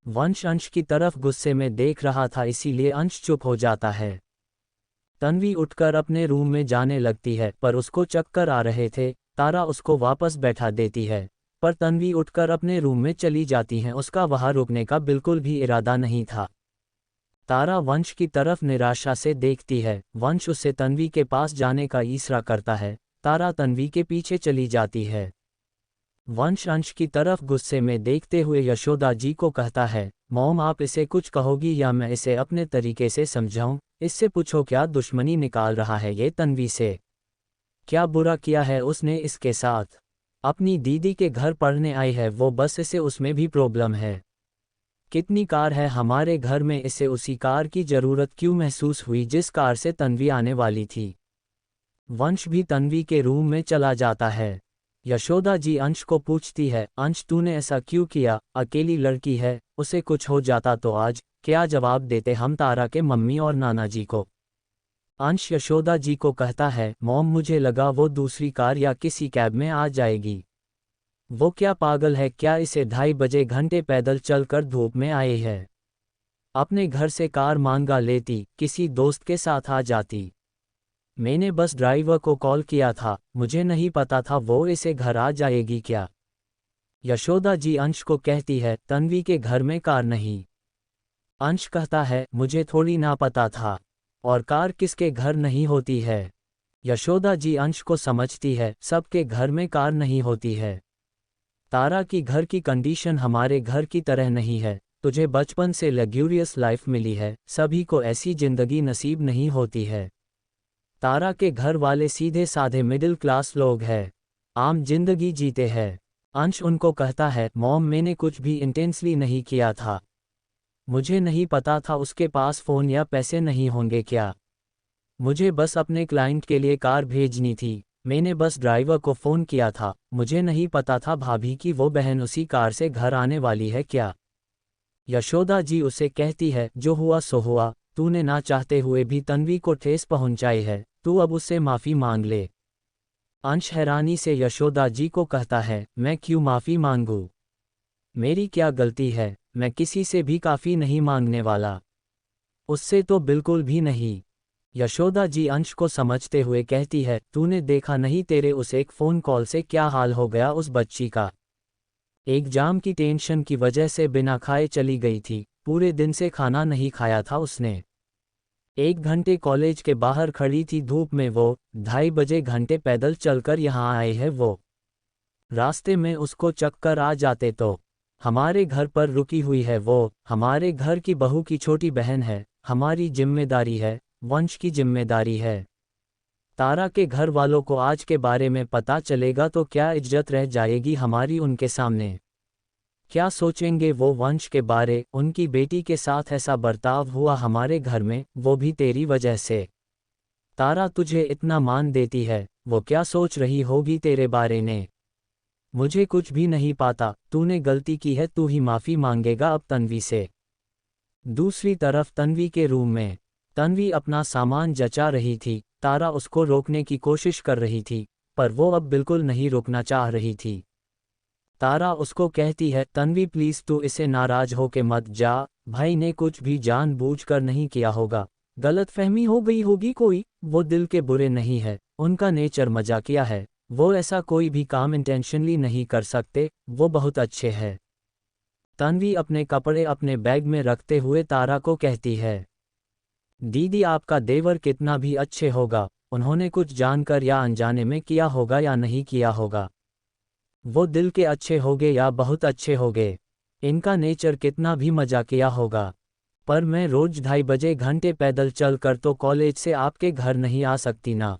वंश अंश की तरफ गुस्से में देख रहा था इसीलिए अंश चुप हो जाता है। तन्वी उठकर अपने रूम में जाने लगती है पर उसको चक्कर आ रहे थे। तारा उसको वापस बैठा देती है पर तन्वी उठकर अपने रूम में चली जाती है, उसका वहां रुकने का बिल्कुल भी इरादा नहीं था। तारा वंश की तरफ निराशा से देखती है। वंश उससे तन्वी के पास जाने का इशारा करता है। तारा तन्वी के पीछे चली जाती है। वंश अंश की तरफ गुस्से में देखते हुए यशोदा जी को कहता है, मॉम आप इसे कुछ कहोगी या मैं इसे अपने तरीके से समझाऊं, इससे पूछो क्या दुश्मनी निकाल रहा है ये तन्वी से, क्या बुरा किया है उसने इसके साथ। अपनी दीदी के घर पढ़ने आई है वो, बस इसे उसमें भी प्रॉब्लम है। कितनी कार है हमारे घर में, इसे उसी कार की ज़रूरत क्यों महसूस हुई जिस कार से तन्वी आने वाली थी। वंश भी तन्वी के रूम में चला जाता है। यशोदा जी अंश को पूछती है, अंश तूने ऐसा क्यों किया, अकेली लड़की है, उसे कुछ हो जाता तो आज क्या जवाब देते हम तारा के मम्मी और नाना जी को। अंश यशोदा जी को कहता है, मॉम मुझे लगा वो दूसरी कार या किसी कैब में आ जाएगी। वो क्या पागल है क्या, इसे 2:30 बजे घंटे पैदल चलकर धूप में आए है। अपने घर से कार मांगा लेती, किसी दोस्त के साथ आ जाती। मैंने बस ड्राइवर को कॉल किया था, मुझे नहीं पता था वो इसे घर आ जाएगी क्या। यशोदा जी अंश को कहती है, तन्वी के घर में कार नहीं। अंश कहता है, मुझे थोड़ी ना पता था, और कार किसके घर नहीं होती है। यशोदा जी अंश को समझती है, सबके घर में कार नहीं होती है। तारा की घर की कंडीशन हमारे घर की तरह नहीं है, तुझे बचपन से लग्जूरियस लाइफ मिली है, सभी को ऐसी जिंदगी नसीब नहीं होती है। तारा के घर वाले सीधे साधे मिडिल क्लास लोग हैं, आम जिंदगी जीते हैं। अंश उनको कहता है, मॉम मैंने कुछ भी इंटेंसली नहीं किया था, मुझे नहीं पता था उसके पास फ़ोन या पैसे नहीं होंगे क्या। मुझे बस अपने क्लाइंट के लिए कार भेजनी थी, मैंने बस ड्राइवर को फ़ोन किया था, मुझे नहीं पता था भाभी की वो बहन उसी कार से घर आने वाली है क्या। यशोदा जी उसे कहती है, जो हुआ सो हुआ, तूने ना चाहते हुए भी तन्वी को ठेस पहुंचाई है, तू अब उससे माफ़ी मांग ले। अंश हैरानी से यशोदा जी को कहता है, मैं क्यों माफ़ी मांगूं, मेरी क्या गलती है, मैं किसी से भी काफ़ी नहीं मांगने वाला, उससे तो बिल्कुल भी नहीं। यशोदा जी अंश को समझते हुए कहती है, तूने देखा नहीं तेरे उस एक फ़ोन कॉल से क्या हाल हो गया उस बच्ची का। एग्जाम की टेंशन की वजह से बिना खाए चली गई थी, पूरे दिन से खाना नहीं खाया था उसने। 1 घंटे कॉलेज के बाहर खड़ी थी धूप में वो, 2:30 बजे घंटे पैदल चलकर यहाँ आए है वो। रास्ते में उसको चक्कर आ जाते तो। हमारे घर पर रुकी हुई है वो, हमारे घर की बहू की छोटी बहन है, हमारी जिम्मेदारी है, वंश की जिम्मेदारी है। तारा के घर वालों को आज के बारे में पता चलेगा तो क्या इज्जत रह जाएगी हमारी उनके सामने। क्या सोचेंगे वो वंश के बारे, उनकी बेटी के साथ ऐसा बर्ताव हुआ हमारे घर में, वो भी तेरी वजह से। तारा तुझे इतना मान देती है, वो क्या सोच रही होगी तेरे बारे में। मुझे कुछ भी नहीं पता, तूने गलती की है, तू ही माफ़ी मांगेगा अब तन्वी से। दूसरी तरफ तन्वी के रूम में तन्वी अपना सामान जचा रही थी। तारा उसको रोकने की कोशिश कर रही थी, पर वो अब बिल्कुल नहीं रुकना चाह रही थी। तारा उसको कहती है, तन्वी प्लीज़ तू इसे नाराज होके मत जा, भाई ने कुछ भी जानबूझकर नहीं किया होगा, गलतफहमी हो गई होगी कोई, वो दिल के बुरे नहीं है, उनका नेचर मजाकिया है, वो ऐसा कोई भी काम इंटेंशनली नहीं कर सकते, वो बहुत अच्छे हैं। तन्वी अपने कपड़े अपने बैग में रखते हुए तारा को कहती है। दीदी आपका देवर कितना भी अच्छे होगा, उन्होंने कुछ जानकर या अनजाने में किया होगा या नहीं किया होगा। वो दिल के अच्छे होगे या बहुत अच्छे होगे, इनका नेचर कितना भी मजाकिया होगा, पर मैं रोज 2.5 घंटे पैदल चल कर तो कॉलेज से आपके घर नहीं आ सकती ना।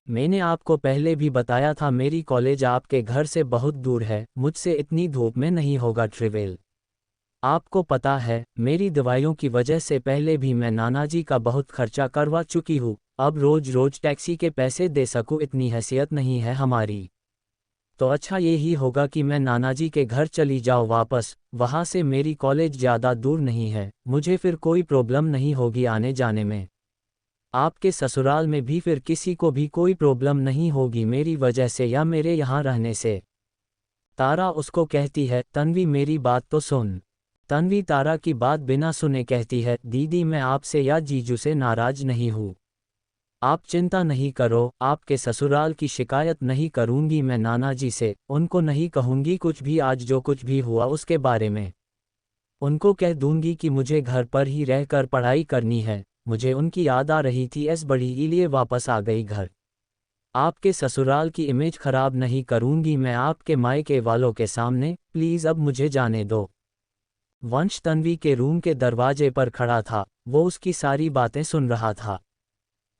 मैंने आपको पहले भी बताया था मेरी कॉलेज आपके घर से बहुत दूर है, मुझसे इतनी धूप में नहीं होगा ट्रेवल। आपको पता है मेरी दवाइयों की वजह से पहले भी मैं नानाजी का बहुत खर्चा करवा चुकी हूँ, अब रोज रोज टैक्सी के पैसे दे सकूँ इतनी हैसियत नहीं है हमारी। तो अच्छा यही होगा कि मैं नानाजी के घर चली जाऊँ वापस, वहाँ से मेरी कॉलेज ज़्यादा दूर नहीं है, मुझे फिर कोई प्रॉब्लम नहीं होगी आने जाने में। आपके ससुराल में भी फिर किसी को भी कोई प्रॉब्लम नहीं होगी मेरी वजह से या मेरे यहाँ रहने से। तारा उसको कहती है, तन्वी मेरी बात तो सुन। तन्वी तारा की बात बिना सुने कहती है, दीदी मैं आपसे या जीजू से नाराज नहीं हूँ। आप चिंता नहीं करो, आपके ससुराल की शिकायत नहीं करूँगी मैं नानाजी से, उनको नहीं कहूँगी कुछ भी आज जो कुछ भी हुआ उसके बारे में। उनको कह दूंगी कि मुझे घर पर ही रहकर पढ़ाई करनी है, मुझे उनकी याद आ रही थी इस बड़ी इलिए वापस आ गई घर। आपके ससुराल की इमेज खराब नहीं करूँगी मैं आपके मायके वालों के सामने, प्लीज़ अब मुझे जाने दो। वंश तन्वी के रूम के दरवाजे पर खड़ा था, वो उसकी सारी बातें सुन रहा था।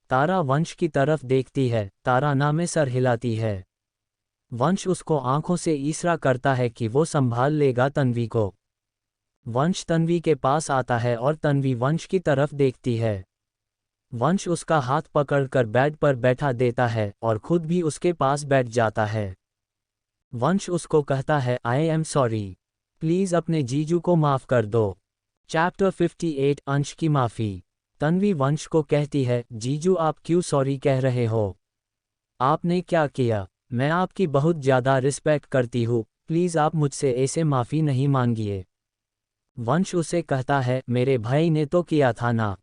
तारा वंश की तरफ देखती है, तारा ना में सर हिलाती है। वंश उसको आंखों से इशारा करता है कि वो संभाल लेगा तन्वी को। वंश तन्वी के पास आता है और तन्वी वंश की तरफ देखती है। वंश उसका हाथ पकड़कर बेड पर बैठा देता है और खुद भी उसके पास बैठ जाता है। वंश उसको कहता है, आई एम सॉरी, प्लीज़ अपने जीजू को माफ़ कर दो। चैप्टर 58 अंश की माफ़ी। तन्वी वंश को कहती है, जीजू आप क्यों सॉरी कह रहे हो? आपने क्या किया? मैं आपकी बहुत ज़्यादा रिस्पेक्ट करती हूँ, प्लीज़ आप मुझसे ऐसे माफ़ी नहीं मांगिए। वंश उसे कहता है, मेरे भाई ने तो किया था ना।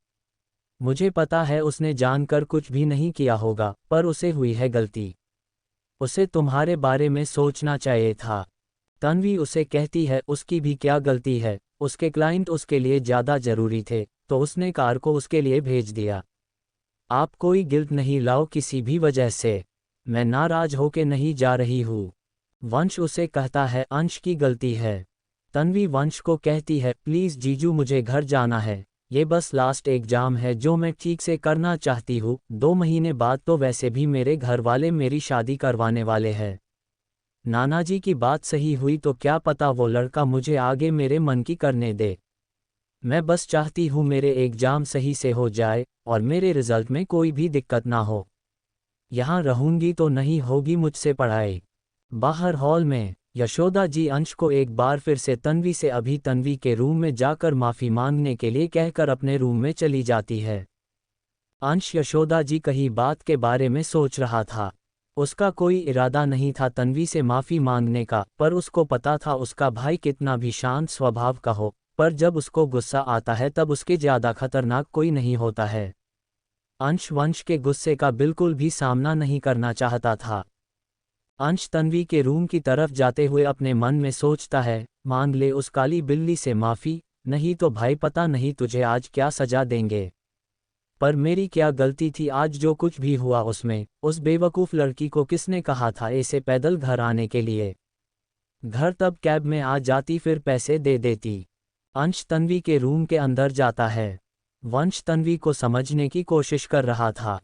मुझे पता है उसने जानकर कुछ भी नहीं किया होगा, पर उसे हुई है गलती। उसे तुम्हारे बारे में सोचना चाहिए था। तन्वी उसे कहती है, उसकी भी क्या गलती है, उसके क्लाइंट उसके लिए ज़्यादा ज़रूरी थे, तो उसने कार को उसके लिए भेज दिया। आप कोई गिल्ट नहीं लाओ किसी भी वजह से, मैं नाराज होके नहीं जा रही हूँ। वंश उसे कहता है, अंश की गलती है। तन्वी वंश को कहती है, प्लीज़ जीजू मुझे घर जाना है, ये बस लास्ट एग्जाम है जो मैं ठीक से करना चाहती हूँ, 2 महीने बाद तो वैसे भी मेरे घर वाले मेरी शादी करवाने वाले हैं। नानाजी की बात सही हुई तो क्या पता वो लड़का मुझे आगे मेरे मन की करने दे। मैं बस चाहती हूँ मेरे एग्जाम सही से हो जाए और मेरे रिजल्ट में कोई भी दिक्कत ना हो। यहाँ रहूंगी तो नहीं होगी मुझसे पढ़ाई। बाहर हॉल में यशोदा जी अंश को एक बार फिर से तन्वी से अभी तन्वी के रूम में जाकर माफ़ी मांगने के लिए कहकर अपने रूम में चली जाती है। अंश यशोदा जी कही बात के बारे में सोच रहा था। उसका कोई इरादा नहीं था तन्वी से माफ़ी मांगने का, पर उसको पता था उसका भाई कितना भी शांत स्वभाव का हो, पर जब उसको गुस्सा आता है तब उसके ज़्यादा खतरनाक कोई नहीं होता है। अंश वंश के गुस्से का बिल्कुल भी सामना नहीं करना चाहता था। अंश तन्वी के रूम की तरफ जाते हुए अपने मन में सोचता है, मांग ले उस काली बिल्ली से माफ़ी, नहीं तो भाई पता नहीं तुझे आज क्या सजा देंगे। पर मेरी क्या गलती थी आज जो कुछ भी हुआ उसमें, उस बेवकूफ़ लड़की को किसने कहा था ऐसे पैदल घर आने के लिए? घर तब कैब में आ जाती फिर पैसे दे देती। अंश तन्वी के रूम के अंदर जाता है। वंश तन्वी को समझने की कोशिश कर रहा था।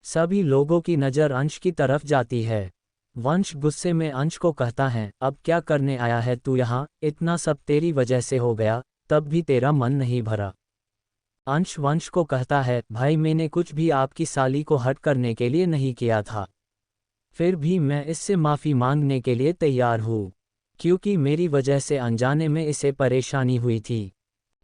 सभी लोगों की नज़र अंश की तरफ जाती है। वंश गुस्से में अंश को कहता है, अब क्या करने आया है तू यहाँ, इतना सब तेरी वजह से हो गया, तब भी तेरा मन नहीं भरा। अंश वंश को कहता है, भाई मैंने कुछ भी आपकी साली को हर्ट करने के लिए नहीं किया था। फिर भी मैं इससे माफ़ी मांगने के लिए तैयार हूँ, क्योंकि मेरी वजह से अनजाने में इसे परेशानी हुई थी।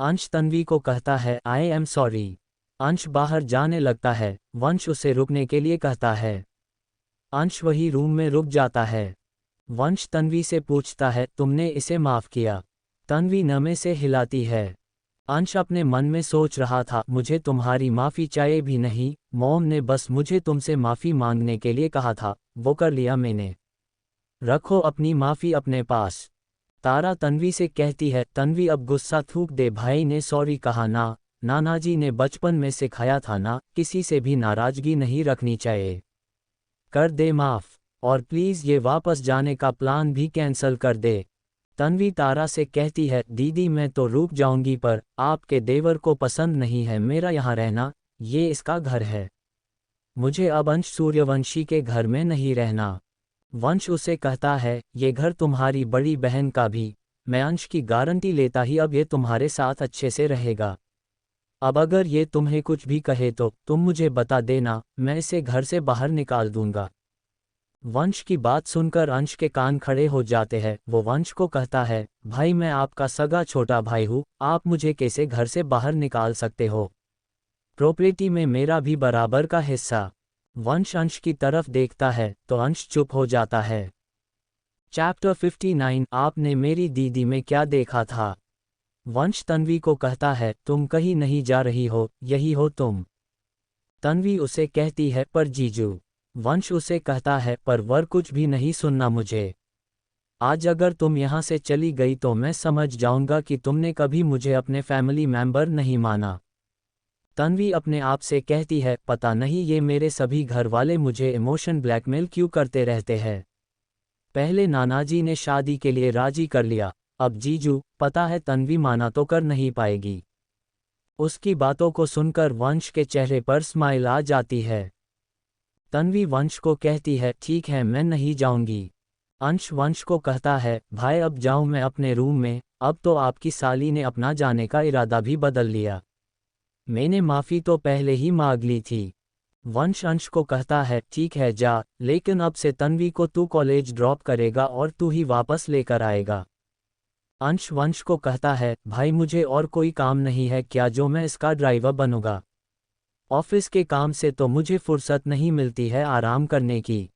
अंश तन्वी को कहता है, आई एम सॉरी। अंश बाहर जाने लगता है, वंश उसे रुकने के लिए कहता है। अंश वही रूम में रुक जाता है। वंश तन्वी से पूछता है, तुमने इसे माफ़ किया? तन्वी नमे से हिलाती है। अंश अपने मन में सोच रहा था, मुझे तुम्हारी माफ़ी चाहिए भी नहीं, मॉम ने बस मुझे तुमसे माफ़ी मांगने के लिए कहा था, वो कर लिया मैंने। रखो अपनी माफ़ी अपने पास। तारा तन्वी से कहती है, तन्वी अब गुस्सा थूक दे, भाई ने सॉरी कहा ना, नानाजी ने बचपन में सिखाया था ना, किसी से भी नाराजगी नहीं रखनी चाहिए। कर दे माफ, और प्लीज़ ये वापस जाने का प्लान भी कैंसिल कर दे। तन्वी तारा से कहती है, दीदी मैं तो रुक जाऊंगी पर आपके देवर को पसंद नहीं है मेरा यहाँ रहना, ये इसका घर है। मुझे अब अंश सूर्यवंशी के घर में नहीं रहना। वंश उसे कहता है, ये घर तुम्हारी बड़ी बहन का भी, मैं अंश की गारंटी लेता ही अब ये तुम्हारे साथ अच्छे से रहेगा। अब अगर ये तुम्हें कुछ भी कहे तो तुम मुझे बता देना, मैं इसे घर से बाहर निकाल दूंगा। वंश की बात सुनकर अंश के कान खड़े हो जाते हैं। वो वंश को कहता है, भाई मैं आपका सगा छोटा भाई हूँ, आप मुझे कैसे घर से बाहर निकाल सकते हो? प्रॉपर्टी में मेरा भी बराबर का हिस्सा। वंश अंश की तरफ देखता है तो अंश चुप हो जाता है। चैप्टर 59 आपने मेरी दीदी में क्या देखा था? वंश तन्वी को कहता है, तुम कहीं नहीं जा रही हो, यही हो तुम। तन्वी उसे कहती है, पर जीजू। वंश उसे कहता है, पर वर कुछ भी नहीं सुनना मुझे। आज अगर तुम यहाँ से चली गई तो मैं समझ जाऊंगा कि तुमने कभी मुझे अपने फैमिली मेंबर नहीं माना। तन्वी अपने आप से कहती है, पता नहीं ये मेरे सभी घर वाले मुझे इमोशन ब्लैकमेल क्यों करते रहते हैं। पहले नानाजी ने शादी के लिए राजी कर लिया, अब जीजू, पता है तन्वी माना तो कर नहीं पाएगी। उसकी बातों को सुनकर वंश के चेहरे पर स्माइल आ जाती है। तन्वी वंश को कहती है, ठीक है मैं नहीं जाऊंगी। अंश वंश को कहता है, भाई अब जाऊं मैं अपने रूम में, अब तो आपकी साली ने अपना जाने का इरादा भी बदल लिया। मैंने माफ़ी तो पहले ही मांग ली थी। वंश अंश को कहता है, ठीक है जा, लेकिन अब से तन्वी को तू कॉलेज ड्रॉप करेगा और तू ही वापस लेकर आएगा। अंश वंश को कहता है, भाई मुझे और कोई काम नहीं है क्या जो मैं इसका ड्राइवर बनूंगा? ऑफिस के काम से तो मुझे फुर्सत नहीं मिलती है आराम करने की।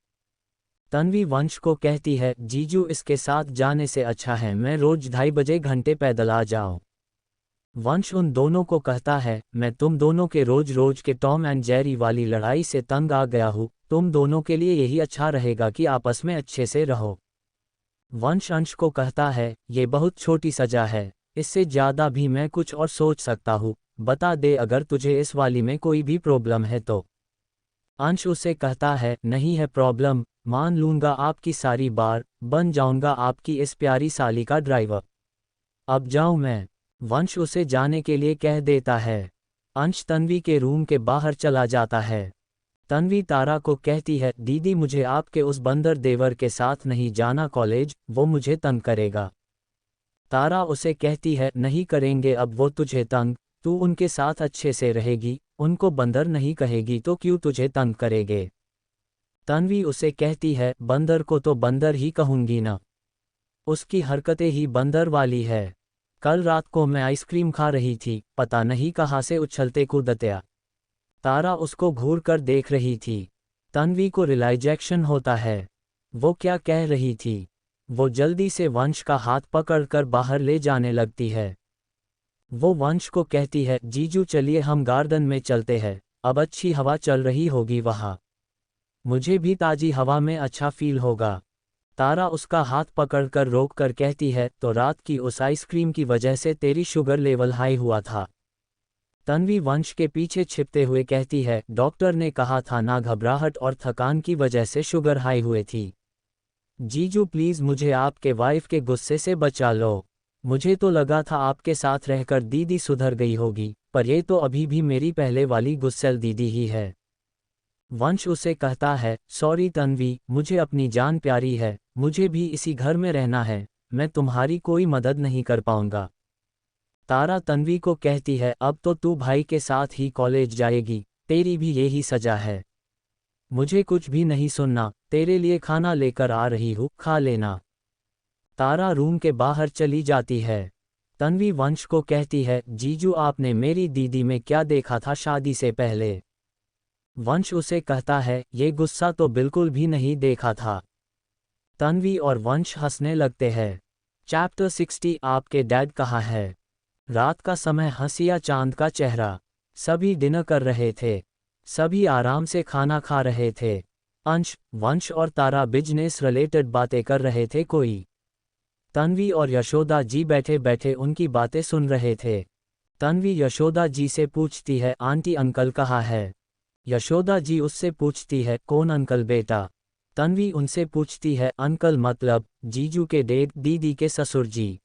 तन्वी वंश को कहती है, जीजू इसके साथ जाने से अच्छा है मैं रोज 2.5 बजे घंटे पैदल आ जाऊं। वंश उन दोनों को कहता है, मैं तुम दोनों के रोज रोज के टॉम एंड जेरी वाली लड़ाई से तंग आ गया हूँ, तुम दोनों के लिए यही अच्छा रहेगा कि आपस में अच्छे से रहो। वंश अंश को कहता है, ये बहुत छोटी सजा है, इससे ज़्यादा भी मैं कुछ और सोच सकता हूँ, बता दे अगर तुझे इस वाली में कोई भी प्रॉब्लम है तो। अंश उसे कहता है, नहीं है प्रॉब्लम, मान लूँगा आपकी सारी बार, बन जाऊँगा आपकी इस प्यारी साली का ड्राइवर। अब जाऊँ मैं? वंश उसे जाने के लिए कह देता है। अंश तन्वी के रूम के बाहर चला जाता है। तन्वी तारा को कहती है, दीदी मुझे आपके उस बंदर देवर के साथ नहीं जाना कॉलेज, वो मुझे तंग करेगा। तारा उसे कहती है, नहीं करेंगे अब वो तुझे तंग, तू उनके साथ अच्छे से रहेगी, उनको बंदर नहीं कहेगी तो क्यों तुझे तंग करेंगे? तन्वी उसे कहती है, बंदर को तो बंदर ही कहूंगी ना, उसकी हरकतें ही बंदर वाली है। कल रात को मैं आइसक्रीम खा रही थी, पता नहीं कहाँ से उछलते कूदते आ। तारा उसको घूर कर देख रही थी। तन्वी को रियलाइजेशन होता है, वो क्या कह रही थी। वो जल्दी से वंश का हाथ पकड़कर बाहर ले जाने लगती है। वो वंश को कहती है, जीजू चलिए हम गार्डन में चलते हैं, अब अच्छी हवा चल रही होगी वहाँ, मुझे भी ताज़ी हवा में अच्छा फील होगा। तारा उसका हाथ पकड़कर रोक कर कहती है, तो रात की उस आइसक्रीम की वजह से तेरी शुगर लेवल हाई हुआ था। तन्वी वंश के पीछे छिपते हुए कहती है, डॉक्टर ने कहा था ना घबराहट और थकान की वजह से शुगर हाई हुए थी। जीजू प्लीज़ मुझे आपके वाइफ के गुस्से से बचा लो। मुझे तो लगा था आपके साथ रहकर दीदी सुधर गई होगी, पर ये तो अभी भी मेरी पहले वाली गुस्सैल दीदी ही है। वंश उसे कहता है, सॉरी तन्वी, मुझे अपनी जान प्यारी है, मुझे भी इसी घर में रहना है, मैं तुम्हारी कोई मदद नहीं कर पाऊंगा। तारा तन्वी को कहती है, अब तो तू भाई के साथ ही कॉलेज जाएगी, तेरी भी यही सजा है। मुझे कुछ भी नहीं सुनना, तेरे लिए खाना लेकर आ रही हूँ, खा लेना। तारा रूम के बाहर चली जाती है। तन्वी वंश को कहती है, जीजू आपने मेरी दीदी में क्या देखा था शादी से पहले? वंश उसे कहता है, ये गुस्सा तो बिल्कुल भी नहीं देखा था। तन्वी और वंश हंसने लगते हैं। चैप्टर 60 आपके डैड कहाँ है? रात का समय, हंसिया चांद का चेहरा। सभी डिनर कर रहे थे, सभी आराम से खाना खा रहे थे। अंश, वंश और तारा बिजनेस रिलेटेड बातें कर रहे थे। कोई तन्वी और यशोदा जी बैठे बैठे उनकी बातें सुन रहे थे। तन्वी यशोदा जी से पूछती है, आंटी अंकल कहाँ है? यशोदा जी उससे पूछती है, कौन अंकल बेटा? तन्वी उनसे पूछती है, अंकल मतलब जीजू के डेड, दीदी के ससुर जी।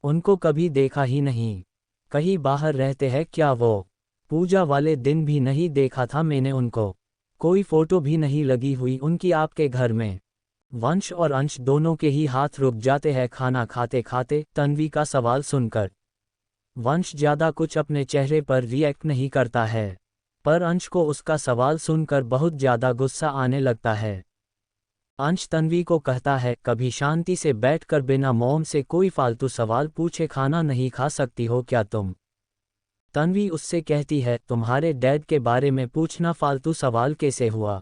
उनको कभी देखा ही नहीं। कहीं बाहर रहते हैं क्या वो? पूजा वाले दिन भी नहीं देखा था मैंने उनको। कोई फोटो भी नहीं लगी हुई उनकी आपके घर में। वंश और अंश दोनों के ही हाथ रुक जाते हैं खाना खाते खाते तन्वी का सवाल सुनकर। वंश ज्यादा कुछ अपने चेहरे पर रिएक्ट नहीं करता है, पर अंश को उसका सवाल सुनकर बहुत ज्यादा गुस्सा आने लगता है। अंश तन्वी को कहता है, कभी शांति से बैठकर बिना मॉम से कोई फालतू सवाल पूछे खाना नहीं खा सकती हो क्या तुम? तन्वी उससे कहती है, तुम्हारे डैड के बारे में पूछना फालतू सवाल कैसे हुआ?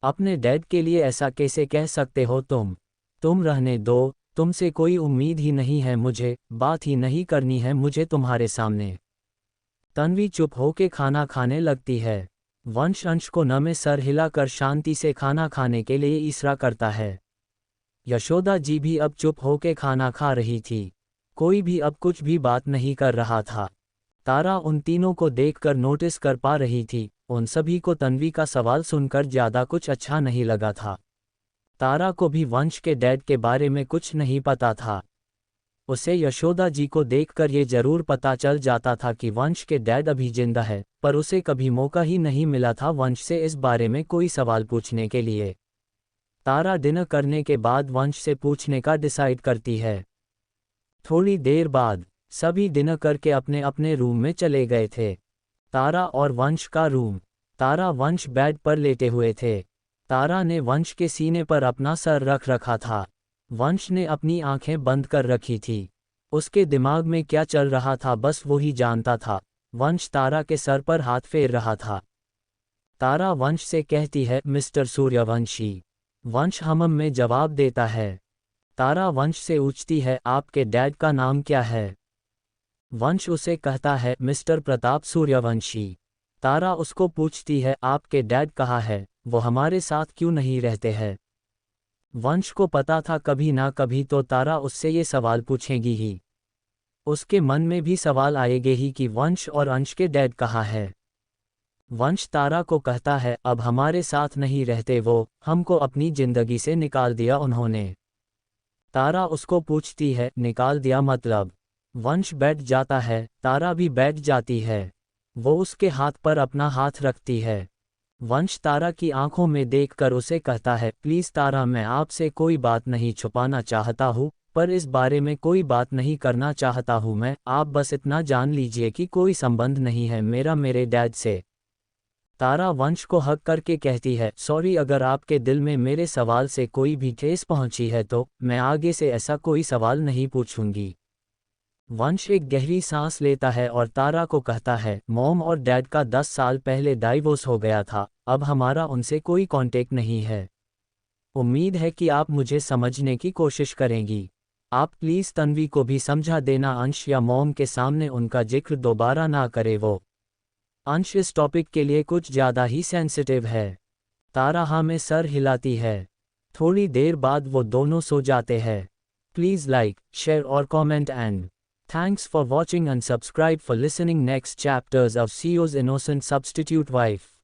अपने डैड के लिए ऐसा कैसे कह सकते हो तुम? तुम रहने दो, तुमसे कोई उम्मीद ही नहीं है मुझे, बात ही नहीं करनी है मुझे तुम्हारे सामने। तन्वी चुप होके खाना खाने लगती है। वंश अंश को न में सर हिलाकर शांति से खाना खाने के लिए इशारा करता है। यशोदा जी भी अब चुप होके खाना खा रही थी। कोई भी अब कुछ भी बात नहीं कर रहा था। तारा उन तीनों को देखकर नोटिस कर पा रही थी, उन सभी को तन्वी का सवाल सुनकर ज्यादा कुछ अच्छा नहीं लगा था। तारा को भी वंश के डैड के बारे में कुछ नहीं पता था। उसे यशोदा जी को देखकर ये जरूर पता चल जाता था कि वंश के डैड अभी जिंदा है, पर उसे कभी मौका ही नहीं मिला था वंश से इस बारे में कोई सवाल पूछने के लिए। तारा डिनर करने के बाद वंश से पूछने का डिसाइड करती है। थोड़ी देर बाद सभी डिनर करके अपने अपने रूम में चले गए थे। तारा और वंश का रूम। तारा वंश बेड पर लेटे हुए थे। तारा ने वंश के सीने पर अपना सर रख रखा था। वंश ने अपनी आंखें बंद कर रखी थी। उसके दिमाग में क्या चल रहा था बस वो ही जानता था। वंश तारा के सर पर हाथ फेर रहा था। तारा वंश से कहती है, मिस्टर सूर्यवंशी। वंश हमम में जवाब देता है। तारा वंश से पूछती है, आपके डैड का नाम क्या है? वंश उसे कहता है, मिस्टर प्रताप सूर्यवंशी। तारा उसको पूछती है, आपके डैड कहाँ है, वो हमारे साथ क्यों नहीं रहते हैं? वंश को पता था कभी ना कभी तो तारा उससे ये सवाल पूछेगी ही। उसके मन में भी सवाल आएगे ही कि वंश और अंश के डैड कहाँ है। वंश तारा को कहता है, अब हमारे साथ नहीं रहते वो, हमको अपनी जिंदगी से निकाल दिया उन्होंने। तारा उसको पूछती है, निकाल दिया मतलब? वंश बैठ जाता है, तारा भी बैठ जाती है। वो उसके हाथ पर अपना हाथ रखती है। वंश तारा की आंखों में देखकर उसे कहता है, प्लीज तारा, मैं आपसे कोई बात नहीं छुपाना चाहता हूँ, पर इस बारे में कोई बात नहीं करना चाहता हूँ मैं, आप बस इतना जान लीजिए कि कोई संबंध नहीं है मेरा मेरे डैड से। तारा वंश को हक करके कहती है, सॉरी अगर आपके दिल में मेरे सवाल से कोई भी ठेस पहुंची है तो मैं आगे से ऐसा कोई सवाल नहीं पूछूंगी। वंश एक गहरी सांस लेता है और तारा को कहता है, मॉम और डैड का 10 साल पहले डाइवोर्स हो गया था, अब हमारा उनसे कोई कांटेक्ट नहीं है। उम्मीद है कि आप मुझे समझने की कोशिश करेंगी। आप प्लीज़ तन्वी को भी समझा देना अंश या मॉम के सामने उनका जिक्र दोबारा ना करे वो। अंश इस टॉपिक के लिए कुछ ज़्यादा ही सेंसिटिव है। तारा हाँ में सर हिलाती है। थोड़ी देर बाद वो दोनों सो जाते हैं। प्लीज़ लाइक, शेयर और comment and thanks for watching and subscribe for listening next chapters of CEO's Innocent Substitute Wife.